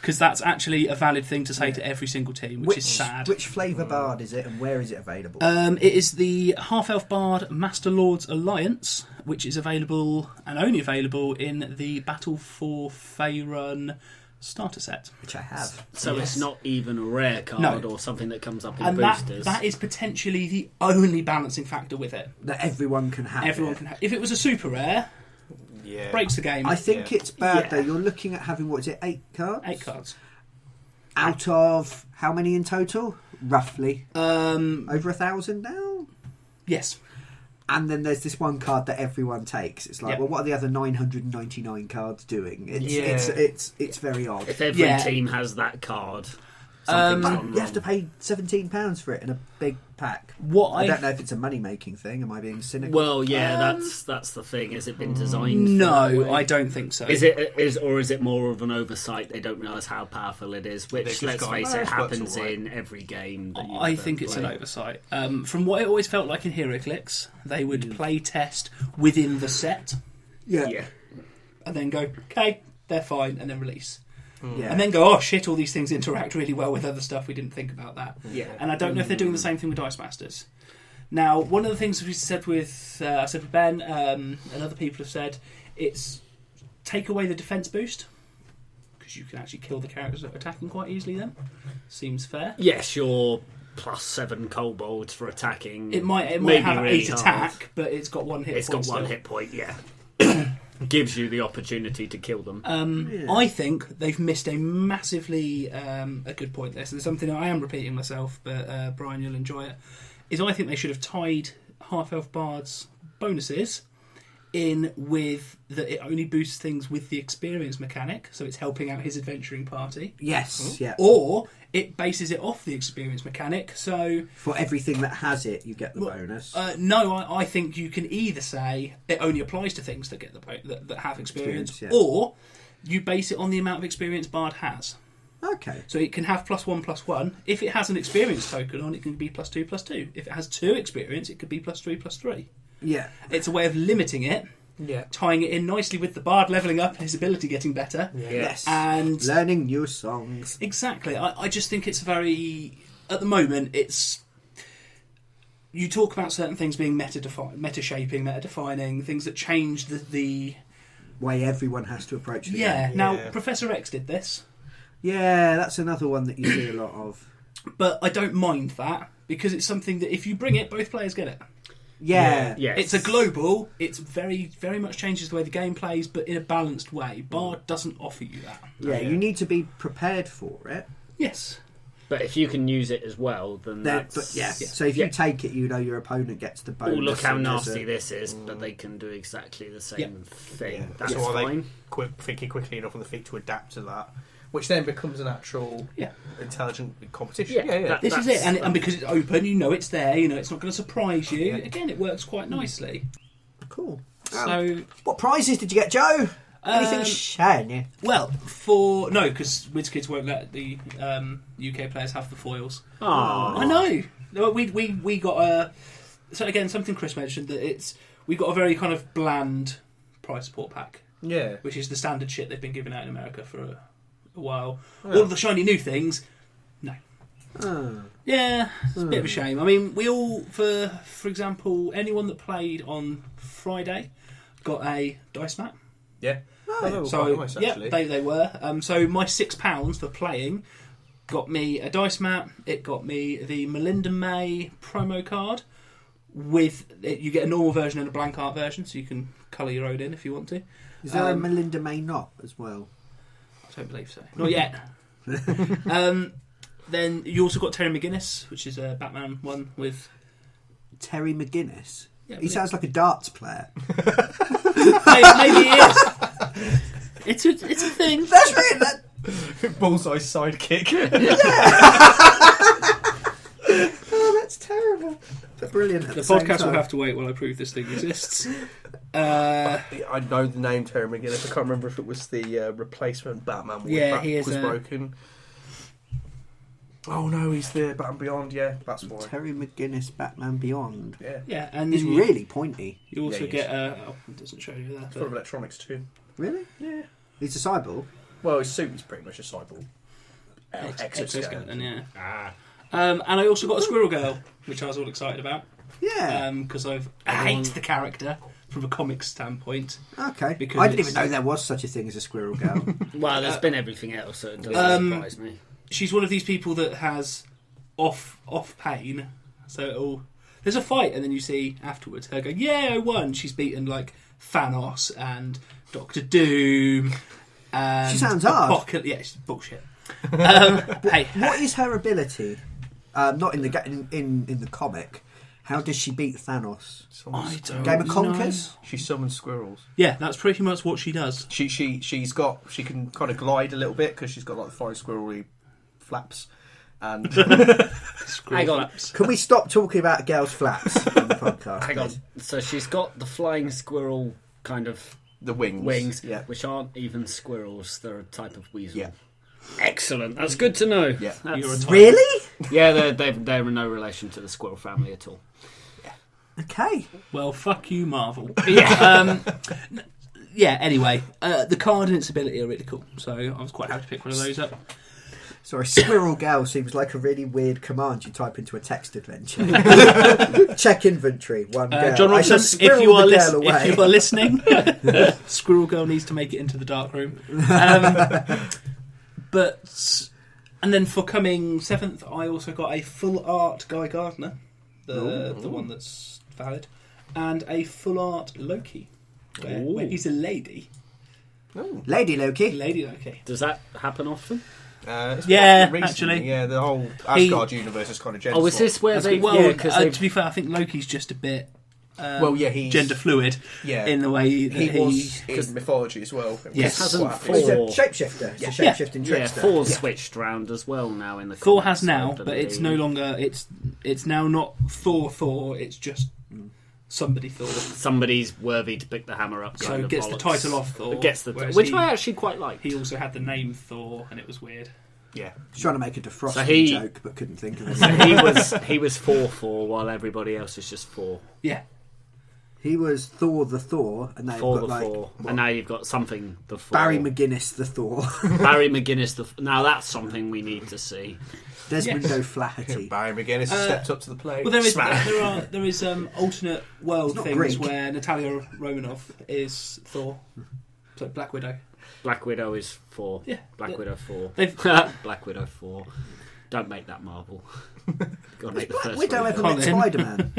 Speaker 4: Because that's actually a valid thing to say to every single team, which is sad.
Speaker 1: Which flavour Bard is it, and where is it available?
Speaker 4: It is the Half-Elf Bard Master Lords Alliance, which is available, and only available, in the Battle for Faerun starter set.
Speaker 1: Which I have.
Speaker 3: So it's not even a rare card or something that comes up in
Speaker 4: And
Speaker 3: boosters.
Speaker 4: that is potentially the only balancing factor with it.
Speaker 1: That everyone can have.
Speaker 4: Everyone can have. If it was a super rare, breaks the game.
Speaker 1: I think it's bad though. You're looking at having, what is it, 8 cards?
Speaker 4: 8 cards.
Speaker 1: Out of how many in total? Roughly.
Speaker 4: Over
Speaker 1: 1,000 now?
Speaker 4: Yes.
Speaker 1: And then there's this one card that everyone takes. It's like, well, what are the other 999 cards doing? It's very odd.
Speaker 3: If every team has that card, something's gone wrong.
Speaker 1: You have to pay £17 for it in a big pack. I don't know if it's a money-making thing. Am I being cynical?
Speaker 3: Well, yeah, that's the thing. Has it been designed?
Speaker 4: No, I don't think so.
Speaker 3: Is it more of an oversight? They don't realise how powerful it is, which, let's face it, happens in every game.
Speaker 4: I think it's an oversight. From what it always felt like in HeroClix, they would play test within the set.
Speaker 1: Yeah.
Speaker 4: And then go, okay, they're fine, and then release.
Speaker 1: Yeah.
Speaker 4: And then go, oh shit, all these things interact really well with other stuff, we didn't think about that.
Speaker 3: Yeah.
Speaker 4: And I don't know if they're doing the same thing with Dice Masters. Now, one of the things we said with Ben, and other people have said, it's take away the defense boost, because you can actually kill the characters that are attacking quite easily then. Seems fair.
Speaker 3: Yes, you're +7 kobolds for attacking.
Speaker 4: It might have
Speaker 3: really
Speaker 4: 8 attack, but it's got 1 hit point.
Speaker 3: It's got one
Speaker 4: still.
Speaker 3: hit point, yeah. Gives you the opportunity to kill them.
Speaker 4: I think they've missed a massively a good point there. So there's something I am repeating myself, but Brian, you'll enjoy it. Is I think they should have tied Half-Elf Bard's bonuses in with that it only boosts things with the experience mechanic, so it's helping out his adventuring party.
Speaker 1: Yes, yeah.
Speaker 4: Or it bases it off the experience mechanic, so
Speaker 1: for everything that has it, you get the bonus.
Speaker 4: No, I think you can either say it only applies to things that get that have experience, or you base it on the amount of experience Bard has.
Speaker 1: Okay.
Speaker 4: So it can have +1/+1. If it has an experience token on, it can be +2/+2. If it has 2 experience, it could be +3/+3.
Speaker 1: Yeah.
Speaker 4: It's a way of limiting it, tying it in nicely with the Bard levelling up and his ability getting better.
Speaker 1: Yes.
Speaker 4: And
Speaker 1: learning new songs.
Speaker 4: Exactly. I just think it's very... At the moment, it's... You talk about certain things being meta-shaping, meta-defining, things that change the
Speaker 1: way everyone has to approach the game.
Speaker 4: Now, Professor X did this.
Speaker 1: Yeah, that's another one that you see a lot of.
Speaker 4: But I don't mind that, because it's something that if you bring it, both players get it.
Speaker 1: Yeah.
Speaker 4: It's a global, it's very, very much changes the way the game plays, but in a balanced way. Bard doesn't offer you that.
Speaker 1: Yeah, you need to be prepared for it.
Speaker 4: Yes.
Speaker 3: But if you can use it as well, then that's...
Speaker 1: So if you take it, you know your opponent gets the bonus.
Speaker 3: Oh, look how nasty this is, but they can do exactly the same thing.
Speaker 2: Yeah.
Speaker 3: That's
Speaker 2: so
Speaker 3: fine.
Speaker 2: Thinking quickly enough on the feet to adapt to that, which then becomes an actual intelligent competition.
Speaker 4: This is it, and because it's open, you know it's there, you know it's not going to surprise you. Again, it works quite nicely.
Speaker 1: Cool.
Speaker 4: So,
Speaker 1: what prizes did you get, Joe? Anything shiny?
Speaker 4: Well, because WizKids won't let the UK players have the foils.
Speaker 3: Oh,
Speaker 4: I know. We got so again something Chris mentioned that we got a very kind of bland prize support pack.
Speaker 2: Yeah,
Speaker 4: which is the standard shit they've been giving out in America for a while. All of the shiny new things, no. Yeah, it's a bit of a shame. I mean, we all, for example, anyone that played on Friday got a dice mat.
Speaker 2: Yeah.
Speaker 4: So
Speaker 2: nice,
Speaker 4: they were. So my £6 for playing got me a dice mat. It got me the Melinda May promo card. With it, you get a normal version and a blank art version, so you can colour your own in if you want to.
Speaker 1: Is there a Melinda May knot as well?
Speaker 4: I don't believe so. Not yet. Then you also got Terry McGuinness, which is a Batman one with
Speaker 1: Terry McGuinness.
Speaker 4: Yeah,
Speaker 1: he sounds like a darts player.
Speaker 4: Maybe he is. It's a thing.
Speaker 1: That's right.
Speaker 2: Bullseye sidekick.
Speaker 1: Oh, that's terrible. But brilliant.
Speaker 4: The podcast will have to wait while I prove this thing exists.
Speaker 2: I know the name Terry McGinnis. I can't remember if it was the replacement Batman.
Speaker 4: Yeah, he is.
Speaker 2: Was broken. Oh no, he's the Batman Beyond. Yeah, that's why.
Speaker 1: Terry McGinnis, Batman Beyond.
Speaker 2: Yeah,
Speaker 4: Yeah, and
Speaker 1: He's
Speaker 4: then you,
Speaker 1: really pointy.
Speaker 4: you also
Speaker 2: Yeah,
Speaker 4: get it doesn't show you that.
Speaker 2: full of electronics too.
Speaker 1: Really?
Speaker 2: Yeah.
Speaker 1: He's a cyborg.
Speaker 2: Well, his suit is pretty much a cyborg.
Speaker 4: Exoskeleton, yeah.
Speaker 2: Ah.
Speaker 4: And I also got a Squirrel Girl, which I was all excited about.
Speaker 1: Yeah.
Speaker 4: Because I hate the character from a comics standpoint.
Speaker 1: Okay.
Speaker 4: Because
Speaker 1: I didn't
Speaker 4: it's-
Speaker 1: even know there was such a thing as a squirrel girl.
Speaker 3: Well, there's been everything else, so it doesn't surprise me.
Speaker 4: She's one of these people that has off pain. So there's a fight, and then you see afterwards her go, "Yeah, I won." She's beaten like Thanos and Doctor Doom. And
Speaker 1: She sounds hard.
Speaker 4: Yeah, she's bullshit. Hey,
Speaker 1: What is her ability? Not in the in the comic. How does she beat Thanos?
Speaker 4: I don't
Speaker 1: Game of
Speaker 4: know.
Speaker 1: Conkers?
Speaker 2: She summons squirrels.
Speaker 4: Yeah, that's pretty much what she does.
Speaker 2: She can kind of glide a little bit because she's got like the fire squirrely flaps. And
Speaker 3: Hang on.
Speaker 1: Can we stop talking about girls' flaps on the podcast?
Speaker 3: Hang on.
Speaker 1: please?
Speaker 3: So she's got the flying squirrel kind of
Speaker 2: the wings.
Speaker 3: wings, which aren't even squirrels. They're a type of weasel.
Speaker 2: Yeah.
Speaker 3: Excellent. That's good to know.
Speaker 2: Yeah.
Speaker 3: That's-
Speaker 4: You're a type.
Speaker 1: Really?
Speaker 3: yeah, they're in no relation to the squirrel family at all.
Speaker 1: Okay.
Speaker 4: Well, fuck you, Marvel.
Speaker 3: Yeah.
Speaker 4: Yeah, anyway, the card and its ability are really cool, so I was quite happy to pick one of those up.
Speaker 1: Sorry, Squirrel Girl seems like a really weird command you type into a text adventure. Check inventory, one girl.
Speaker 4: John
Speaker 1: I shall
Speaker 4: Robson,
Speaker 1: squirrel
Speaker 4: if you are
Speaker 1: away.
Speaker 4: listening, Squirrel Girl needs to make it into the dark room. And then for coming 7th, I also got a full art Guy Gardner, the one that's valid, and a full art Loki, where he's a lady.
Speaker 1: Lady Loki.
Speaker 4: Lady Loki.
Speaker 3: Does that happen often?
Speaker 2: It's
Speaker 4: Yeah,
Speaker 2: recently,
Speaker 4: actually.
Speaker 2: yeah, the whole Asgard universe is kind of gender.
Speaker 3: Oh, is this where they?
Speaker 4: Well,
Speaker 3: yeah, because
Speaker 4: to be fair, I think Loki's just a bit
Speaker 2: he's
Speaker 4: gender fluid
Speaker 2: Yeah,
Speaker 4: in the way that
Speaker 2: he was in mythology as well.
Speaker 4: Yes.
Speaker 3: Hasn't
Speaker 2: What
Speaker 3: Thor-
Speaker 2: happened.
Speaker 1: He's a shapeshifter. He's a shapeshifting
Speaker 3: yeah,
Speaker 1: trickster.
Speaker 3: Thor's switched round as well now in the.
Speaker 4: Thor
Speaker 3: comics,
Speaker 4: has now,
Speaker 3: I
Speaker 4: but it's no
Speaker 3: believe.
Speaker 4: longer. It's now not Thor. It's just somebody Thor.
Speaker 3: Somebody's worthy to pick the hammer up.
Speaker 4: So
Speaker 3: kind of
Speaker 4: gets the
Speaker 3: bollocks.
Speaker 4: title off Thor.
Speaker 3: Gets the
Speaker 4: whereas
Speaker 3: which
Speaker 4: he,
Speaker 3: I actually quite like.
Speaker 4: he also had the name Thor, and it was weird.
Speaker 2: Yeah,
Speaker 1: He's trying to make a defrosting
Speaker 3: So he-
Speaker 1: joke, but couldn't think of it.
Speaker 3: So he was 4-4, while everybody else is just 4.
Speaker 4: Yeah,
Speaker 1: He was Thor the Thor, and they've
Speaker 3: Thor
Speaker 1: got
Speaker 3: the
Speaker 1: like
Speaker 3: 4, and now you've got something the 4.
Speaker 1: Barry McGuinness the Thor,
Speaker 3: Barry McGuinness the. Now that's something we need to see.
Speaker 1: Desmond
Speaker 4: Yes.
Speaker 1: O'Flaherty.
Speaker 2: Barry McGuinness has stepped up to the plate.
Speaker 4: well, there is
Speaker 2: Smack.
Speaker 4: there is alternate world
Speaker 1: It's not
Speaker 4: things
Speaker 1: Greek.
Speaker 4: where Natalia Romanoff is Thor, so Black Widow.
Speaker 3: Black Widow is 4.
Speaker 4: Yeah.
Speaker 3: Black Widow 4.
Speaker 4: They've-
Speaker 3: Black Widow 4. Don't make that Marvel. Got to make the
Speaker 1: Black
Speaker 3: first
Speaker 1: Widow
Speaker 3: one.
Speaker 1: ever met
Speaker 4: Colin.
Speaker 1: Spider-Man?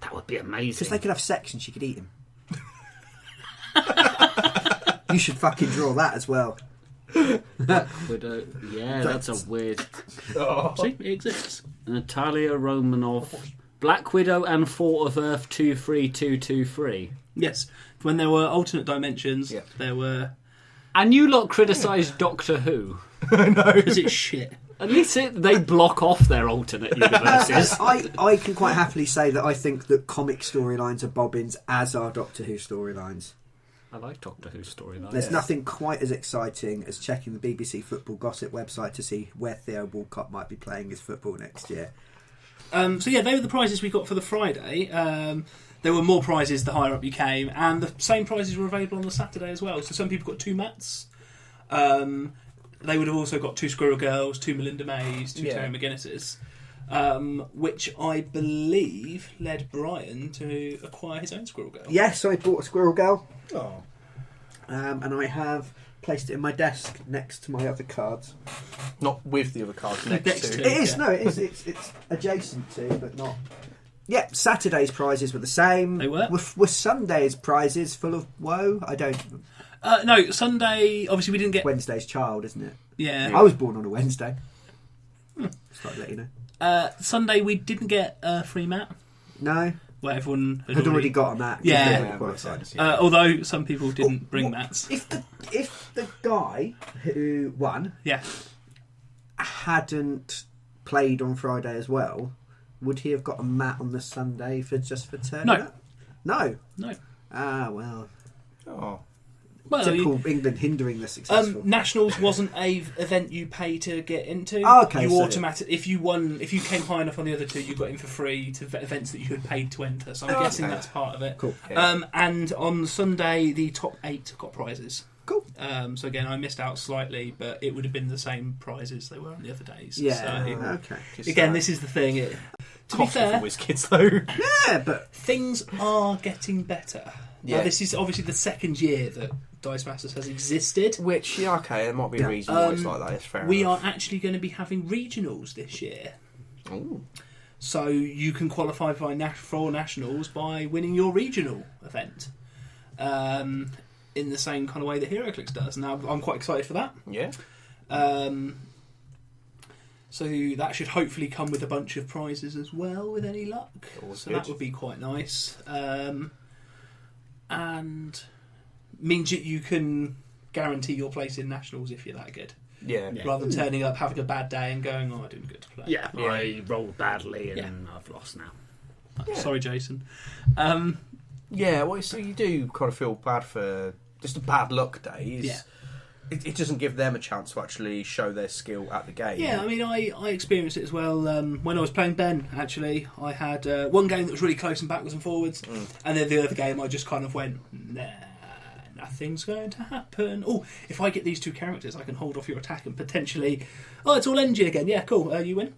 Speaker 3: That would be amazing.
Speaker 1: Because they could have sex and she could eat him. You should fucking draw that as well.
Speaker 3: Widow. Yeah, that's a weird.
Speaker 4: See, it exists.
Speaker 3: Natalia Romanoff. Black Widow and 4 of Earth 23223.
Speaker 4: Yes, when there were alternate dimensions,
Speaker 2: Yeah.
Speaker 4: there were
Speaker 3: And you lot criticised Doctor Who.
Speaker 4: because it's shit.
Speaker 3: At least they block off their alternate universes.
Speaker 1: I can quite happily say that I think that comic storylines are bobbins, as are Doctor Who storylines.
Speaker 3: I like Doctor Who storyline.
Speaker 1: There's nothing quite as exciting as checking the BBC Football Gossip website to see where Theo Walcott might be playing his football next year.
Speaker 4: So yeah, they were the prizes we got for the Friday. There were more prizes the higher up you came, and the same prizes were available on the Saturday as well. So some people got 2 mats. They would have also got 2 Squirrel Girls, 2 Melinda Mays, 2 Terry McGinnises, which I believe led Brian to acquire his own Squirrel Girl.
Speaker 1: Yes, I bought a Squirrel Girl,
Speaker 2: Oh.
Speaker 1: and I have placed it in my desk next to my other cards.
Speaker 2: Not with the other cards next,
Speaker 4: Next
Speaker 2: to.
Speaker 4: to.
Speaker 1: It is,
Speaker 4: Yeah.
Speaker 1: no, it is. It's adjacent to, but not. Yeah, Saturday's prizes were the same.
Speaker 4: They were?
Speaker 1: Were Sunday's prizes full of woe? I don't.
Speaker 4: No, Sunday, obviously we didn't get...
Speaker 1: Wednesday's child, isn't it?
Speaker 4: Yeah.
Speaker 1: I was born on a Wednesday. Just like to let you know.
Speaker 4: Sunday we didn't get a free mat,
Speaker 1: No,
Speaker 4: where everyone
Speaker 1: had already got on that.
Speaker 4: Yeah.
Speaker 1: They were quite excited.
Speaker 4: although some people didn't bring mats.
Speaker 1: If the guy who won
Speaker 4: Yeah.
Speaker 1: hadn't played on Friday as well, would he have got a mat on the Sunday for turning
Speaker 4: No.
Speaker 1: up? No.
Speaker 4: No.
Speaker 1: Ah, well.
Speaker 2: Oh.
Speaker 4: Well,
Speaker 1: Typical England hindering the successful.
Speaker 4: Nationals wasn't a event you pay to get into.
Speaker 1: Oh, okay,
Speaker 4: You
Speaker 1: so-
Speaker 4: automatic if you came high enough on the other two, you got in for free to events that you had paid to enter. So I'm guessing
Speaker 2: okay.
Speaker 4: that's part of it.
Speaker 1: Cool.
Speaker 4: And on Sunday, the top 8 got prizes.
Speaker 1: Cool.
Speaker 4: So again, I missed out slightly, but it would have been the same prizes they were on the other days.
Speaker 1: Yeah.
Speaker 4: So,
Speaker 1: Okay.
Speaker 4: again, this is the thing. To be
Speaker 2: Costly
Speaker 4: fair,
Speaker 2: for whiz kids though.
Speaker 1: Yeah, but
Speaker 4: things are getting better.
Speaker 2: Yeah.
Speaker 4: Now, this is obviously the second year that Dice Masters has existed.
Speaker 2: Which, yeah, okay, there might be a reason why it's like that. It's fair
Speaker 4: We
Speaker 2: enough.
Speaker 4: are actually going to be having regionals this year.
Speaker 2: Ooh.
Speaker 4: So you can qualify for nationals by winning your regional event. In the same kind of way that HeroClix does. Now, I'm quite excited for that.
Speaker 2: Yeah.
Speaker 4: So that should hopefully come with a bunch of prizes as well, with any luck.
Speaker 2: Always
Speaker 4: So
Speaker 2: good.
Speaker 4: that would be quite nice. And means you can guarantee your place in nationals if you're that good.
Speaker 2: Yeah.
Speaker 4: Rather than turning up, having a bad day and going, I didn't get to play.
Speaker 3: Yeah,
Speaker 2: Yeah.
Speaker 3: I rolled badly and I've lost now.
Speaker 4: Sorry, Jason.
Speaker 2: Yeah, well, so you do kind of feel bad for just a bad luck days.
Speaker 4: Yeah.
Speaker 2: It doesn't give them a chance to actually show their skill at the game.
Speaker 4: Yeah, I mean, I experienced it as well when I was playing Ben, actually. I had one game that was really close and backwards and forwards, and then the other game I just kind of went, nah, nothing's going to happen. Oh, if I get these 2 characters, I can hold off your attack and potentially... Oh, it's all NG again. Yeah, cool. You win.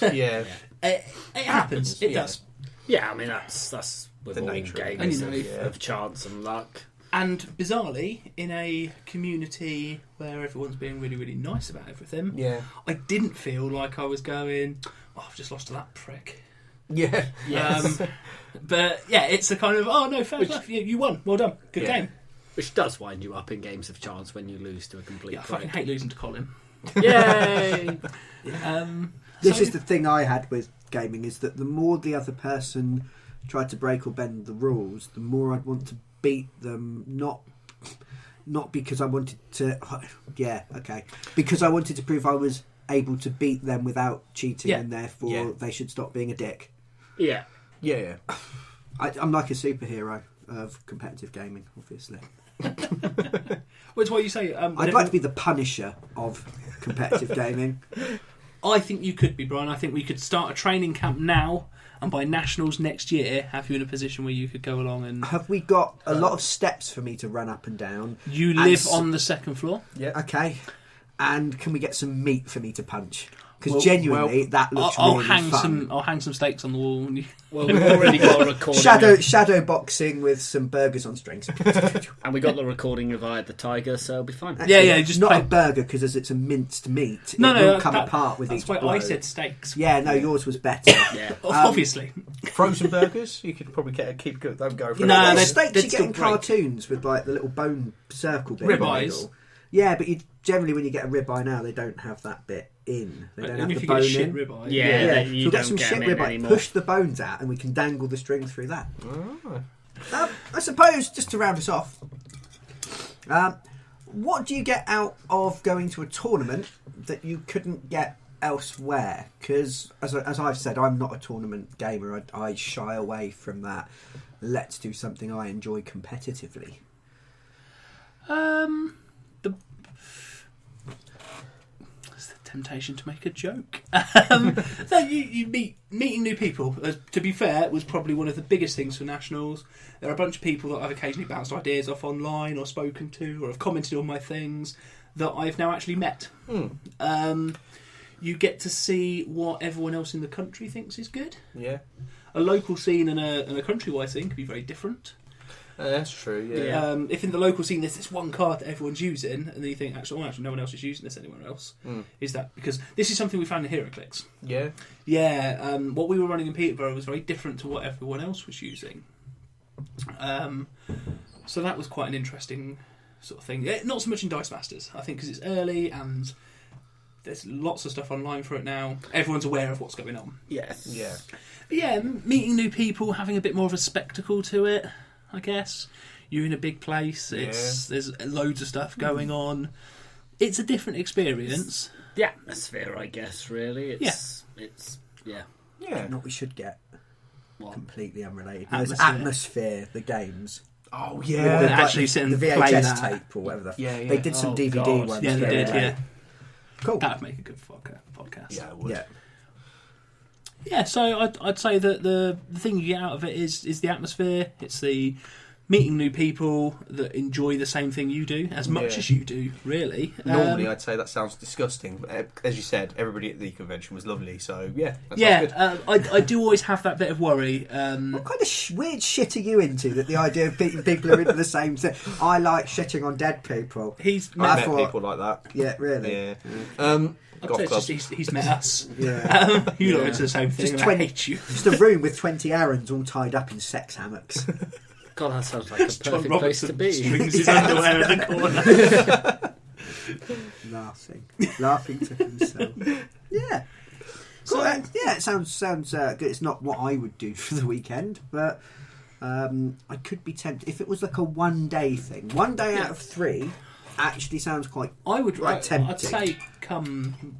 Speaker 2: Yeah.
Speaker 4: It happens. It
Speaker 2: yeah.
Speaker 4: does.
Speaker 3: Yeah, I mean, that's with
Speaker 2: The
Speaker 3: all
Speaker 2: nature of it,
Speaker 3: games
Speaker 4: and, you know,
Speaker 3: of chance and luck.
Speaker 4: And bizarrely, in a community where everyone's being really, really nice about everything,
Speaker 2: Yeah.
Speaker 4: I didn't feel like I was going, oh, I've just lost to that prick.
Speaker 2: Yeah.
Speaker 3: Yes.
Speaker 4: But yeah, it's a kind of, oh no, fair enough, you won, well done, good
Speaker 2: Yeah.
Speaker 4: game.
Speaker 3: Which does wind you up in games of chance when you lose to a complete
Speaker 4: Yeah, I fucking hate losing to Colin.
Speaker 3: Yay!
Speaker 1: this is the thing I had with gaming, is that the more the other person tried to break or bend the rules, the more I'd want to beat them, not because I wanted to... Yeah, okay. Because I wanted to prove I was able to beat them without cheating,
Speaker 4: Yeah.
Speaker 1: and therefore they should stop being a dick.
Speaker 3: Yeah.
Speaker 2: Yeah.
Speaker 1: I'm like a superhero of competitive gaming, obviously.
Speaker 4: Well, it's why you say...
Speaker 1: I'd like to be the Punisher of competitive gaming.
Speaker 4: I think you could be, Brian. I think we could start a training camp now, and by nationals next year, have you in a position where you could go along and...
Speaker 1: Have we got a lot of steps for me to run up and down?
Speaker 4: You
Speaker 1: And
Speaker 4: live on the second floor.
Speaker 2: Yeah.
Speaker 1: Okay. And can we get some meat for me to punch? Because
Speaker 4: Well,
Speaker 1: genuinely, that looks
Speaker 4: I'll
Speaker 1: really
Speaker 4: hang
Speaker 1: fun.
Speaker 4: I'll hang some steaks on the wall. And you...
Speaker 3: Well, we've already got a recording.
Speaker 1: Shadow boxing with some burgers on strings.
Speaker 3: And we got the recording of I Had the Tiger, so it'll be fine.
Speaker 4: Yeah, just
Speaker 1: not
Speaker 4: play-
Speaker 1: a burger because as it's a minced meat,
Speaker 4: No,
Speaker 1: it
Speaker 4: no,
Speaker 1: will come apart with
Speaker 4: that's
Speaker 1: each
Speaker 4: why
Speaker 1: blow.
Speaker 4: I said steaks.
Speaker 1: Yeah, no, yours was better.
Speaker 3: Yeah.
Speaker 4: Obviously.
Speaker 2: Frozen burgers, you could probably keep them going for
Speaker 1: You know,
Speaker 4: No,
Speaker 1: those
Speaker 4: they'd
Speaker 1: steaks you get
Speaker 4: still
Speaker 1: in
Speaker 4: break.
Speaker 1: cartoons with like the little bone circle bit. in the
Speaker 4: Ribeyes.
Speaker 1: middle. Yeah, but you generally when you get a ribeye now, they don't have that bit in. They don't
Speaker 4: Only
Speaker 1: have
Speaker 4: if
Speaker 1: the
Speaker 4: you
Speaker 1: bone
Speaker 4: get a shit
Speaker 1: in.
Speaker 4: ribeye.
Speaker 3: Yeah,
Speaker 1: Yeah,
Speaker 3: that
Speaker 1: so
Speaker 3: you
Speaker 1: we'll get
Speaker 3: don't
Speaker 1: some
Speaker 3: get
Speaker 1: shit
Speaker 3: them in
Speaker 1: ribeye,
Speaker 3: anymore.
Speaker 1: push the bones out, and we can dangle the string through that.
Speaker 2: Oh.
Speaker 1: I suppose, just to round us off, what do you get out of going to a tournament that you couldn't get elsewhere? Because, as I've said, I'm not a tournament gamer. I shy away from that. Let's do something I enjoy competitively.
Speaker 4: It's the temptation to make a joke. No, you meeting new people. To be fair, was probably one of the biggest things for nationals. There are a bunch of people that I've occasionally bounced ideas off online or spoken to or have commented on my things that I've now actually met. You get to see what everyone else in the country thinks is good.
Speaker 2: Yeah.
Speaker 4: A local scene and a countrywide scene can be very different.
Speaker 2: That's true, yeah.
Speaker 4: If in the local scene there's this one card that everyone's using, and then you think, actually no one else is using this anywhere else. Is that because this is something we found in HeroClix?
Speaker 2: Yeah.
Speaker 4: Yeah, what we were running in Peterborough was very different to what everyone else was using. So that was quite an interesting sort of thing. Not so much in Dice Masters, I think, because it's early and there's lots of stuff online for it now. Everyone's aware of what's going on.
Speaker 3: Yes.
Speaker 2: Yeah.
Speaker 4: But yeah, meeting new people, having a bit more of a spectacle to it, I guess. You're in a big place. There's loads of stuff going on. It's a different experience.
Speaker 3: The atmosphere, I guess, really. It's yeah.
Speaker 2: Yeah.
Speaker 1: Not we should get. completely unrelated.
Speaker 4: Atmosphere.
Speaker 1: There's Atmosphere, the games.
Speaker 2: Oh
Speaker 4: Yeah,
Speaker 2: yeah.
Speaker 4: they actually sit and
Speaker 1: the
Speaker 4: play
Speaker 1: VHS
Speaker 4: that.
Speaker 1: tape or whatever.
Speaker 2: Yeah, yeah.
Speaker 1: They did some
Speaker 3: Oh,
Speaker 1: DVD
Speaker 3: God.
Speaker 1: ones.
Speaker 4: Yeah, they did. Yeah,
Speaker 1: Cool.
Speaker 4: that would make a good podcast.
Speaker 2: Yeah, it would.
Speaker 1: Yeah.
Speaker 4: Yeah, so I'd say that the thing you get out of it is the atmosphere. It's the meeting new people that enjoy the same thing you do as much
Speaker 2: Yeah.
Speaker 4: as you do, really.
Speaker 2: Normally, I'd say that sounds disgusting, but as you said, everybody at the convention was lovely. So yeah, that sounds good.
Speaker 4: I do always have that bit of worry.
Speaker 1: What kind of weird shit are you into that the idea of people are into the same thing? I like shitting on dead people.
Speaker 4: He's
Speaker 2: I've met
Speaker 1: thought-
Speaker 2: people like that.
Speaker 1: Yeah, really.
Speaker 2: Yeah.
Speaker 4: I'd
Speaker 2: Golf
Speaker 4: say it's
Speaker 2: club.
Speaker 4: just he's met us.
Speaker 1: Yeah.
Speaker 4: You lot
Speaker 2: Yeah.
Speaker 4: into the same thing.
Speaker 1: Just
Speaker 4: and
Speaker 1: 20
Speaker 4: I hate you.
Speaker 1: Just a room with 20 Aarons all tied up in sex hammocks.
Speaker 3: God, that sounds like a
Speaker 4: John
Speaker 3: perfect place to
Speaker 4: Robertson
Speaker 3: be.
Speaker 4: strings his underwear in the corner.
Speaker 1: laughing to himself. Yeah. Cool.
Speaker 4: So-
Speaker 1: Yeah, it sounds good. It's not what I would do for the weekend, but I could be tempted if it was like a 1 day thing. 1 day out of 3 actually sounds quite.
Speaker 4: I would.
Speaker 1: Right,
Speaker 4: I'd
Speaker 1: tempting.
Speaker 4: say come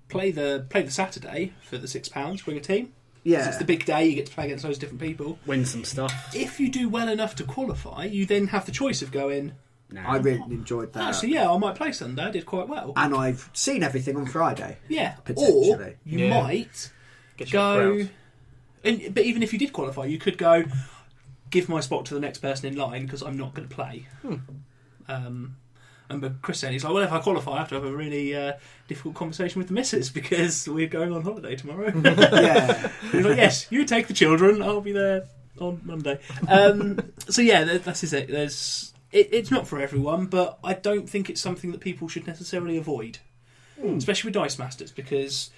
Speaker 4: play the Saturday for the £6. Bring a team. 'Cause
Speaker 1: Yeah.
Speaker 4: it's the big day. You get to play against those different people.
Speaker 3: Win some stuff.
Speaker 4: If you do well enough to qualify, you then have the choice of going.
Speaker 3: No.
Speaker 1: I really enjoyed that.
Speaker 4: Actually, yeah, I might play Sunday. I did quite well.
Speaker 1: And I've seen everything on Friday.
Speaker 4: Yeah,
Speaker 1: Potentially.
Speaker 4: or you
Speaker 2: Yeah.
Speaker 4: might
Speaker 2: Get your
Speaker 4: go.
Speaker 2: crowds.
Speaker 4: But even if you did qualify, you could go give my spot to the next person in line because I'm not going to play. And Chris said, he's like, well, if I qualify, I have to have a really difficult conversation with the missus because we're going on holiday tomorrow.
Speaker 1: Yeah.
Speaker 4: He's like, yes, you take the children. I'll be there on Monday. So yeah, that's it. It's not for everyone, but I don't think it's something that people should necessarily avoid, especially with Dice Masters, because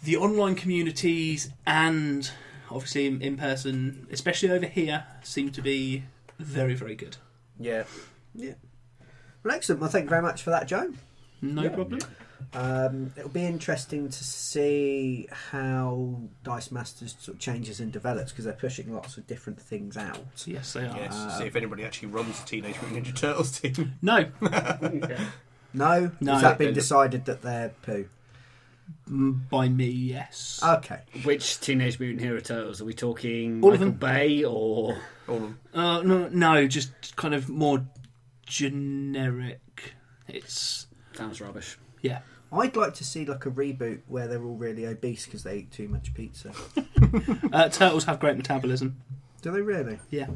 Speaker 4: the online communities and obviously in person, especially over here, seem to be very, very good.
Speaker 2: Yeah.
Speaker 1: Yeah. Well, excellent. Well, thank you very much for that, Joe.
Speaker 4: No problem.
Speaker 1: It'll be interesting to see how Dice Masters sort of changes and develops because they're pushing lots of different things out.
Speaker 4: Yes, they are.
Speaker 2: Yes. See if anybody actually runs the Teenage Mutant Ninja Turtles team.
Speaker 4: No,
Speaker 1: No?
Speaker 4: No.
Speaker 1: Has that been decided that they're poo?
Speaker 4: by me, yes.
Speaker 1: Okay.
Speaker 3: Which Teenage Mutant Hero Turtles? Are we talking
Speaker 4: All of
Speaker 3: Michael
Speaker 4: them.
Speaker 3: Bay or...
Speaker 2: All of them.
Speaker 4: No, just kind of more generic. It's
Speaker 3: Sounds rubbish.
Speaker 4: yeah.
Speaker 1: I'd like to see like a reboot where they're all really obese because they eat too much pizza.
Speaker 4: Turtles have great metabolism.
Speaker 1: Do they really?
Speaker 4: Yeah,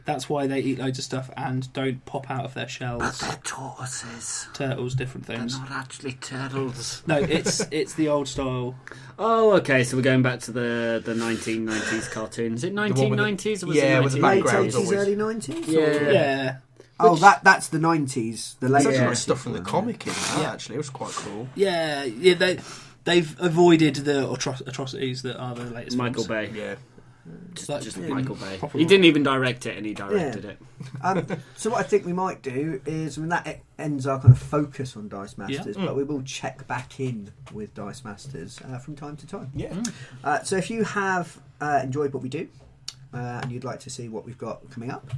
Speaker 4: that's why they eat loads of stuff and don't pop out of their shells.
Speaker 1: they're tortoises.
Speaker 4: Turtles, different things.
Speaker 1: not actually turtles.
Speaker 4: No, it's the old style.
Speaker 3: Oh, okay, so we're going back to the 1990s cartoons. Is it
Speaker 2: one with the-
Speaker 3: 1990s or was
Speaker 2: yeah,
Speaker 3: it
Speaker 2: with the
Speaker 3: 1980s?
Speaker 1: Late
Speaker 2: backgrounds
Speaker 1: 80s,
Speaker 2: always.
Speaker 1: early 90s?
Speaker 3: Yeah.
Speaker 4: Yeah,
Speaker 1: Oh, that's the 90s. The late
Speaker 2: There's a lot of
Speaker 1: 90s
Speaker 2: stuff from the
Speaker 1: one,
Speaker 2: comic in that,
Speaker 4: Yeah.
Speaker 2: actually. It was quite cool.
Speaker 4: yeah. They've avoided the atrocities that are the latest.
Speaker 3: Michael
Speaker 4: films.
Speaker 3: Bay.
Speaker 2: Yeah.
Speaker 3: Just
Speaker 4: Yeah.
Speaker 3: Michael Bay.
Speaker 4: Proper
Speaker 3: He didn't even direct it, and he directed it.
Speaker 1: So what I think we might do is, I mean, that ends our kind of focus on Dice Masters,
Speaker 2: Yeah.
Speaker 1: but we will check back in with Dice Masters from time to time.
Speaker 2: Yeah.
Speaker 1: So if you have enjoyed what we do and you'd like to see what we've got coming up,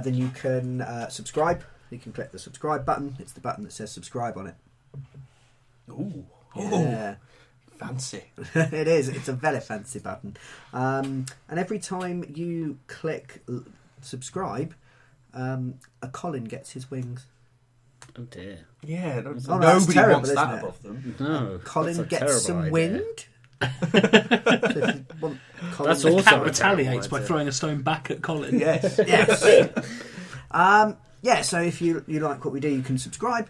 Speaker 1: then you can subscribe. You can click the subscribe button. It's the button that says subscribe on it.
Speaker 2: Ooh.
Speaker 1: Yeah.
Speaker 2: Fancy.
Speaker 1: It is. It's a very fancy button. And every time you click subscribe, a Colin gets his wings.
Speaker 3: Oh dear.
Speaker 2: Yeah.
Speaker 1: that's
Speaker 2: Nobody
Speaker 1: terrible,
Speaker 2: wants
Speaker 1: isn't
Speaker 2: that
Speaker 1: it?
Speaker 2: above them.
Speaker 3: No.
Speaker 1: Colin
Speaker 3: that's a
Speaker 1: gets
Speaker 3: terrible
Speaker 1: some
Speaker 3: idea.
Speaker 1: wind. So if you want Colin
Speaker 3: That's
Speaker 1: to-
Speaker 3: also
Speaker 4: Cat
Speaker 3: a
Speaker 4: retaliates
Speaker 3: terrible
Speaker 4: by
Speaker 3: idea.
Speaker 4: throwing a stone back at Colin.
Speaker 1: Yes, yes. Yeah, so if you like what we do, you can subscribe.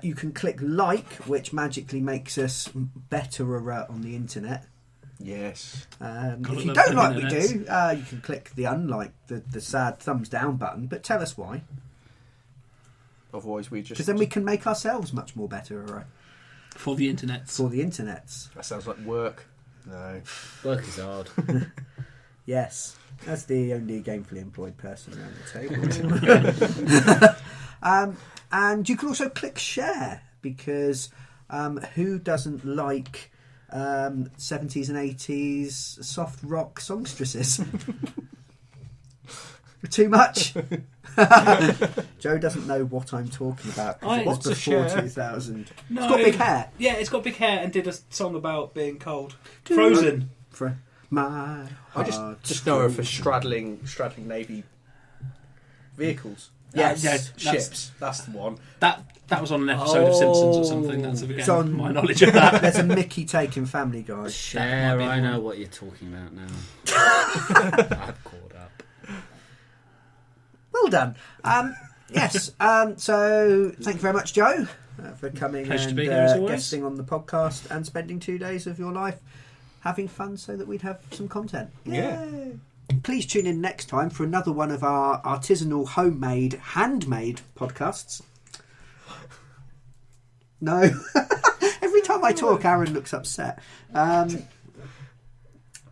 Speaker 1: You can click like, which magically makes us better on the internet.
Speaker 2: Yes.
Speaker 1: If you
Speaker 4: love
Speaker 1: don't
Speaker 4: them
Speaker 1: like what we
Speaker 4: internets.
Speaker 1: do, you can click the unlike, the sad thumbs down button, but tell us why.
Speaker 2: Otherwise, we just.
Speaker 1: Because then we can make ourselves much more better
Speaker 4: For the internet.
Speaker 1: for the internets.
Speaker 2: That sounds like work. No.
Speaker 3: Work is hard.
Speaker 1: Yes, that's the only gainfully employed person around the table. And you can also click share because who doesn't like 70s and 80s soft rock songstresses? Too much? Joe doesn't know what I'm talking about because it was
Speaker 2: What's a
Speaker 1: before
Speaker 2: share?
Speaker 1: 2000.
Speaker 4: No.
Speaker 1: It's got big hair.
Speaker 4: Yeah, it's got big hair and did a song about being cold. Frozen.
Speaker 1: My
Speaker 2: I just know her for straddling Navy vehicles.
Speaker 1: Yes.
Speaker 2: Ships. That's the one.
Speaker 4: That was on an episode of Simpsons or something. That's
Speaker 1: It's
Speaker 4: again
Speaker 1: on-
Speaker 4: my knowledge of that.
Speaker 1: There's a Mickey taking Family Guy.
Speaker 3: Share, I know what you're talking about now. I've caught up.
Speaker 1: Well done. Yes. So thank you very much, Joe, for coming
Speaker 4: Pleasure to
Speaker 1: and
Speaker 4: be here, as always.
Speaker 1: guesting on the podcast and spending 2 days of your life having fun so that we'd have some content.
Speaker 2: Yeah.
Speaker 1: Yay. Please tune in next time for another one of our artisanal, homemade, handmade podcasts. No. Every time I talk, Aaron looks upset.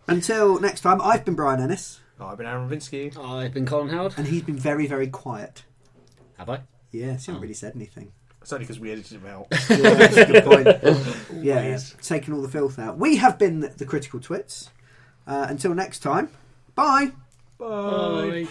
Speaker 1: Until next time, I've been Brian Ennis.
Speaker 2: I've been Aaron Vinsky.
Speaker 3: I've been Colin Howard.
Speaker 1: And he's been very, very quiet.
Speaker 3: Have I?
Speaker 1: Yes, he hasn't really said anything.
Speaker 2: It's only because we edited him out.
Speaker 1: Yeah, that's a good point. Yeah, taking all the filth out. We have been the Critical Twits. Until next time, bye.
Speaker 2: Bye.
Speaker 3: Bye.